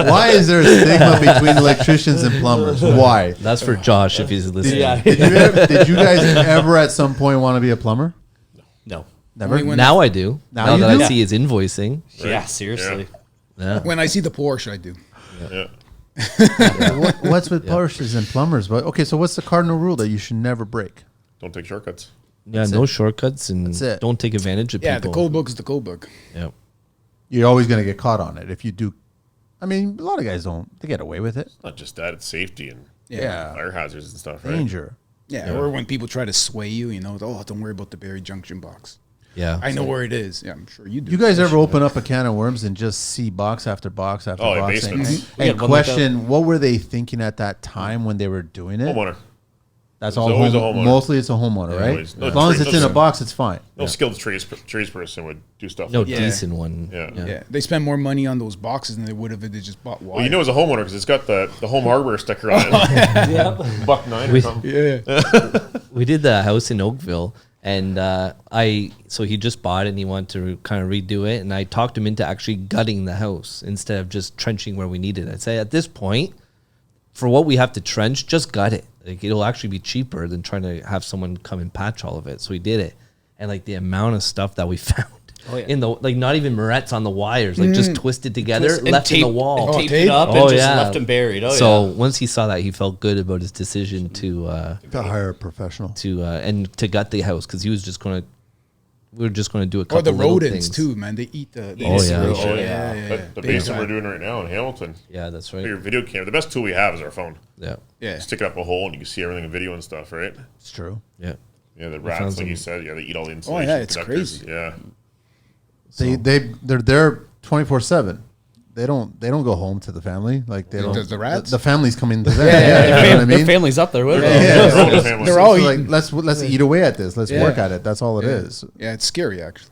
Why is there a stigma between electricians and plumbers? Why? That's for Josh if he's listening. Yeah. Did you guys ever at some point want to be a plumber? no. Never. Only when- Now I do. Now Now you that do? I see his invoicing. Yeah, seriously. Yeah. When I see the Porsche, I do. Yeah. What's with Porsches and plumbers? But okay, so what's the cardinal rule that you should never break? Don't take shortcuts. Yeah, no shortcuts and That's it. don't take advantage of Yeah, people. the code book is the code book. Yeah. You're always going to get caught on it if you do. I mean, a lot of guys don't. They get away with it. Not just that; it's safety and Yeah. fire hazards and stuff. Right? Danger. Yeah, or when people try to sway you, oh, don't worry about the buried junction box. Yeah. I know where it is. Yeah, I'm sure you do. You guys ever open up a can of worms and just see box after box after Oh, yeah, box basements. We and had one like question what were they thinking at that time when they were doing it? Homeowner. That's It's all. always a homeowner. Mostly, it's a homeowner, right? always. No As long as trade- it's in no a box, it's fine. No skilled tradesperson would do stuff. No like that. Yeah. decent one. Yeah. Yeah, they spend more money on those boxes than they would if they just bought wire. Well, you know, as a homeowner, because it's got the home hardware sticker on it. $1.09 or something. Yeah. We did the house in Oakville, and so he just bought it and he wanted to kind of redo it, and I talked him into actually gutting the house instead of just trenching where we needed it. I'd say at this point, for what we have to trench, just gut it. Like it'll actually be cheaper than trying to have someone come and patch all of it. So we did it, and like the amount of stuff that we found. Oh, yeah. In the not even morettes on the wires, like just twisted together, And left in the tape- wall. And taped tape? it up Oh, and just yeah. left them buried. Oh, So yeah. once he saw that, he felt good about his decision to hire a professional. and to gut the house because he was just gonna. We were just gonna do a couple Or the little rodents things. too, man. They eat the. Oh, yeah. insulation. Oh, yeah. But the Big basement we're time. doing right now in Hamilton, Yeah, that's right. your video camera, the best tool we have is our phone. Yeah, Yeah. Stick it up a hole and you can see everything in video and stuff, right? It's true. yeah. Yeah, the rats, found like you some- said, they eat all the Oh insulation. yeah, it's conductors. crazy. Yeah. They're there 24/7. They don't go home to the family. Like they don't. The rats? The family's coming to them. Yeah, you know what I Their mean? family's up there with them. Yeah. Their own family. They're all So, like, eating. let's eat away at this. Let's Yeah. work at it. That's all it is. Yeah, it's scary actually.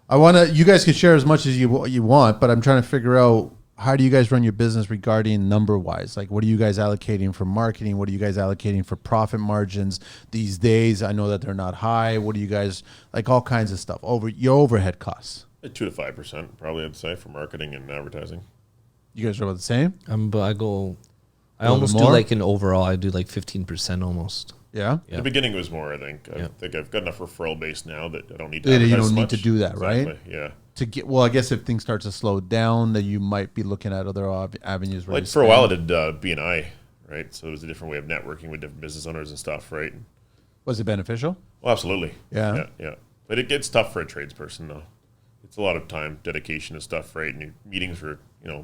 I want to. You guys can share as much as you want, but I'm trying to figure out how do you guys run your business regarding number wise. Like, what are you guys allocating for marketing? What are you guys allocating for profit margins these days? I know that they're not high. What do you guys like? All kinds of stuff over your overhead costs. 2 to 5%, probably, I'd say, for marketing and advertising. You guys are about the same. But I little almost bit do more? like an overall. I do like 15% almost. Yeah. Yeah. The beginning was more, I think. I Yeah. think I've got enough referral base now that I don't need to You advertise don't as need much. to do that, right? Exactly, yeah. To get well, I guess if things start to slow down, then you might be looking at other avenues. Where Like you for a while, I spend. did B&I, right? So it was a different way of networking with different business owners and stuff, right? Was it beneficial? Well, absolutely. Yeah. Yeah. But it gets tough for a tradesperson, though. It's a lot of time, dedication and stuff, right? And your meetings were,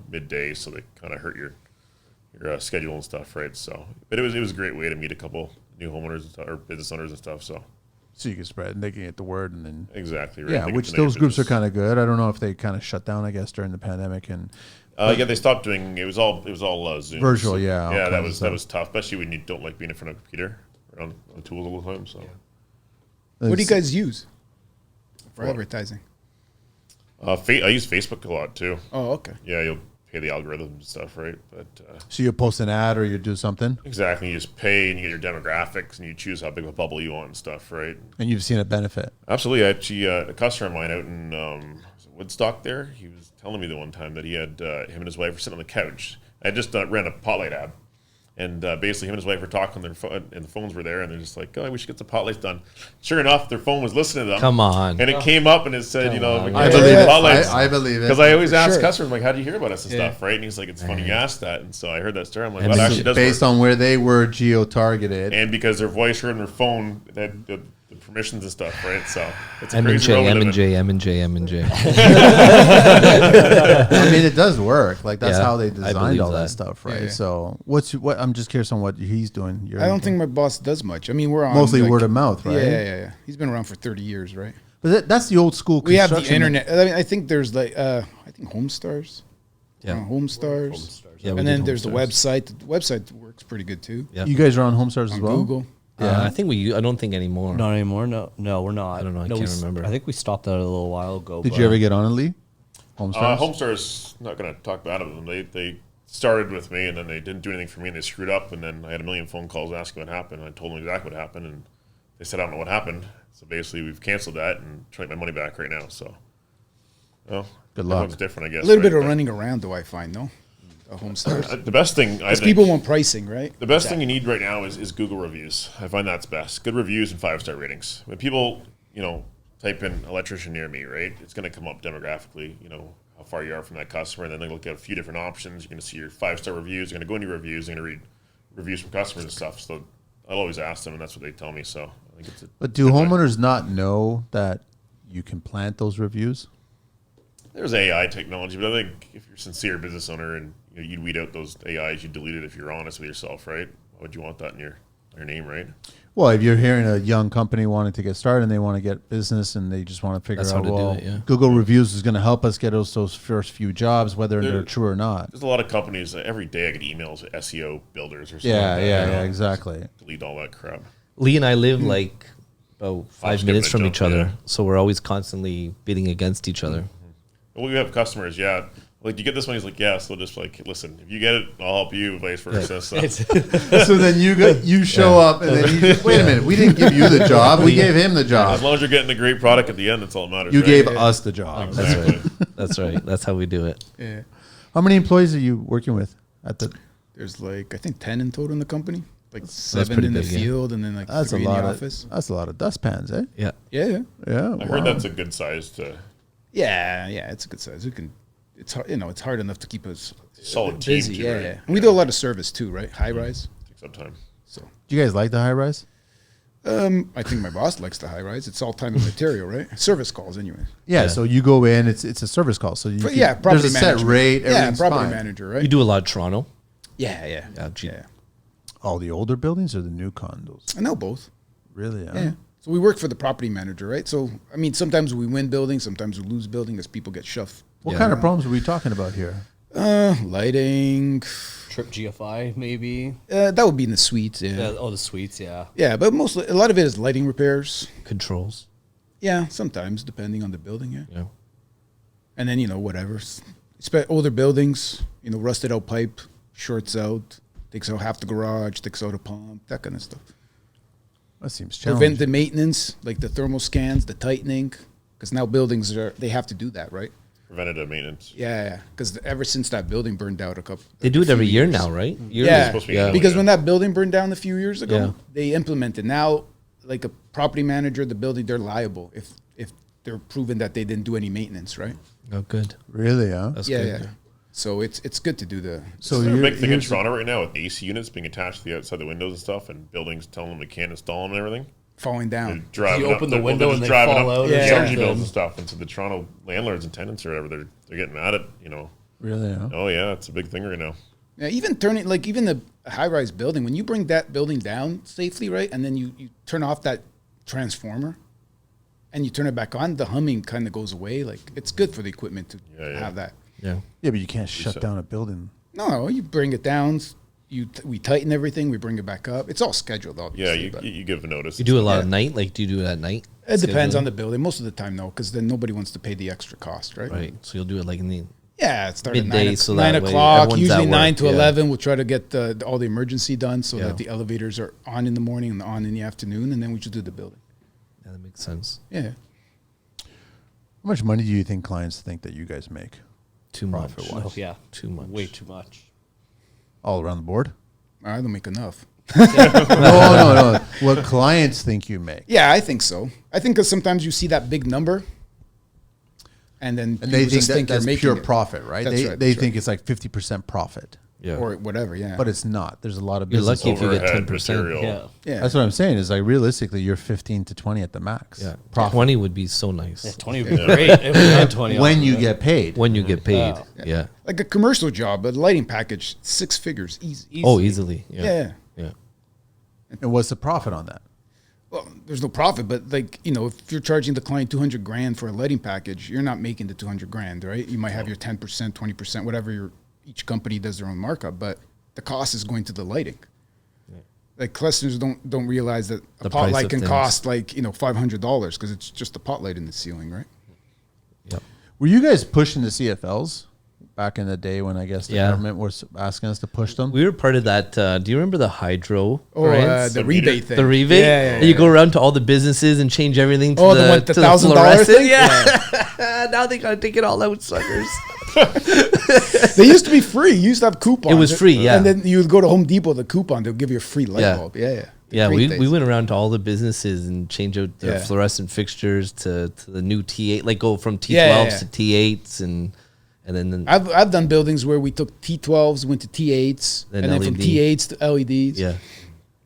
midday, so they kind of hurt your schedule and stuff, right? So, but it was a great way to meet a couple new homeowners and stuff, or business owners and stuff. So, So you can spread and they can get the word and then exactly, right? yeah, They get which to know your those groups are business. kind of good. I don't know if they kind of shut down, I guess, during the pandemic and Yeah, they stopped doing. It was all Zoom. Virtual, So, yeah, all Yeah, kinds that of was stuff. tough, especially when you don't like being in front of a computer or on tools all the time. So, What do you guys use for What? advertising? I use Facebook a lot too. Oh, okay. Yeah, you'll pay the algorithms and stuff, right? But So you post an ad or you do something exactly, you just pay and you get your demographics and you choose how big of a bubble you want and stuff, right? and you've seen a benefit. Absolutely. Actually, a customer of mine out in was it Woodstock there, he was telling me the one time that he had him and his wife were sitting on the couch. I just ran a Potlight ad. And basically, him and his wife were talking on their phone, and the phones were there, and they're just like, "Oh, we should get the Potlights done." Sure enough, their phone was listening to them. Come on. And it came up, and it said, on. I Yeah, believe yeah. it. Potlights. I believe it. Because I always ask sure. customers, like, "How do you hear about us and Yeah. stuff?" Right? And he's like, "It's funny you asked that." And so I heard that story. I'm like, And "Well, it this actually is does based work." on where they were geo-targeted. And because their voice heard on their phone, that the permissions and stuff, right? So it's a M and crazy J, world we M live and in. J, M and J, M and J. I mean, it does work. Like that's Yeah, how they I designed believe all that that. stuff, right? Yeah, yeah. So what? I'm just curious on what he's doing. I don't think my boss does much. I mean, we're on Mostly word of mouth, right? Yeah. He's been around for 30 years, right? But that's the old school. We have the construction. internet. I mean, I think there's like, I think Homestars. Yeah. Homestars. Yeah, we And did then there's the Homestars. website. The website works pretty good too. Yeah. You guys are on HomeStars as On well. Google. I think I don't think anymore. Not anymore. No, we're not. I don't know, I No, can't we remember. I think we stopped that a little while ago. Did but- you ever get on it, Lee? HomeStars. Homestar's not going to talk bad of them. They started with me, and then they didn't do anything for me, and they screwed up. And then I had a million phone calls asking what happened. And I told them exactly what happened, and they said I don't know what happened. So basically, we've canceled that and trying to get my money back right now. So, well, Good luck. everyone's different, I guess. A little right? bit of But, running around, though, I find, no? Homestars. The best thing I Because think, people want pricing, right? the best thing you need right now is Google reviews. I find that's best. Good reviews and 5-star ratings. When people, type in electrician near me, right? It's going to come up demographically, how far you are from that customer. And then they look at a few different options. You're going to see your 5-star reviews. You're going to go into your reviews. You're going to read reviews from customers and stuff. So I'll always ask them, and that's what they tell me. So I think it's But do homeowners not know that you can plant those reviews? there's AI technology, but I think if you're a sincere business owner and you'd weed out those AIs, you'd delete it if you're honest with yourself, right? Why would you want that in your name, right? Well, if you're hearing a young company wanting to get started and they want to get business and they just want to figure That's out, how to do well, it, yeah. Google reviews is going to help us get those first few jobs, whether There- they're true or not. There's a lot of companies that every day I get emails with SEO builders or something. Yeah, like that, yeah, exactly. Delete all that crap. Lee and I live like about 5 skipping minutes a from jump, each other, yeah. so we're always constantly bidding against each other. Well, we have customers, yeah. Like, you get this one, he's like, yeah. So just like, listen, if you get it, I'll help you, vice versa. So. So then you show up and then you, wait a minute, we didn't give you the job, we gave him the As job. long as you're getting a great product at the end, that's all that matters. You right? gave us the job. Exactly. That's right. That's how we do it. Yeah. How many employees are you working with at the? There's like, I think 10 in total in the company. Like 7 pretty in the big, yeah. field and then like That's a 3 in lot the of. office. That's a lot of dustpans, eh? Yeah. Yeah. Yeah. I heard that's a good size to Yeah, it's a good size. We can, it's hard, it's hard enough to keep us solid team. busy. too, Yeah, right? yeah. And we do a lot of service too, right? High rise. Takes up time. So, Do you guys like the high rise? I think my boss likes the high rise. It's all time and material, right? Service calls, anyway. Yeah. So you go in, it's a service call. So you But can- yeah, property there's a set management. rate. Yeah, everything's property fine. manager, right? You do a lot of Toronto. Yeah, yeah, Yeah, gee. yeah. All the older buildings or the new condos? I know both. Really? Yeah. So we work for the property manager, right? So, I mean, sometimes we win buildings, sometimes we lose buildings as people get shoved. What kind of problems are we talking about here? Lighting. Trip GFI, maybe. That would be in the suites, yeah. Yeah. Oh, the suites, yeah. Yeah, but mostly, a lot of it is lighting repairs. Controls. Yeah, sometimes, depending on the building, yeah. Yeah. And then, whatever. Older buildings, rusted out pipe, shorts out, takes out half the garage, takes out a pump, that kind of stuff. That seems challenging. Preventive maintenance, like the thermal scans, the tightening, because now buildings they have to do that, right? Preventative maintenance. Yeah, because ever since that building burned out They do it few every year years. now, right? Yeah, supposed to be Yeah. annually, because yeah. when that building burned down a few years ago, Yeah. they implemented now, like a property manager, the building, they're liable if they're proven that they didn't do any maintenance, right? Oh, good. Really, huh? That's Yeah, good. yeah. So it's good to do the. So Is there a big thing in here's- Toronto right now with AC units being attached to the outside the windows and stuff, and buildings telling them they can't install them and everything? Falling They're down. driving You up open the they're window just and they driving fall up out the or energy something. bills and stuff. And so the Toronto landlords and tenants or whatever, they're getting mad at, Really, huh? oh yeah, it's a big thing right now. Yeah, even a high-rise building, when you bring that building down safely, right, and then you turn off that transformer, and you turn it back on, the humming kind of goes away. Like, it's good for the equipment to Yeah. have that. Yeah. Yeah, but you can't shut down a building. No, you bring it down. We tighten everything. We bring it back up. It's all scheduled, Yeah, obviously. but you give a notice. You do a lot Yeah. of night? Like, do you do it at night? it depends Scheduling? on the building. Most of the time, no, because then nobody wants to pay the extra cost, right? Right. So you'll do it like in the. Yeah, it starts Midday, at so 9 that way o'clock. everyone's Usually at 9 work, to yeah. 11. We'll try to get all the emergency done so Yeah. that the elevators are on in the morning and on in the afternoon, and then we just do the building. Yeah, that makes sense. Yeah. How much money do you think clients think that you guys make Too much. profit-wise? Oh, yeah. Too much. Way too much. All around the board? I don't make enough. No. What clients think you make? Yeah, I think so. I think because sometimes you see that big number, and then And they people just think you're that's making pure it. profit, right? That's They right, they that's think it's like 50% profit, Yeah. or whatever. Yeah, but it's not. There's a lot of You're business. lucky if you get Overhead 10%. material. Yeah. yeah. That's what I'm saying. Is like realistically, you're 15 to 20 at the max. Yeah. Profit 20 would be so nice. Yeah, 20 would be great if we had 20 when on you it. get paid. When you get paid. Wow. Yeah. Like a commercial job, a lighting package, 6 figures, easy. Oh, easily. Yeah. Yeah. Yeah. And what's the profit on that? Well, there's no profit, but like, if you're charging the client $200,000 for a lighting package, you're not making the $200,000, right? You might have your 10%, 20%, whatever each company does their own markup, but the cost is going to the lighting. Like customers don't realize that a The pot price light of can things. cost like, $500 because it's just a pot light in the ceiling, right? Yep. Were you guys pushing the CFLs back in the day when I guess the Yeah. government was asking us to push them? We were part of that. Do you remember the hydro? Or grants? the The rebate meter- thing. The rebate? Yeah. You go around to all the businesses and change everything to Oh, the, the one- the to $1,000 fluorescent? thing? Yeah. Now they got to take it all out, suckers. They used to be free. You used to have coupons. It was free, yeah. And then you would go to Home Depot, the coupon, they'll give you a free light Yeah. bulb. Yeah. Yeah, Great we days. went around to all the businesses and change out their Yeah. fluorescent fixtures to the new T8, like go from T12s Yeah. to T8s and then I've done buildings where we took T12s, went to T8s, Then and then from LED. T8s to LEDs. yeah,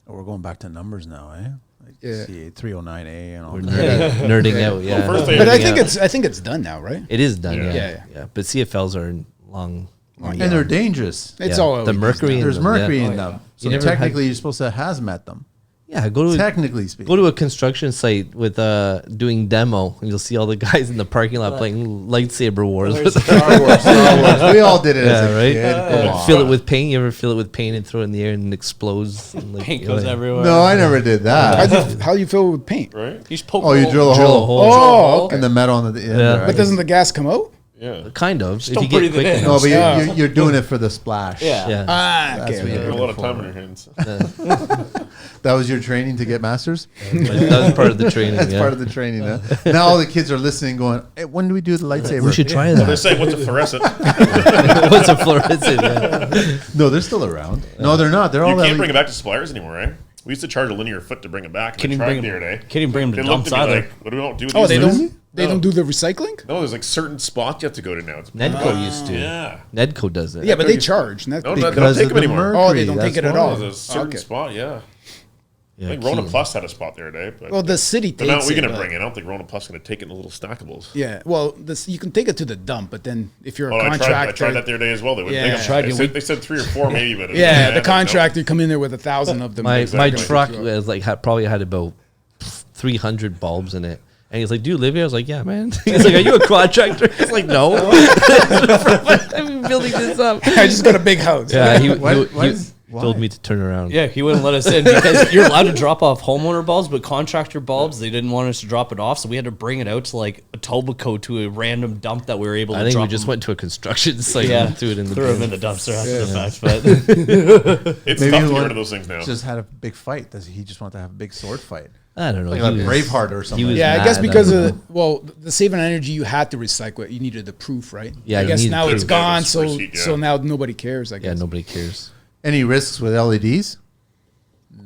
Oh, we're going back to numbers now, eh? Like Yeah. C8, 309A and all we're that. nerding out. Yeah, first they- But I Nerding out. think it's done now, right? It is done. Yeah. Yeah, Yeah. But CFLs are long. And they're dangerous. It's Yeah. all the LEDs mercury. now. in There's them, mercury yeah. in them. So You never had- technically, you're supposed to hazmat them. Yeah, go to Technically speaking. go to a construction site with doing demo, and you'll see all the guys in the parking lot playing lightsaber wars. Star Wars. We all did it as Yeah, a right? kid. Come on. Fill it with paint. You ever fill it with paint and throw it in the air and it explodes? And like, Paint you're goes like, everywhere. No, I never did that. How do you fill it with paint? Right? You just poke Oh, you drill a Drill a hole. hole. Oh, okay. And the metal on the end. Yeah. right? But doesn't the gas come out? Yeah. Kind of. If don't you get breathe quick it in. No, enough. but Yeah. you're doing it for the splash. Yeah. Yeah. Ah, That's okay. what You you're put a lot of looking time for. on your hands. That was your training to get masters? That was part of the training. That's yeah. part of the training. Huh? Now all the kids are listening going, hey, when do we do the lightsaber? We should try They're that. saying, what's a fluorescent? What's a fluorescent? Yeah. No, they're still around. No, they're not. They're You all can't LED. bring it back to suppliers anymore, right? We used to charge a linear foot to bring it back. Can't And even I tried bring the other day. Can't even bring them They to looked dumps at me either. like, what do we don't do with Oh, these they things? don't do the recycling? No, there's like certain spots you have to go to now. It's Nedco used to. Yeah. Nedco does it. Yeah, but they charge. Not No, big- they don't Because take of them the anymore. mercury. Oh, they don't that's take it at why. all. There's a certain Okay. spot, yeah. Yeah, I think Rona key. Plus had a spot the other day. But Well, the city but takes now we're it, going to but- bring it. I don't think Rona Plus is going to take it in the little stackables. Yeah, well, you can take it to the dump, but then if you're a Well, I contractor, tried that the other day as well. They wouldn't Yeah. take Tried them. to- They said 3 or 4 maybe, but yeah, the like, contractor come in there with 1,000 of them. My Exactly. truck was like probably had about 300 bulbs in it. And he's like, "Do you live here?" I was like, "Yeah, man." He's like, "Are you a contractor?" He's like, "No, I've been building this up." I just got a big house. Yeah, he Why? told me to turn around. Yeah, he wouldn't let us in because you're allowed to drop off homeowner bulbs, but contractor bulbs, they didn't want us to drop it off, so we had to bring it out to like Etobicoke to a random dump that we were able to I think drop we just went to a construction site Yeah, and threw it in the threw them bin. in the dumpster after the fact, but It's Maybe tough he to get wanted- rid of those things now. Just had a big fight. Does he just want to have a big sword fight? I don't know. Like He a was- Braveheart or something. was Yeah, I guess mad, because don't of the saving energy, you had to recycle it. You needed the proof, right? Yeah, I you guess needed now proof. it's Yeah, gone, this so receipt, yeah. so now nobody cares. I Yeah, guess. nobody cares. Any risks with LEDs?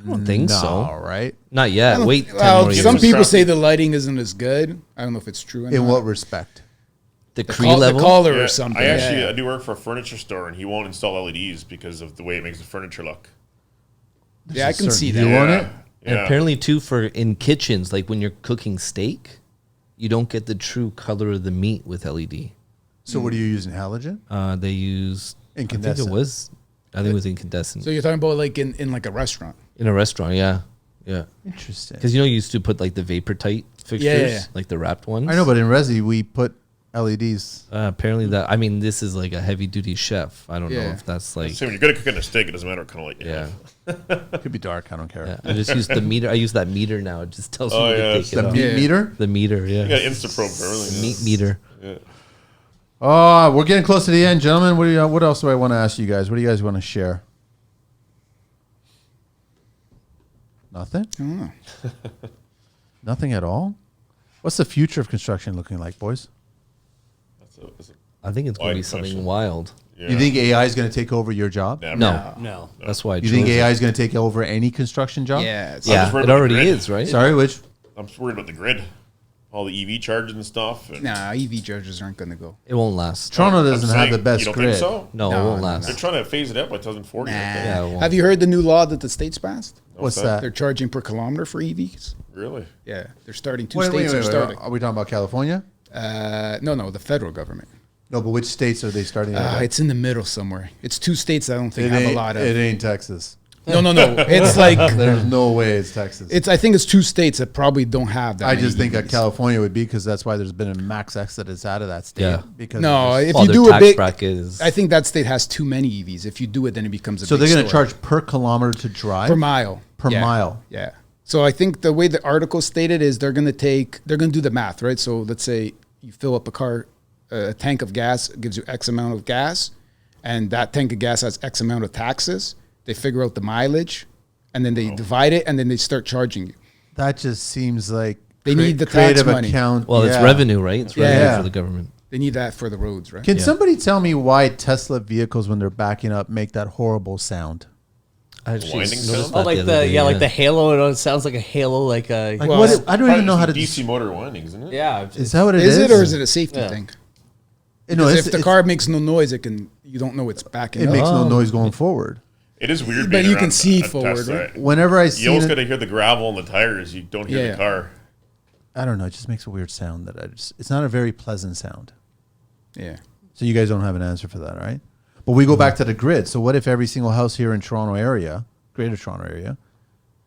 I don't think so. All right. Not yet. Wait 10 Well, more years. some people Crap. say the lighting isn't as good. I don't know if it's true. or In not. what respect? The The, Cree col- the level. color Yeah, or something? I actually Yeah. I do work for a furniture store, and he won't install LEDs because of the way it makes the furniture look. Yeah, I can see You that. want Yeah. it? And Yeah. apparently too for in kitchens, like when you're cooking steak, you don't get the true color of the meat with LED. So what are you using? Halogen? They use Incandescent. I think it was incandescent So you're talking about like in like a restaurant? in a restaurant. Yeah, yeah. Interesting. Because you used to put like the vapor tight fixtures, Yeah. like the wrapped ones. I know, but in Resi we put LEDs. Apparently that. I mean, this is like a heavy duty chef. I don't know Yeah. if that's like. So when you're good at cooking a steak, it doesn't matter what kind of light you Yeah, have. Could be dark. I don't care. yeah. I just use the meter. I use that meter now. It just tells Oh, me yeah, to it's take it The off. meat Yeah. meter. The meter, yeah. You got Instaprobe for everything. Meat meter. Oh, we're getting close to the end, gentlemen. What else do I want to ask you guys? What do you guys want to share? Nothing? I don't know. Nothing at all? What's the future of construction looking like, boys? That's a I think it's going to Wide be something question. wild. yeah. You think AI is going to take over your job? Never. No, no. that's why I You think chose it. AI is going to take over any construction job? Yeah. It's, Yeah, just worried it about the already grid. is, right? Sorry, which? I'm just worried about the grid, all the EV charging and stuff. And Nah, EV chargers aren't going to go. It won't last. Toronto I'm doesn't have saying, the best you don't grid. Think so? No, it No, won't no, last. They're trying to phase it out by 2040. Nah. I think. Yeah, it won't. Have you heard the new law that the states passed? What's that? They're that? charging per kilometer for EVs. Really? Yeah, they're starting. Two Wait, states are starting. Are we talking about California? No, the federal government. No, but which states are they starting? at? It's in the middle somewhere. It's two states I don't think it have a ain't, lot of. it ain't Texas. No. It's like There's no way it's Texas. I think it's two states that probably don't have that. I many just think that EVs. California would be because that's why there's been a max exodus out of that state. Yeah. Because No, of this- if Well, you their do a tax big, bracket is. I think that state has too many EVs. If you do it, then it becomes a. so big they're going to story. charge per kilometer to drive. per mile. Per Yeah. mile. Yeah. So I think the way the article stated is they're going to do the math, right? So let's say you fill up a tank of gas gives you X amount of gas, and that tank of gas has X amount of taxes. They figure out the mileage, and then they divide it, and then they start charging you. That just seems like They need the tax creative money. account. Well, it's yeah. revenue, right? It's revenue Yeah. for the government. They need that for the roads, right? Can Yeah. somebody tell me why Tesla vehicles, when they're backing up, make that horrible sound? I actually Winding noticed sound? that Oh, like other the day, like the halo. It sounds like a halo, like a Like Well, what? it's I don't even know how to. DC motor windings, isn't it? yeah. Is that what it Is is? it, or is it a safety Yeah. thing? No, Because it's- if the car makes no noise, you don't know it's backing it up. makes no noise going forward. It is weird. But being you around can see a forward, Tesla. right? Whenever I You see almost it, got to hear the gravel on the tires. You don't hear Yeah. the car. I don't know. It just makes a weird sound that it's not a very pleasant sound. Yeah. So you guys don't have an answer for that, right? But we go back to the grid. So what if every single house here in Toronto area, Greater Toronto area,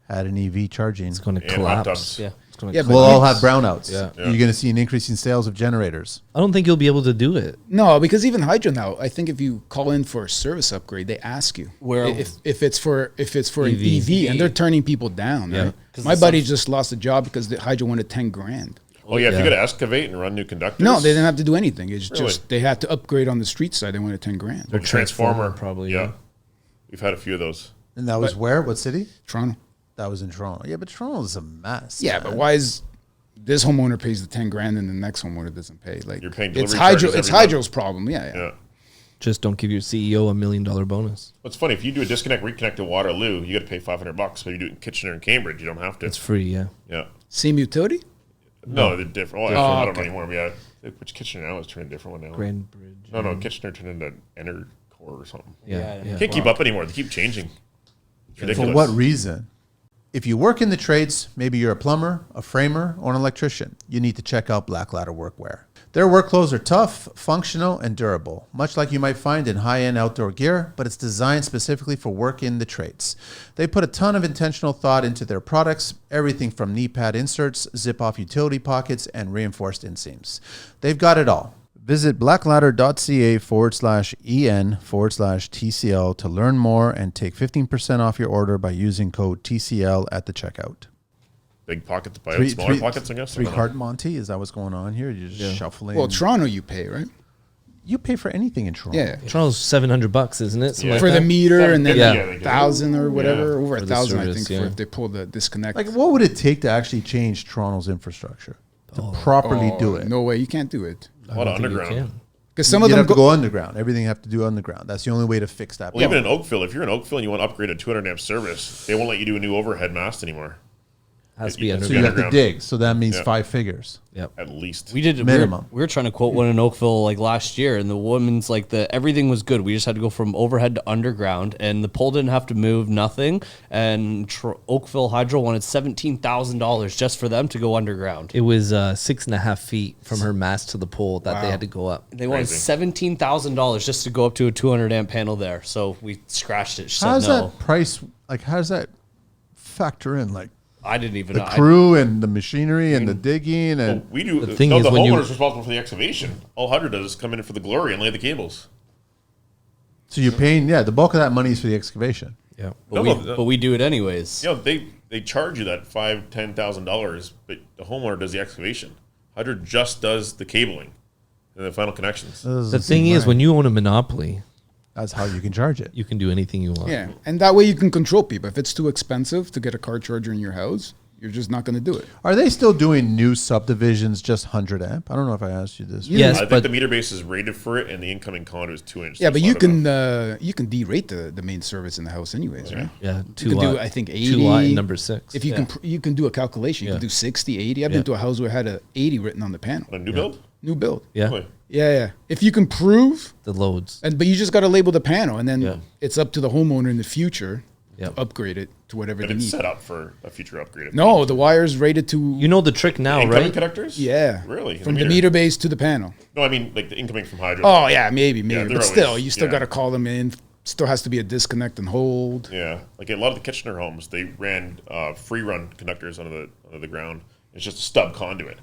had an EV charging? It's going to And hot collapse. tubs. Yeah, it's going Yeah, to but We'll all it's- have brownouts. Yeah. Yeah. You're going to see an increase in sales of generators. I don't think you'll be able to do it. No, because even Hydro now, I think if you call in for a service upgrade, they ask you Where- if it's for an EV. EV, and they're turning people down. Yeah. Right? 'Cause My the buddy subs- just lost a job because the Hydro wanted 10 grand. Oh yeah, if Yeah. you got to excavate and run new conductors. No, they didn't have to do anything. It's Really? just they had to upgrade on the street side. They wanted 10 grand. Their transformer probably. Yeah, we've had a few of those. And that was where? What city? Toronto. That was in Toronto. Yeah, but Toronto's a mess. Yeah, man. but why is this homeowner pays the 10 grand and the next homeowner doesn't pay? Like You're paying it's delivery Hydro. charges It's every month. Hydro's problem. Yeah. Yeah. Just don't give your CEO $1 million bonus. What's funny, if you do a disconnect, reconnect at Waterloo, you got to pay $500. But if you do it in Kitchener and Cambridge, you don't have to. It's free, yeah. Yeah. Same utility. No, they're different. Well, Oh, I don't okay. know anymore. But yeah, which Kitchener now is turning a different one now. Grand Bridge. No, Kitchener turned into Enercore or something. Yeah. Yeah. Can't keep up anymore. They keep changing. It's ridiculous. For what reason? If you work in the trades, maybe you're a plumber, a framer, or an electrician, you need to check out Blaklader Workwear. Their work clothes are tough, functional, and durable, much like you might find in high-end outdoor gear, but it's designed specifically for work in the trades. They put a ton of intentional thought into their products, everything from knee pad inserts, zip-off utility pockets, and reinforced inseams. They've got it all. Visit blaklader.ca/en/TCL to learn more and take 15% off your order by using code TCL at the checkout. Big pocket to buy out smaller pockets, I guess. Three-cart Monty, is that what's going on here? You're just shuffling. Well, Toronto you pay, right? You pay for anything in Toronto. Yeah. Toronto's $700, isn't it? Something like For the that? meter and then Yeah. 1,000 or whatever, over For the 1,000 I service, think yeah. for if they pull the disconnect. Like, what would it take to actually change Toronto's infrastructure to properly do it? No way, you can't do it. A lot of I think you underground. can. Because some of You'd them have to go underground. Everything you have to do underground. That's the only way to fix that. Well, even in Oakville, if you're in Oakville and you want to upgrade a 200 amp service, they won't let you do a new overhead mast anymore. Has to be So So underground. you have to underground. dig. So that means Yeah. 5 figures. Yep. At least. We did Minimum. We were trying to quote one in Oakville like last year, and the woman's like everything was good. We just had to go from overhead to underground, and the pole didn't have to move, nothing. And Oakville Hydro wanted $17,000 just for them to go underground. It was 6.5 feet from her mast to the pole that they had to go up. They wanted Crazy. $17,000 just to go up to a 200 amp panel there. So we scratched it. She How said does no. that price, like, how does that factor in? Like, I didn't even the know. crew and the machinery and the digging and... We do. The thing no, is the when you- homeowner's responsible for the excavation. All Hydro does is come in for the glory and lay the cables. So you're paying, the bulk of that money is for the excavation. Yeah. But we do it anyways. You know, they charge you that $5,000-$10,000, but the homeowner does the excavation. Hydro just does the cabling and the final connections. The thing is, when you own a monopoly, That's how you can charge it. you can do anything you want. Yeah, and that way you can control people. If it's too expensive to get a car charger in your house, you're just not going to do it. Are they still doing new subdivisions just 100 amp? I don't know if I asked you this. Yes, I think but the meter base is rated for it, and the incoming conduit is 2 inches. Yeah, but That's you not can enough. you can derate the main service in the house anyways, right? yeah, You 2 can watt. do I think 2 80. watt and number 6. If you can you can do a calculation, you Yeah. can do 60, 80. I've Yeah. been to a house where it had a 80 written on the panel. A new build. New build. yeah, Really? Yeah. If you can prove the loads. but you just got to label the panel, and then Yeah. it's up to the homeowner in the future Yep. to upgrade it to whatever And they it's need. set up for a future upgrade. No, the wire's rated to You know the trick now, incoming right? connectors. yeah, Really? from the meter base to the panel. No, I mean like the incoming from Hydro. Oh yeah, maybe, they're but still, always- you still yeah. got to call them in. Still has to be a disconnect and hold. Yeah, like a lot of the Kitchener homes, they ran free run conductors under the ground. It's just a stub conduit.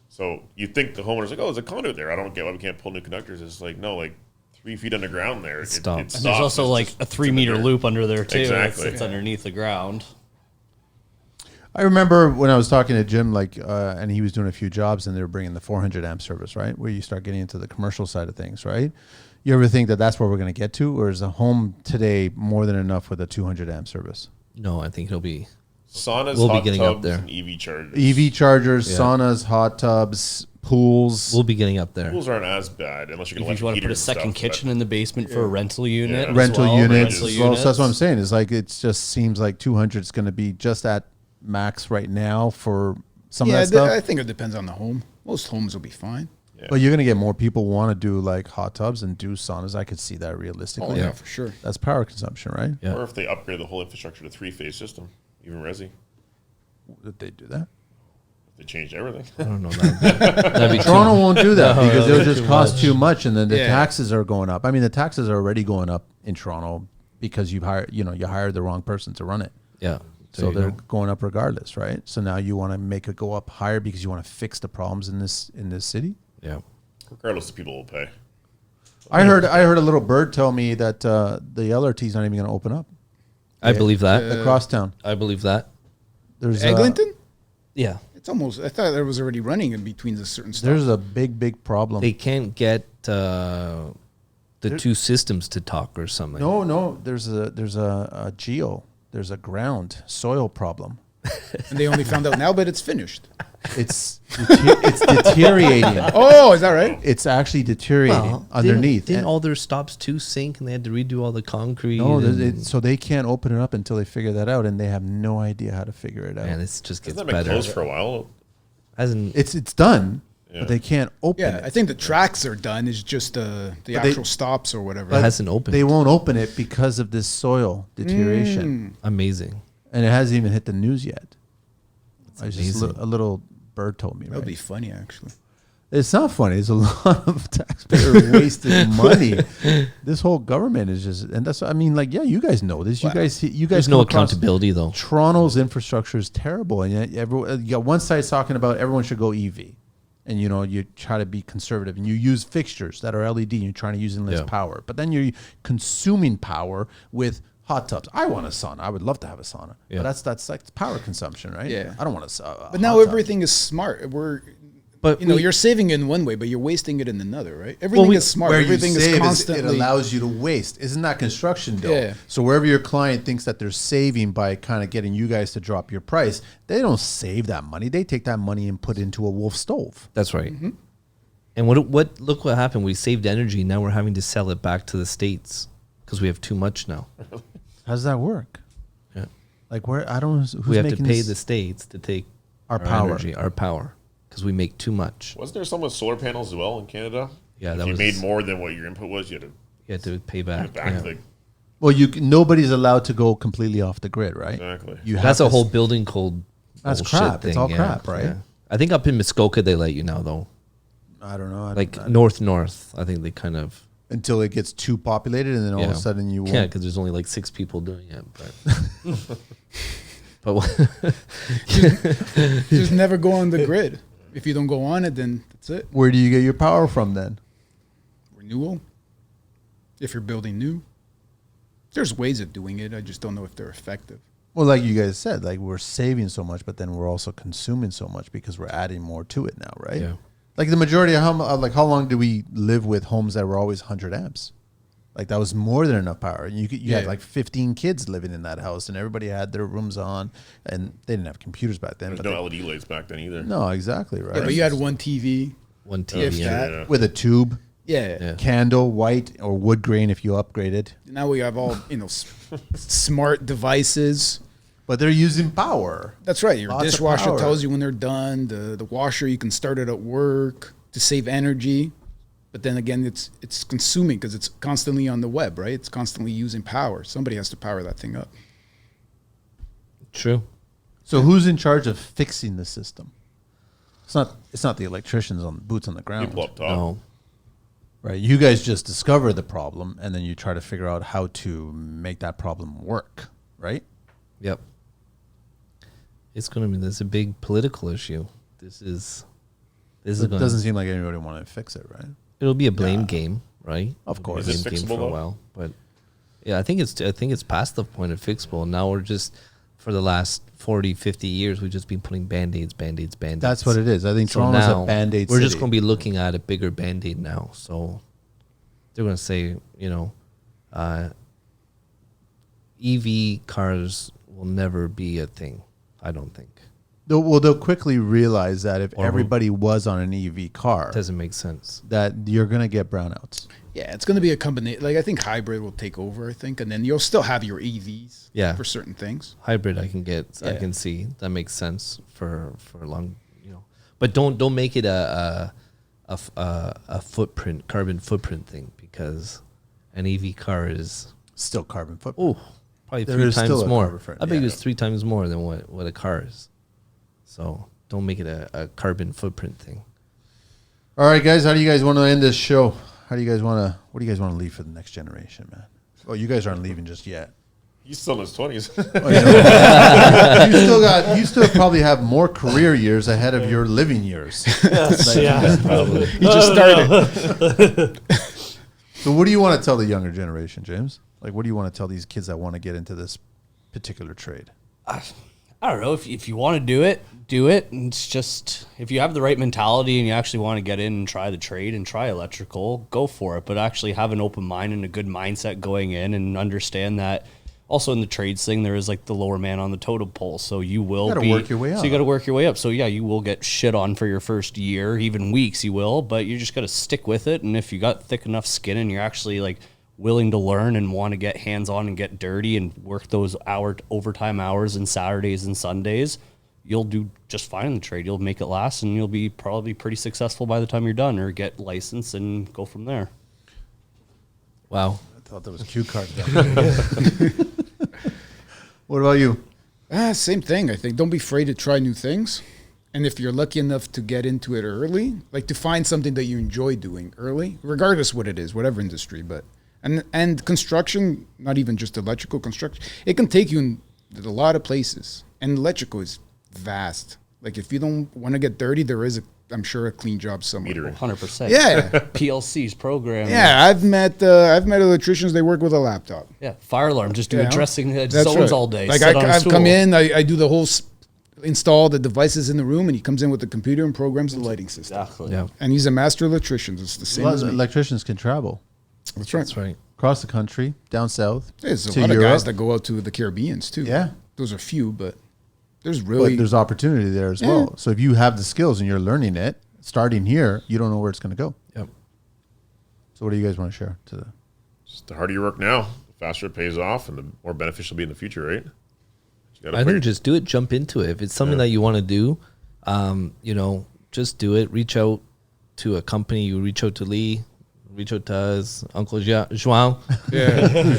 So you think the homeowner's like, oh, there's a conduit there. I don't get why we can't pull new conductors. It's like, no, like 3 feet underground there. It stops. And stops. there's also It's like just- a it's 3 in the meter dirt. loop under there too. Exactly. It's underneath the ground. I remember when I was talking to Jim, and he was doing a few jobs, and they were bringing the 400 amp service, right? Where you start getting into the commercial side of things, right? You ever think that that's where we're going to get to, or is a home today more than enough with a 200 amp service? No, I think it'll be. Saunas, We'll be hot getting up tubs, there. and EV chargers. EV chargers, Yeah. saunas, hot tubs, pools. We'll be getting up there. Pools aren't as bad unless you're If going you want to put a second kitchen in the basement for a rental unit, as rental well, units. rental Well, so that's what I'm units. saying. It's like it just seems like 200 is going to be just at max right now for some Yeah, of that I stuff. think it depends on the home. Most homes will be fine. But you're going to get more people want to do like hot tubs and do saunas. I could see that realistically. Oh yeah, for sure. That's power consumption, right? Yeah. Or if they upgrade the whole infrastructure to 3-phase system, even Resi, Did they do that? they changed everything. I don't know. That'd be Toronto won't do that because No, it'll just too cost much. too much, and then the Yeah. taxes are going up. I mean, the taxes are already going up in Toronto because you hired the wrong person to run it. Yeah. So they're going up regardless, right? So now you want to make it go up higher because you want to fix the problems in this city. Yeah. Regardless, the people will pay. I heard a little bird tell me that the LRT is not even going to open up I believe that. across town. I believe that. There's Eglinton? Yeah. It's almost. I thought it was already running in between the certain stuff. there's a big problem. They can't get the two systems to talk or something. No, there's a geo. There's a ground soil problem. And they only found out now, but it's finished. It's deteriorating. Oh, is that right? It's actually deteriorating Well, underneath. Didn't And- all their stops too sink and they had to redo all the concrete? no, and, so they can't open it up until they figure that out, and they have no idea how to figure it out. man, it just gets Hasn't that been better. closed for a while? Hasn't It's done, Yeah. but they can't open Yeah, it. I think the tracks are done. It's just the they- actual stops or whatever. it hasn't opened. They won't open it because of this soil deterioration, Amazing. and it hasn't even hit the news yet. I just amazing. a little bird told me. That would Right? be funny, actually. It's not funny. It's a lot of taxpayer wasted money. This whole government is just, and that's, I mean, like, yeah, you guys know this. You guys There's no accountability though. Toronto's infrastructure is terrible, and yet everyone, you got one side talking about everyone should go EV, and you know you try to be conservative, and you use fixtures that are LED, and you're trying to use less power, but then you're consuming power with hot tubs. I want a sauna. I would love to have a sauna, but that's like power consumption, right? Yeah, I don't want a but now everything is smart. But you're saving in one way, but you're wasting it in another, right? Everything is smart. Everything is constantly. It allows you to waste. Isn't that construction though? Yeah. So wherever your client thinks that they're saving by kind of getting you guys to drop your price, they don't save that money. They take that money and put into a Wolf stove. That's right. Mm-hmm. And look what happened. We saved energy. Now we're having to sell it back to the States because we have too much now. How does that work? Yeah. Like where I don't. Who's we have to pay this? the States to take our power. Energy, our power. Because we make too much. Wasn't there some with solar panels as well in Canada? Yeah, if you made more than what your input was, you had to pay back. Well, nobody's allowed to go completely off the grid, right? Exactly. That's a whole building code. That's crap. Thing. It's all crap, right? Yeah. I think up in Muskoka they let you now though. I don't know. North. I think they kind of until it gets too populated, and then all of a sudden you can't because there's only like 6 people doing it. But but just never go on the grid. If you don't go on it, then that's it. Where do you get your power from then? Renewal. If you're building new. There's ways of doing it. I just don't know if they're effective. Well, like you guys said, like we're saving so much, but then we're also consuming so much because we're adding more to it now, right? Yeah. Like the majority of how long do we live with homes that were always 100 amps? Like that was more than enough power. You had like 15 kids living in that house, and everybody had their rooms on, and they didn't have computers back then. There's no LED lights back then either. No, exactly right. Yeah, but you had one TV. With a tube. Yeah. Candle, white or wood grain if you upgraded. Now we have all smart devices. But they're using power. That's right. Your dishwasher tells you when they're done. The washer, you can start it at work to save energy. But then again, it's consuming because it's constantly on the web, right? It's constantly using power. Somebody has to power that thing up. True. So who's in charge of fixing the system? It's not the electricians on boots on the ground. People up top. No. Right. You guys just discover the problem and then you try to figure out how to make that problem work, right? Yep. There's a big political issue. It doesn't seem like anybody want to fix it, right? It'll be a blame game, right? Of course. Is it game fixable for a while, but yeah, I think it's past the point of fixable. Now we're just for the last 40, 50 years we've just been putting band-aids. That's what it is. I think Toronto's a band-aid We're city. just going to be looking at a bigger band-aid now. So they're going to say, EV cars will never be a thing, I don't think. They'll quickly realize that if everybody was on an EV car, doesn't make sense. That you're going to get brownouts. Yeah, it's going to be a combination. Like I think hybrid will take over. I think, and then you'll still have your EVs. Yeah. For certain things. Hybrid, I can get. Yeah. I can see that makes sense for a long, But don't make it a footprint, carbon footprint thing because an EV car is still carbon footprint. Oh, probably 3 times more. I bet it's 3 times more than what a car is. So don't make it a carbon footprint thing. All right, guys, how do you guys want to end this show? What do you guys want to leave for the next generation, man? Oh, you guys aren't leaving just yet. He's still in his 20s. You still probably have more career years ahead of your living years. Yes, probably. You just started. So what do you want to tell the younger generation, James? Like, what do you want to tell these kids that want to get into this particular trade? I don't know. If you want to do it, do it. And it's just, if you have the right mentality and you actually want to get in and try the trade and try electrical, go for it. But actually have an open mind and a good mindset going in and understand that also in the trades thing, there is like the lower man on the totem pole. So you will work your way up. So you got to work your way up. So yeah, you will get shit on for your first year, even weeks you will, but you just got to stick with it. And if you got thick enough skin and you're actually like willing to learn and want to get hands-on and get dirty and work those overtime hours and Saturdays and Sundays, you'll do just fine in the trade. You'll make it last and you'll be probably pretty successful by the time you're done or get licensed and go from there. Wow. I thought that was cue card. What about you? Same thing, I think. Don't be afraid to try new things And if you're lucky enough to get into it early, like to find something that you enjoy doing early, regardless what it is, whatever industry, but and construction, not even just electrical construction, it can take you in a lot of places. And electrical is vast. Like if you don't want to get dirty, there is I'm sure a clean job somewhere. Metering. 100%. Yeah. PLCs, programming. Yeah, I've met electricians. They work with a laptop. Yeah, fire alarm, just Yeah. addressing zones That's right. all day. Like sit on a I've come stool. in, I do the whole install the devices in the room, and he comes in with the computer and programs the lighting system. Exactly. Yeah, And he's a master electrician. It's the same Well, as me. electricians can travel That's right. that's right. across the country, down south. There's a to lot of Europe. guys that go out to the Caribbeans too. Yeah. Those are few, but there's But really there's opportunity there as well. So if you have the skills and you're learning it, starting here, you don't know where it's going to go. Yep. So what do you guys want to share to the? Just the harder you work now, the faster it pays off, and the more beneficial it'll be in the future, right? You gotta I put think just do it, jump into it. If it's something that you want to do, just do it. Reach out to a company. You reach out to Lee, reach out to us, Uncle João.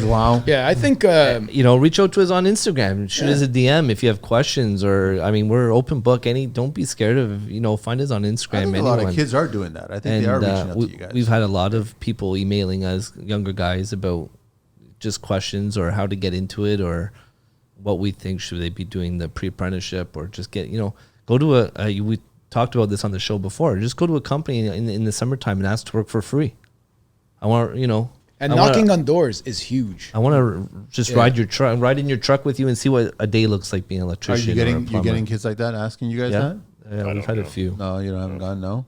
Wow. yeah. I think Reach out to us on Instagram. Shoot us a DM if you have questions, or we're open book. Don't be scared of find us on I Instagram. think a lot of kids are doing that. I think they are reaching out to you guys. We've had a lot of people emailing us, younger guys, about just questions or how to get into it, or what we think should they be doing the pre-apprenticeship, or just go to we talked about this on the show before. Just go to a company in the summertime and ask to work for free. I want and knocking on doors is huge. I want to just ride in your truck with you and see what a day looks like being an Are electrician. you or a getting plumber. kids like that asking you guys Yeah, that? yeah, I we've had don't a know. few. No, you don't haven't gone. No,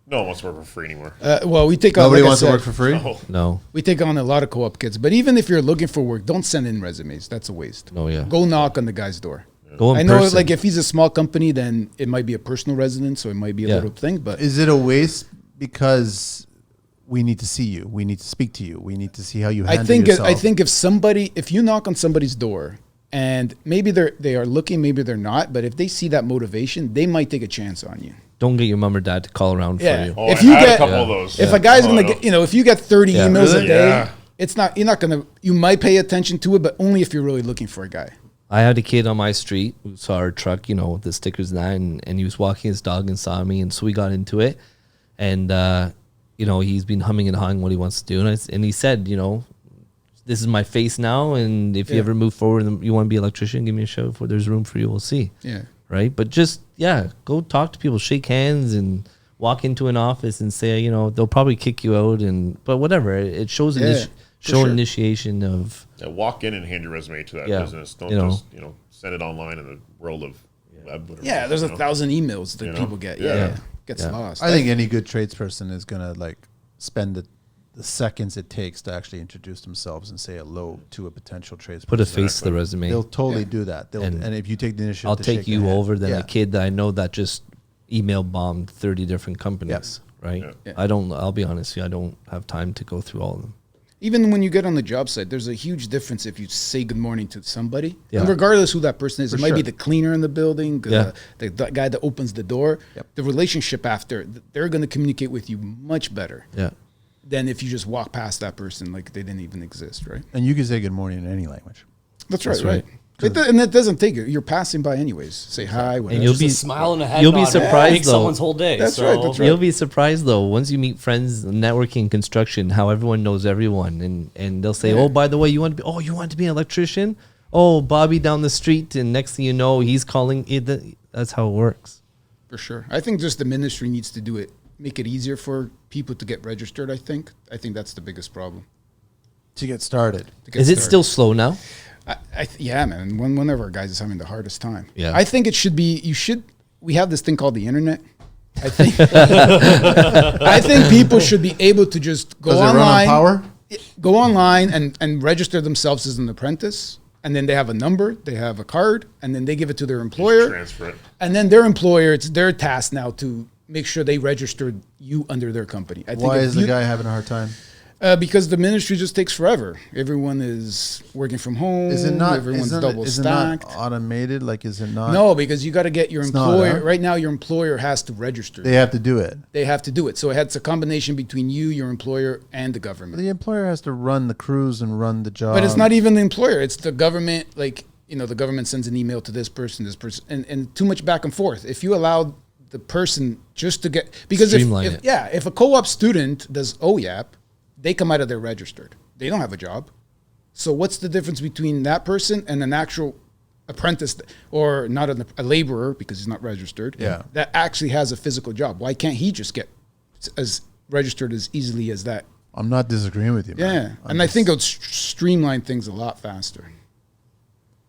no one wants to work for free anymore. Well, we take nobody like I wants to said, work for free. Oh, No, We take on a lot of co-op kids, but even if you're looking for work, don't send in resumes. That's a waste. no, yeah. Go knock on the guy's door. Go in I know, person. like if he's a small company, then it might be a personal residence, so it might be a Yeah. little thing. But Is it a waste because we need to see you, we need to speak to you, we need to see how you handle yourself? I think if you knock on somebody's door and maybe they are looking, maybe they're not, but if they see that motivation, they might take a chance on you. Don't get your mom or dad to call around Yeah. for you. oh If I you had get- a couple of those. If a guy's Oh, gonna no. get, if you get 30 Yeah. emails Really? a day, Yeah. you're not gonna. You might pay attention to it, but only if you're really looking for a guy. I had a kid on my street who saw our truck, the stickers and that, and he was walking his dog and saw me, and so we got into it. And, he's been humming and hawing what he wants to do. And he said, this is my face now, and if you Yeah. ever move forward and you want to be an electrician, give me a shout. If there's room for you, we'll see. Yeah. Right? But just, go talk to people, shake hands, and walk into an office and say, they'll probably kick you out, but whatever. It shows Yeah, for sure. initiation of... Yeah, walk in and hand your resume to that Yeah, business. Don't you know. just send it online in the world of web. Whatever, Yeah, there's you a know? 1,000 emails that You know? people get. Yeah. Yeah, gets Yeah. lost. I think any good tradesperson is gonna spend the seconds it takes to actually introduce themselves and say hello to a potential tradesperson. Put a face to the resume. They'll totally do that. And And if you take the initiative, I'll to take shake you their hand. over than Yeah. a kid that I know that just email bombed 30 different companies, right? Yeah. Yeah. I'll be honest with you, I don't have time to go through all of them. Even when you get on the job site, there's a huge difference if you say good morning to somebody, Yeah. and regardless who that person is. For it might be sure. the cleaner in the building, Yeah. the guy that opens the door. Yep. The relationship after, they're going to communicate with you much better Yeah. than if you just walk past that person like they didn't even exist, right? And you can say good morning in any language. That's right, That's right. right. And it doesn't take it. You're passing by anyways. Say hi. Whatever. And you'll Just be a smile and a head you'll be nod surprised, makes though. someone's whole day. That's so. right, that's right. You'll be surprised though once you meet friends, networking, construction, how everyone knows everyone, and they'll say, Yeah. "Oh, by the way, you want to be an electrician? Oh, Bobby down the street," and next thing you know, he's calling it. That's how it works. For sure. I think just the ministry needs to do it, make it easier for people to get registered. I think that's the biggest problem. To get started. to get Is it started. still slow now? Yeah, man. One of our guys is having the hardest time. Yeah. I think it should be. We have this thing called the internet. I think. I think people should be able to just go Does it run on online, power? go online and register themselves as an apprentice, and then they have a number, they have a card, and then they give it to their employer, Transfer it. and then their employer. It's their task now to make sure they registered you under their company. I think Why if is the you- guy having a hard time? Because the ministry just takes forever. Everyone is working from home. Is it not? Everyone's Isn't double it not stacked. automated? Like, is it not? No, because you got to get your It's not, employer. huh? Right now, your employer has to register. They have to do it. They have to do it. So it's a combination between you, your employer, and the government. The employer has to run the crews and run the job. But it's not even the employer. It's the government. Like, the government sends an email to this person, and too much back and forth. If you allowed the person just to get, because Streamline it. if a co-op student does OYAP, they come out of there registered. They don't have a job. So what's the difference between that person and an actual apprentice, or not a laborer because he's not registered, that actually has a physical job? Why can't he just get as registered as easily as that? I'm not disagreeing with you, man. And I think it would streamline things a lot faster.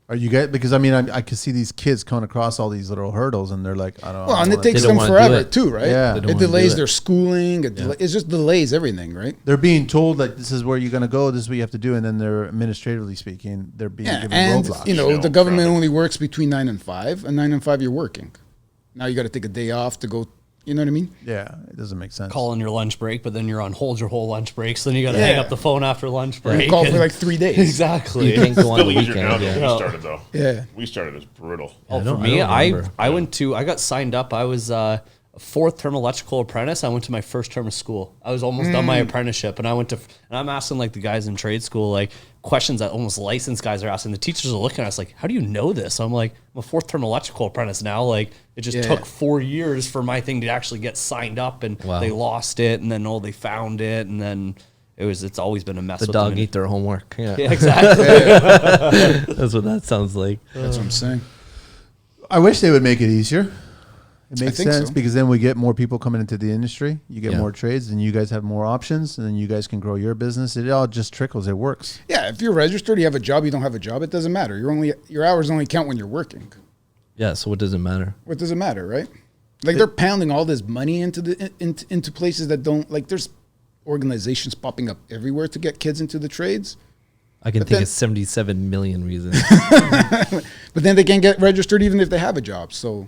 Are you guys, because I mean, I can see these kids coming across all these little hurdles and they're like, I don't know. Well, and it They takes don't them wanna do forever it. too, right? Yeah. They don't It wanna do delays it. their schooling. It just delays everything, right? They're being told like this is where you're going to go, this is what you have to do, and then they're administratively speaking, they're being given And roadblocks. the government only works between 9 and 5, and 9 and 5 you're working. Now you got to take a day off to go. You know what I mean? Yeah, it doesn't make sense. Call in your lunch break, but then you're on hold your whole lunch break. So then you got to hang up the phone after lunch break. Call for like 3 days. Exactly. You can't go on the Still easier now weekend. than Yeah. we started, though. Yeah. We started as brutal. Oh, I for don't me, remember. I got signed up. I was a fourth term electrical apprentice. I went to my first term of school. I was almost done my apprenticeship, and and I'm asking like the guys in trade school like questions that almost licensed guys are asking. The teachers are looking at us like, "How do you know this?" I'm like, "I'm a fourth term electrical apprentice now." Like it just took 4 years for my thing to actually get signed up, and Wow. they lost it, and then they found it, and then it's always been a mess. The with dog them. eat their homework. Yeah. Yeah, exactly. That's what that sounds like. That's what I'm saying. I wish they would make it easier. It makes think sense so. because then we get more people coming into the industry. You get Yeah. more trades, and you guys have more options, and then you guys can grow your business. It all just trickles. It works. Yeah, if you're registered, you have a job, you don't have a job, it doesn't matter. Your hours only count when you're working. Yeah. So what does it matter? What does it matter, right? Like they're pounding all this money into places that don't, like there's organizations popping up everywhere to get kids into the trades. I can But think then- of 77 million reasons. But then they can't get registered even if they have a job. So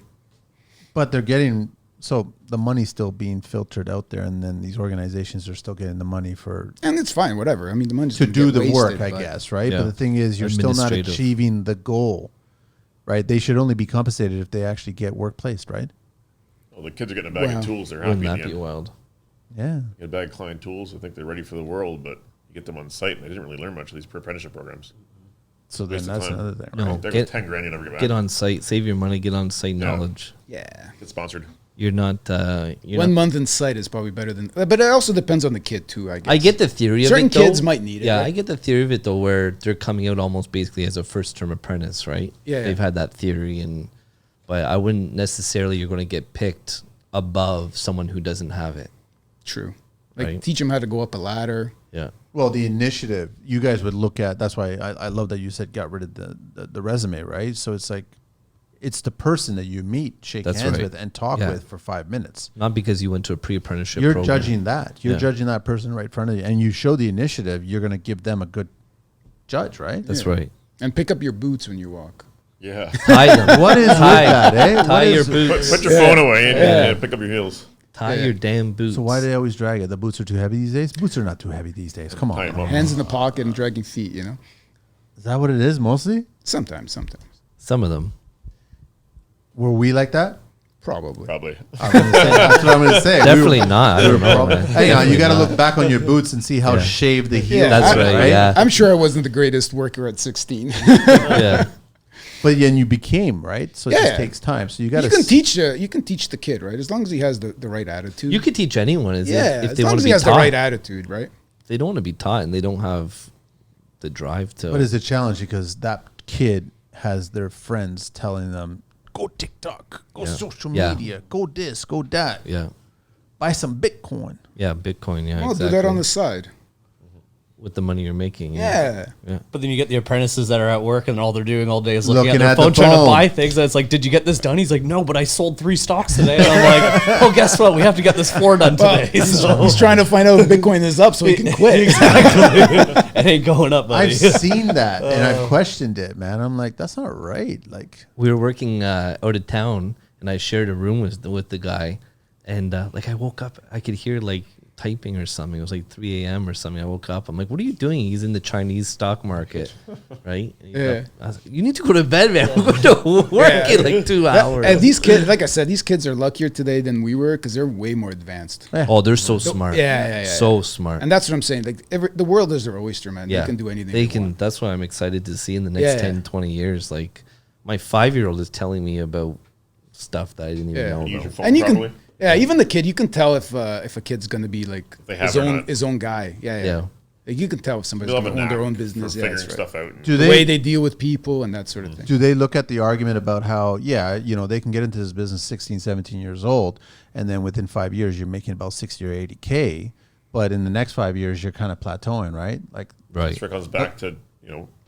But they're getting, so the money's still being filtered out there, and then these organizations are still getting the money for and it's fine, whatever. I mean, the money's to gonna do get the wasted, work, I but- guess, right? Yeah. But the thing is, you're still not Administrative. achieving the goal, right? They should only be compensated if they actually get work placed, right? Well, the kids are getting a bag Wow. of tools. They're happy Wouldn't in that the be end. wild? Yeah. Get a bag of client tools. I think they're ready for the world, but you get them on site, and they didn't really learn much of these apprenticeship programs. So then Waste of that's time. another thing, No. right? They're Get- 10 grand, you never get back. Get on site, save your money, get on site knowledge. Yeah. Get sponsored. You're not. You're 1 not, month in sight is probably better than, but it also depends on the kid too, I guess. I get the theory of Certain it. Though. kids might need it, Yeah, right? I get the theory of it though, where they're coming out almost basically as a first term apprentice, right? Yeah. They've had that theory, but I wouldn't necessarily. You're going to get picked above someone who doesn't have it. True. Like Right. teach them how to go up a ladder. Yeah. Well, the initiative you guys would look at. That's why I love that you said got rid of the resume, right? So it's like it's the person that you meet, shake That's hands right. with, and talk Yeah. with for 5 minutes. Not because you went to a pre-apprenticeship. You're program. judging that. You're Yeah. judging that person right in front of you, and you show the initiative. You're going to give them a good judge, right? That's right. And pick up your boots when you walk. Yeah. Tie them. What is with that, eh? What Tie your is- boots. Put your phone away and pick up your heels. Tie your damn boots. So why do they always drag it? The boots are too heavy these days? Boots are not too heavy these days. Come Tie 'em on. up. Hands in the pocket and dragging feet, you know? Is that what it is mostly? Sometimes. Some of them. Were we like that? Probably. Probably. That's what I'm going to say. Definitely not. I don't know. man. Hang on, you Definitely got to not. look back on your boots and see how Yeah. shaved the heel. That's is, right, yeah. I'm sure I wasn't the greatest worker at 16. Yeah. But then you became, right? So it Yeah. just takes time. So you got you to can teach the kid, right? As long as he has the right attitude. You could teach anyone if yeah, if as they long want as to he be has taught. the right attitude, right? If they don't want to be taught and they don't have the drive to. But it's a challenge because that kid has their friends telling them, go TikTok, go social Yeah. media, go this, go that, Yeah. buy some Bitcoin. Yeah. Bitcoin. Yeah. Well, exactly. do that on the side. with the money you're making. Yeah. Yeah. But then you get the apprentices that are at work and all they're doing all day is looking Looking at at their the phone trying to phone. buy things. And it's like, did you get this done? He's like, no, but I sold 3 stocks today. And I'm like, well, guess what? We have to get this 4 done today. So He's trying to find out if Bitcoin is up so he can quit. exactly. It ain't going up, buddy. I've seen that and I've questioned it, man. I'm like, that's not right. Like, We were working out of town, and I shared a room with the guy, and like I woke up, I could hear like typing or something. It was like 3 a.m. or something. I woke up. I'm like, what are you doing? He's in the Chinese stock market, right? And he's Yeah. up. I was like, you need to go to bed, man. We're going to work in like 2 hours. And these kids, like I said, these kids are luckier today than we were because they're way more advanced. Oh, they're so smart. Yeah. So smart. And that's what I'm saying. Like the world is their oyster, man. Yeah. They can do anything. They they can. want. That's what I'm excited to see in the next Yeah. 10, 20 years. Like my 5-year-old is telling me about stuff that I didn't even Yeah. know Use your about. phone And you properly. can, yeah, even the kid, you can tell if a kid's gonna be like They have or not. his own guy. Yeah. Yeah. Like, you can tell if somebody's They'll gonna have a own their knack own for business. Yeah, figuring that's right. stuff out. Do The they way they deal with people and that sort of thing. do they look at the argument about how, yeah, they can get into this business 16, 17 years old, and then within 5 years you're making about 60 or 80K, but in the next 5 years you're kind of plateauing, right? Like, Right. That's where it comes back to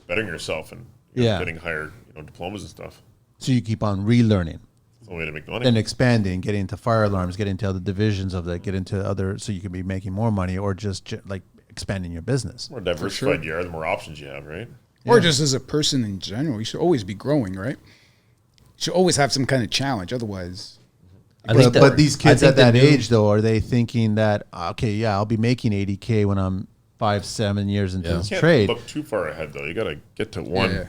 bettering yourself and Yeah. getting higher diplomas and stuff. so you keep on relearning It's the only way to make money. and expanding, getting into fire alarms, getting into other divisions of that, get into other, so you can be making more money or just like expanding your business. The more diversified you are, the more options you have, right? Or just as a person in general, you should always be growing, right? You should always have some kind of challenge. Otherwise, I think But these kids I at think that the new- age, though, are they thinking that, okay, yeah, I'll be making 80K when I'm 5, 7 years into Yeah. this You can't trade? look too far ahead, though. You got to get to one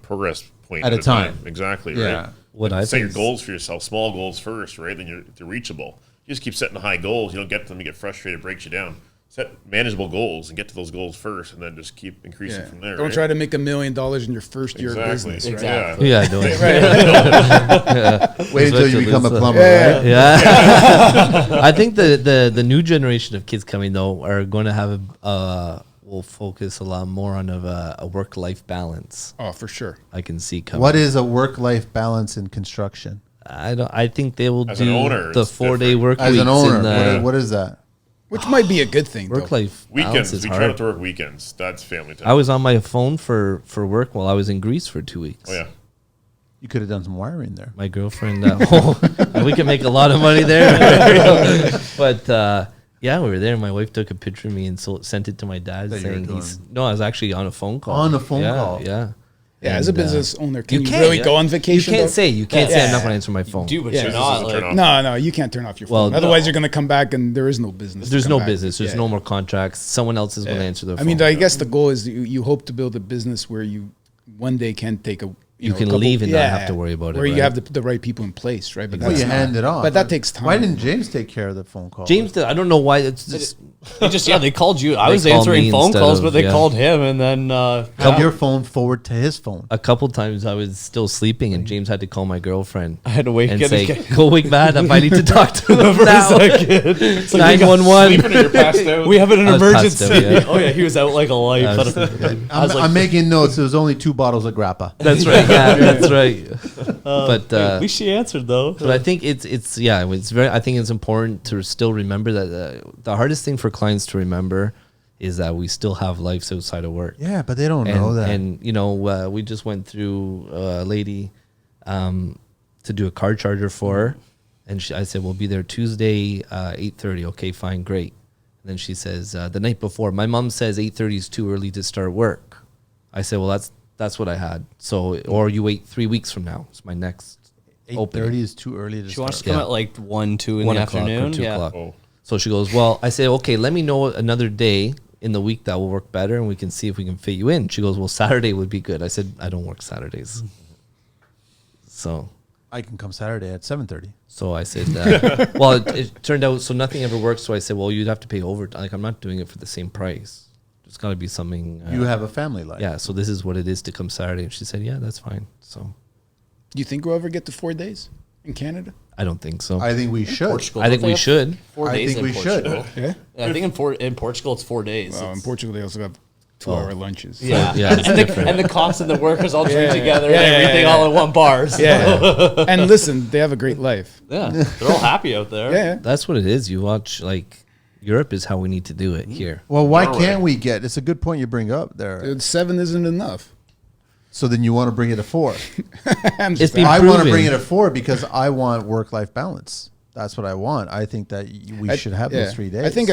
progress point At a time. Exactly, Yeah. right? What I Set your think is- goals for yourself, small goals first, right? Then they're reachable. You just keep setting high goals. You don't get to them, you get frustrated, it breaks you down. Set manageable goals and get to those goals first, and then just keep increasing from there. don't right? try to make $1 million in your first year of Exactly. business. Right? Exactly. Yeah, I know. Wait until you become a plumber, Yeah. right? Yeah, I think the new generation of kids coming though are going to have will focus a lot more on a work-life balance. Oh, for sure. I can see coming. What is a work-life balance in construction? I think they will As an do owner, the it's 4-day different. work As weeks an owner, and what is that? Which might be a good thing, though. work-life balance Weekends, is we try hard. not to work weekends. That's family time. I was on my phone for work while I was in Greece for 2 weeks. Oh, yeah. You could have done some wiring there. My girlfriend, we can make a lot of money there. But yeah, we were there. My wife took a picture of me and sent it to my dad That you were saying doing- no, I was actually on a phone call. On a phone Yeah, call? Yeah. Yeah, as a And, business owner, can you, can't, really yeah. go on vacation? You can't though? say I'm Yeah. not going to answer my phone. Do, but Yeah. you're Business not. doesn't turn Like, off. No, you can't turn off your Well, phone. Otherwise, you're going to come back and there is no business. to There's come no back. business. There's Yeah. no more contracts. Someone else is going to answer their phone. I mean, I guess the goal is you hope to build a business where you one day can take You know, can a couple- leave and not have to worry about it, Where you right? have the right people in place, right? But Well, that's you not- hand it off. But that takes time. Why didn't James take care of the phone call? James, I don't know why. It's just, they called you. I They was called answering me phone instead calls, of- but they yeah. called him, and then Come your phone forward to his phone. a couple times I was still sleeping and James had to call my girlfriend. I had to wake and up say, and "Go wake Matt up. I need to talk to him for a now." second. It's like, 911. Sleeping or you're passed out. we have an I was passed emergency. out, yeah. Oh yeah, he was out like a light. I was- I'm making notes. There was only 2 bottles of grappa. That's right. Yeah, that's right. But at least she answered though. But I think it's very. I think it's important to still remember that the hardest thing for clients to remember is that we still have lives outside of work. Yeah, but they don't know that. And we just went through a lady to do a car charger for her, and I said we'll be there Tuesday 8:30. Okay, fine, great. And then she says the night before, my mom says 8:30 is too early to start work. I said, well, that's what I had. So or you wait 3 weeks from now. It's my next 8:30 opening. is too early to She start. wants to come Yeah. at like 1, 2 in 1 the o'clock afternoon. or 2 Yeah. o'clock. Oh. So she goes, well, I say, okay, let me know another day in the week that will work better and we can see if we can fit you in. She goes, well, Saturday would be good. I said, I don't work Saturdays. So I can come Saturday at 7:30. so I said, well, it turned out, so nothing ever worked. So I said, well, you'd have to pay overtime. Like, I'm not doing it for the same price. There's got to be something. You have a family life. Yeah, so this is what it is to come Saturday. And she said, yeah, that's fine. So Do you think we'll ever get to 4 days in Canada? I don't think so. I think we should. Portugal. I think Don't we they have should. 4 I days think in we should. Portugal? Yeah. Yeah, I think in Portugal it's 4 days. Well, in It's- Portugal, they also have 2-hour lunches. Yeah, Yeah, it's and, different. and the cops and the workers all drink Yeah, together yeah, and yeah, everything yeah. all in one bar. So. Yeah. And listen, they have a great life. Yeah, they're all happy out there. Yeah. That's what it is. You watch, like, Europe is how we need to do it here. Well, why Norway. can't we get? It's a good point you bring up there. Dude, 7 isn't enough. So then you want to bring it to 4. I'm It's just been I want to proven. bring it to 4 because I want work-life balance. That's what I want. I think that we should have yeah. those 3 days. I think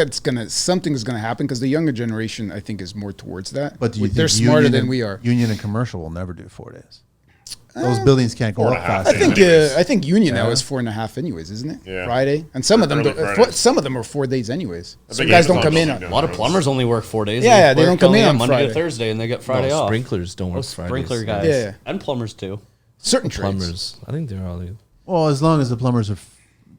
something's gonna happen because the younger generation, I think, is more towards that. But do you They're think smarter union than and- we are. Union and commercial will never do 4 days. Those buildings can't go 4 up and a half fast. I think Anyways. I think union now Yeah. is 4.5 anyways, isn't it? Yeah. Friday, and some of them Early don't, Friday. some of them are 4 days anyways. I Some bet guys you don't come in. don't On, A lot of plumbers only work 4 days. Yeah, yeah, they work don't come only in on Monday Friday. to Thursday, and they get Friday No, off. sprinklers don't work Most Fridays. sprinkler guys Yeah. and plumbers too. certain trades. Plumbers. I think they're all. Well, as long as the plumbers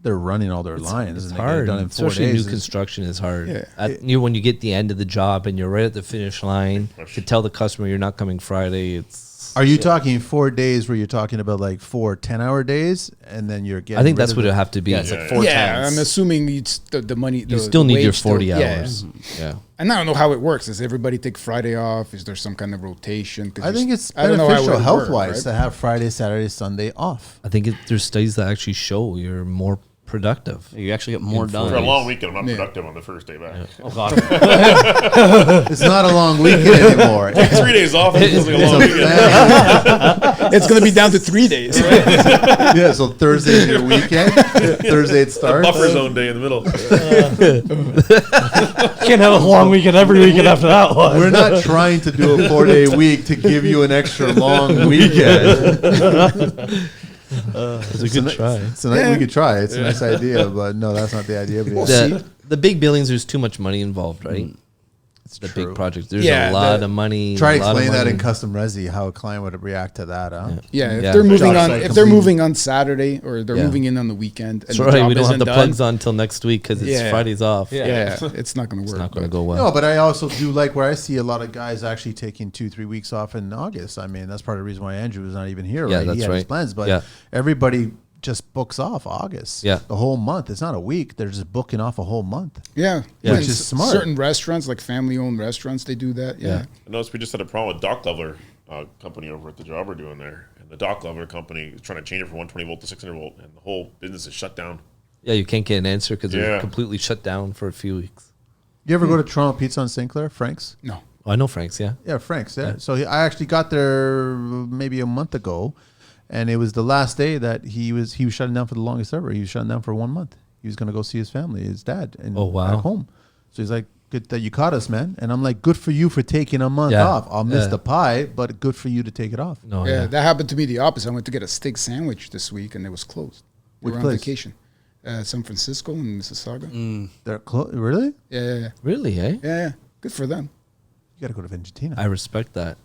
they're running all their lines It's and they get it hard. done in 4 Especially days. new construction is hard. Yeah. When you get the end of the job and you're right at the finish line, to tell the customer you're not coming Friday, it's Are you talking 4 days where you're talking about like 4 10-hour days and then you're getting I think rid that's of what the- it have to be. Yeah, it's like 4 Yeah, tens. I'm assuming the money. You still need your 40 hours. Yeah. And I don't know how it works. Does everybody take Friday off? Is there some kind of rotation? 'Cause I think it's I don't know how it beneficial would health work, wise right? to have Friday, Saturday, Sunday off. I think there's studies that actually show you're more productive. You actually get more done. For a long weekend, I'm not Yeah. productive on the first day back. Oh god. It's not a long weekend anymore. 3 days off is like a long weekend. It's going to be down to 3 days. Right? Yeah, so Thursday is your weekend. Thursday it starts. Buffer zone day in the middle. Can't have a long weekend every weekend after that one. We're not trying to do a 4-day week to give you an extra long weekend. It's a good try. So we could try. It's a nice idea, but no, that's not the idea. The big buildings, there's too much money involved, right? It's The true. big projects. There's Yeah, a lot of money. Try a lot of explain that in money. custom resi, how a client would react to that, huh? Yeah, if Yeah. they're moving Job on, site if they're complete. moving on Saturday or they're Yeah. moving in on the weekend, and Sorry, the job we don't have isn't the done, plugs on until next week because it's Yeah. Friday's off. Yeah, it's not going to It's work. not going to but- go well. No, but I also do like where I see a lot of guys actually taking 2-3 weeks off in August. I mean, that's part of the reason why Andrew was not even here. Yeah, right? that's he had his right. plans, but Yeah. everybody just books off August. Yeah. The whole month. It's not a week. They're just booking off a whole month. Yeah, Yeah. Even Which is smart. Certain restaurants, like family-owned restaurants, they do that. Yeah, I noticed we just had a problem with dock leveler company over at the job we're doing there. And the dock leveler company is trying to change it from 120 volt to 600 volt, and the whole business is shut down. Yeah, you can't get an answer because they're Yeah. completely shut down for a few weeks. You ever go to Toronto Pizza on St. Clair, Frank's? no. Oh, I know Frank's, yeah. Yeah, Frank's. Yeah. So I actually got there maybe a month ago, and it was the last day that he was shutting down for the longest ever. He was shutting down for 1 month. He was going to go see his family, his dad, and Oh, wow. at home. So he's like, "Good that you caught us, man." And I'm like, "Good for you for taking a month Yeah. off. I'll miss Yeah. the pie, but good for you to take it off." No, Yeah, yeah. that happened to me the opposite. I went to get a steak sandwich this week, and it was closed. We Which were on place? vacation, San Francisco and Mississauga. They're really? Yeah. Really, eh? Yeah. Good for them. You got to go to Argentina. I respect that.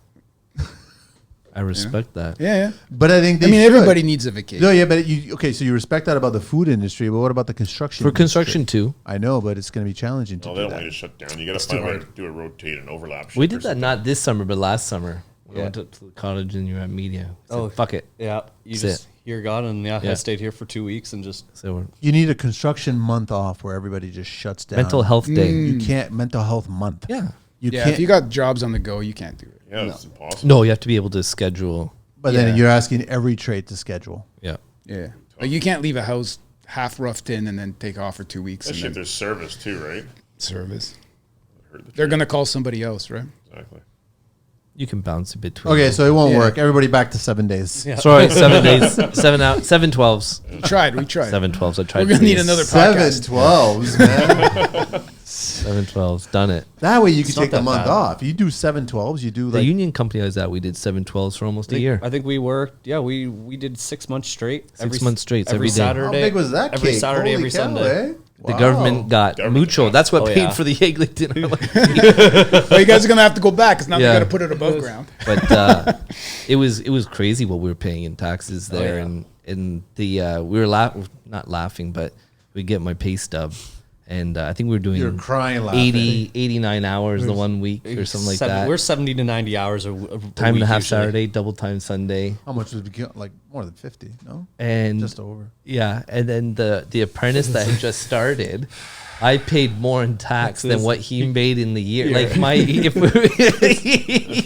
I respect that. Yeah. But I think I mean, everybody needs a vacation. No, yeah, but so you respect that about the food industry, but what about the construction? For industry? construction, too. I know, but it's going to be challenging to No, do they don't that. want you to shut down. You got to find a way to do a rotate and overlap. We shift did or that something. not this summer, but last summer. We Yeah. went to the cottage and you were at media. So Oh. fuck it. Yeah, you That's just it. you're gone, and I Yeah. stayed here for 2 weeks and just So we're You need a construction month off where everybody just shuts down. mental health day. You can't mental health month. Yeah. You Yeah, can't. if you got jobs on the go, you can't do it. Yeah, it's impossible. No, you have to be able to schedule. but then Yeah. you're asking every trade to schedule. Yeah. Yeah, like you can't leave a house half roughed in and then take off for 2 weeks Especially if and then there's service too, right? service. Heard the They're trade. gonna call somebody else, right? Exactly. You can bounce in between. Okay, so it won't Yeah. work. Everybody back to 7 days. Yeah. Sorry, 7 days, 7 12s. We tried. 7 12s. I tried. We're gonna for need these. another 7/12s, man. 7 12s. Done it. That way you can not take the that month bad. off. You do 7/12s. You do The like union company I was at, we did 7 12s for almost a year. I think we worked. Yeah, we did 6 months straight. 6 months straight, every day. Saturday. how big was that? Every cake? Saturday, Holy every cow, Sunday. eh? The Wow. government got Government mucho. got- That's what Oh, paid yeah. for the Yeagley dinner. Well, you guys are gonna have to go back because now Yeah. they gotta put it above ground. But it was crazy what we were paying in taxes there, yeah. and the we were not laughing, but we get my pay stub, and I think we were doing You're crying laughing. 89 hours the 1 week or something like that. We're 70 to 90 hours a Time and week a half usually. Saturday, double time Sunday, How much would we get? Like more than 50? No, and just over. yeah, and then the apprentice that had just started. I paid more in tax than what he made in the year. Like my,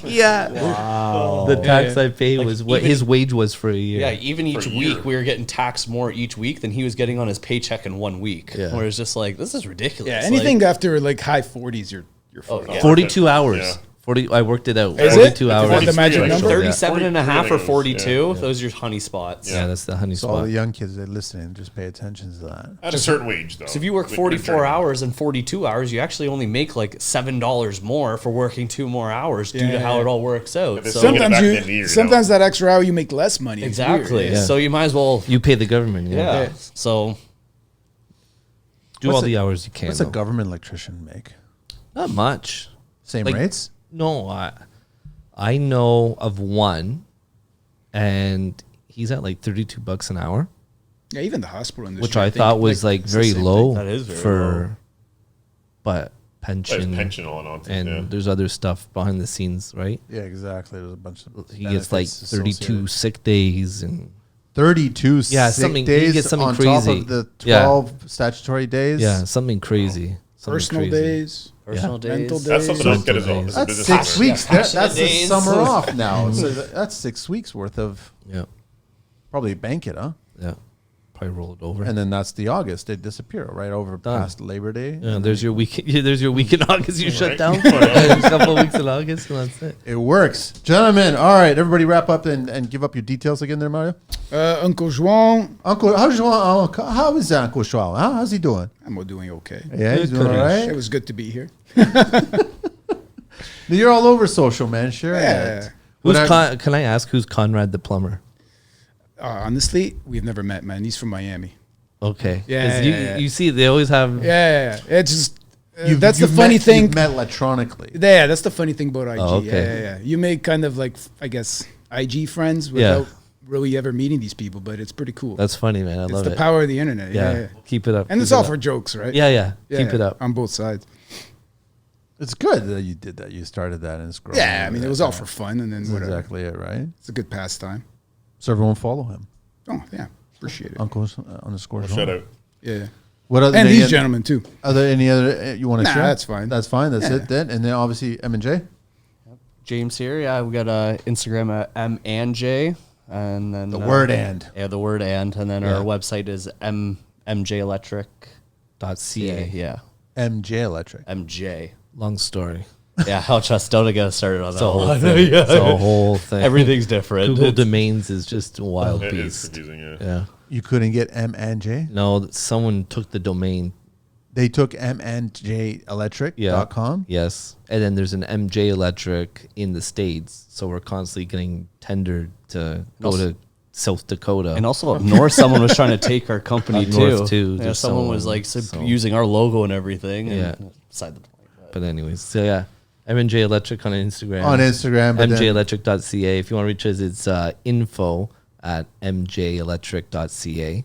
yeah, wow. The tax I paid Like was what even- his wage was for a year. Yeah, even each a year. week we were getting taxed more each week than he was getting on his paycheck in 1 week. Yeah. Where it's just like, this is ridiculous. Yeah, Like, anything after like high 40s, you're Oh, full. yeah. 42 hours. Yeah. 40. I worked it out. Is it? 42 Is hours. that the magic actually. number? 37 and a half or 40, 42, yeah. those are your honey spots. Yeah, that's the honey So all spot. the young kids that are listening, just pay attention to that. At a certain wage, though. So if you work With 44 return. hours and 42 hours, you actually only make like $7 more for working 2 more hours due to Yeah. how it all works out. If So it's Get it Sometimes back in the year, you, you sometimes that extra hour you make less money. It's weird. exactly. Yeah. So you might as well, You pay the government. Yeah. yeah. So Do What's all a- the hours you can. What's a though. government electrician make? Not much. Same Like- rates? No, I know of one, and he's at like $32 an hour, Yeah, even the hospital industry, which I think, thought was like it's the very same low That is very for. low. But pension, pension all in all. and Yeah. there's other stuff behind the scenes, right? Yeah, exactly. There's a bunch of He gets like benefits 32 associated. sick days and 32 Yeah, sick something- he days gets something on crazy. top of the Yeah. 12 statutory days. yeah, something crazy. Something Personal crazy. days, Personal Yeah. days. mental days. That's something else. Get as Mental a days. That's business 6 owner. weeks. That's the days. summer off now. So that's 6 weeks worth of Yeah, probably bank it, huh? yeah. Probably roll it over. And then that's the August. They disappear right over Done. past Labor Day. Yeah, there's your week. There's your week in August. You shut Right. down for a couple of weeks in August, and that's it. It works. Gentlemen, all right, everybody wrap up and give up your details again there, Mario. Uncle João, Uncle, how is Uncle João? How's he doing? I'm doing okay. Yeah, he's doing all It right. was good to be here. You're all over social, man. Sure. Yeah. Who's Whatever. can I ask who's Conrad the plumber? Honestly, we've never met, man. He's from Miami. Okay. Yeah, 'Cause yeah. you see, they always have. Yeah. It's just You've the funny met, thing. You've met electronically. Yeah, that's the funny thing about IG. Oh, okay. Yeah. You make kind of like, I guess, IG friends without really ever meeting these people, but it's pretty cool. That's funny, man. I it's love the it. power of the internet. Yeah. Yeah. Keep it up. And keep it's it all up. for jokes, right? Yeah. Keep it up. On both sides. It's good that you did that. You started that and it's growing. Yeah, I mean, it was all for fun, and then That's whatever. exactly it, right? It's a good pastime. So everyone follow him. Oh, yeah. Appreciate it. Uncle underscore. Shout out. Yeah. What other? And any these other- gentlemen, too. Are there any other you want to Nah, share? that's fine. That's fine. That's Yeah. it then. And then obviously M&J. James here. Yeah, we got Instagram at M and J, and then The word and. Yeah, the word and then Yeah. our website is .ca. Yeah, MJ Electric. MJ. Long story. Yeah, I'll trust. Don't get started on that The whole whole thing. thing. It's a whole thing. Everything's different. Google It's- domains is just a wild It is beast. confusing. Yeah. Yeah. You couldn't get M and J. No, someone took the domain. They took mnjelectric.com. Yes. And then there's an MJ Electric in the States. So we're constantly getting tendered to go to South Dakota. And also up north, someone was trying to take our company Up too. north, too, Yeah, there's someone was someone, like so- using our logo and everything. Yeah. And beside the point. But anyways, so yeah. MJ Electric on Instagram. On Instagram. But then, MJelectric.ca. If you want to reach us, it's info@mjelectric.ca.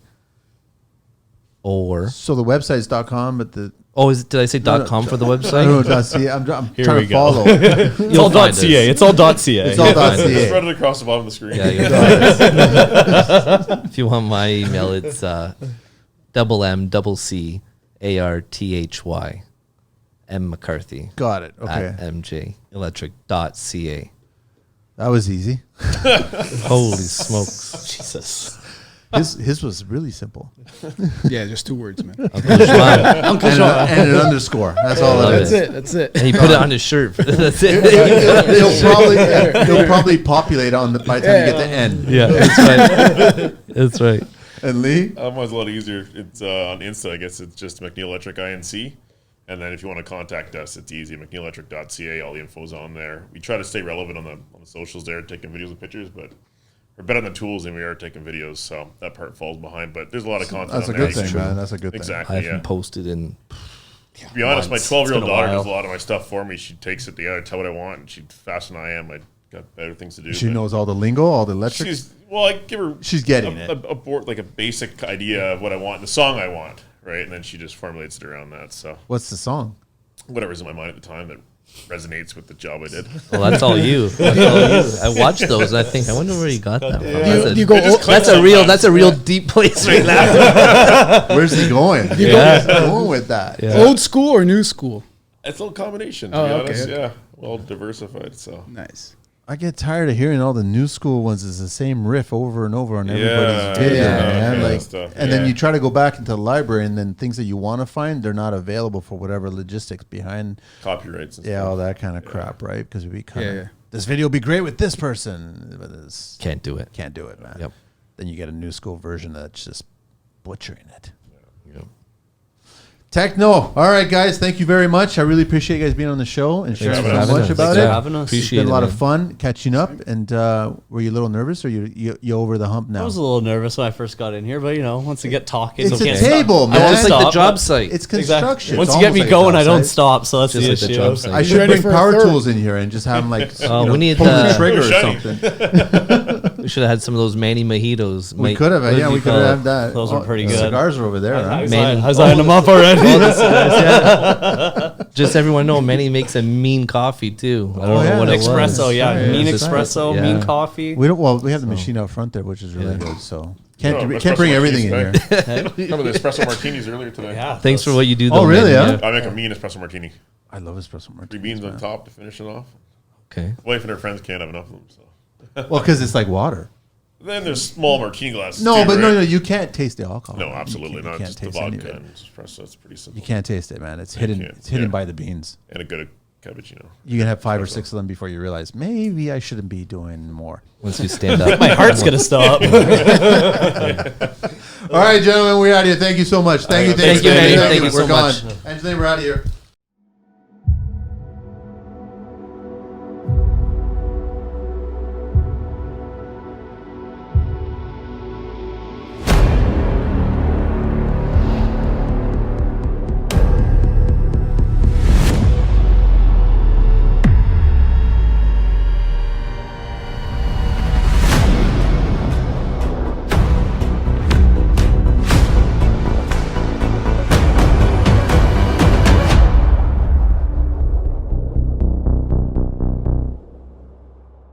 Or so the website's .com, but the did I say .com for the website? no, .ca. I'm Here trying we to go. follow. It's all find us. .ca. It's all .ca. It's all find Just .ca. spread it across the bottom of the screen. Yeah, you'll find us. If you want my email, it's MMCARTHY M McCarthy Got it. Okay, at mjelectric.ca. that was easy. Holy smokes! Jesus. His was really simple. Yeah, just 2 words, man. Uncle João. Uncle And, Sean. and an underscore. That's all love it That's is. it. That's it. And he put it on his shirt. That's it. They'll probably populate on the by the time you get to N. Yeah, that's right. That's right. And Lee, Mine's a lot easier. It's on Insta. I guess it's just MacNiel Electric INC. And then if you want to contact us, it's easy. MacNielElectric.ca. All the info's on there. We try to stay relevant on the socials there, taking videos and pictures, but we're better on the tools than we are taking videos, so that part falls behind. But there's a lot of content. that's a on there. good thing, man. That's a good thing. I Exactly. haven't Yeah. posted in. To be honest, my Months. 12-year-old It's been a daughter while. does a lot of my stuff for me. She takes it. I tell what I want, and she's faster than I am. I got better things to do. She but knows all the lingo, all the electric. I give her. She's getting a board, like a basic idea of what I want, the song I want, right, and then she just formulates it around that. So What's the song? whatever's in my mind at the time that resonates with the job I did. Well, that's all you. That's all you. I watched those. And I think I wonder where you got that from. Do you go? It just clicks That's a real. sometimes. That's a real deep place right now. Where's he going? Yeah. Where's he going with that? Yeah. Old school or new school? It's a little combination, to Oh, be okay. honest. Yeah, well diversified. So Nice. I get tired of hearing all the new school ones. It's the same riff over and over on everybody's Yeah, video, yeah, man. okay, Like, stuff, and then yeah. you try to go back into the library, and then things that you want to find, they're not available for whatever logistics behind. copyrights and Yeah, stuff. all that kind of crap, right? Because we kind of Yeah. this video will be great with this person, but this Can't do it. can't do it, man. Yep. Then you get a new school version that's just butchering it. Yep. Techno. All right, guys. Thank you very much. I really appreciate you guys being on the show and sharing for so having much us. about Thanks it. for having us. It's Appreciate been a it, lot of man. fun catching up. And were you a little nervous, or you over the hump now? I was a little nervous when I first got in here, but once you get talking, It's you a can't stop. table, I man. won't It's like the stop, job but- site. It's Exactly. construction. Once It's you get almost me like a going, job I don't site. stop. So that's Just the like the issue. job site. I should ready bring for a power third? tools in here and just have them like we need pull the the- trigger or Shiny. something. We should have had some of those Manny Mojitos. We could have, What yeah, do we you could call have it? that. Those were pretty the good. Cigars are over there. I Huh? was Manny- eyeing them up already. Oh, this- Just everyone know, Manny makes a mean coffee too. I don't know what it was. Espresso, yeah. Right. Mean That's espresso, right. mean Yeah. coffee. We don't. Well, we have the machine out front there, which is really good. So can't No, can't bring espresso everything in here. martinis Remember the espresso martinis earlier today? Yeah. Thanks for what you do. Oh, though, really, Manny. huh? I make a mean espresso martini. I love espresso 3 martinis. beans on man. top to finish it off. Okay. Wife and her friends can't have enough of them. So Well, because it's like water. then there's small martini glasses. No, too, but no, right? no, you can't taste the alcohol. No, You absolutely can't- not. You Just can't the taste any of vodka it. and espresso. It's pretty simple. You can't taste it, man. It's hidden. can't. It's hidden Yeah. by the beans. And a good cappuccino. You can have 5 or 6 of them before you realize maybe I shouldn't be doing more. Once you stand up, My heart's gonna stop. All right, gentlemen, we're out of here. Thank you so much. Thank you, Thank you, Manny. Thank you We're so gone. much. Anthony, we're out of here.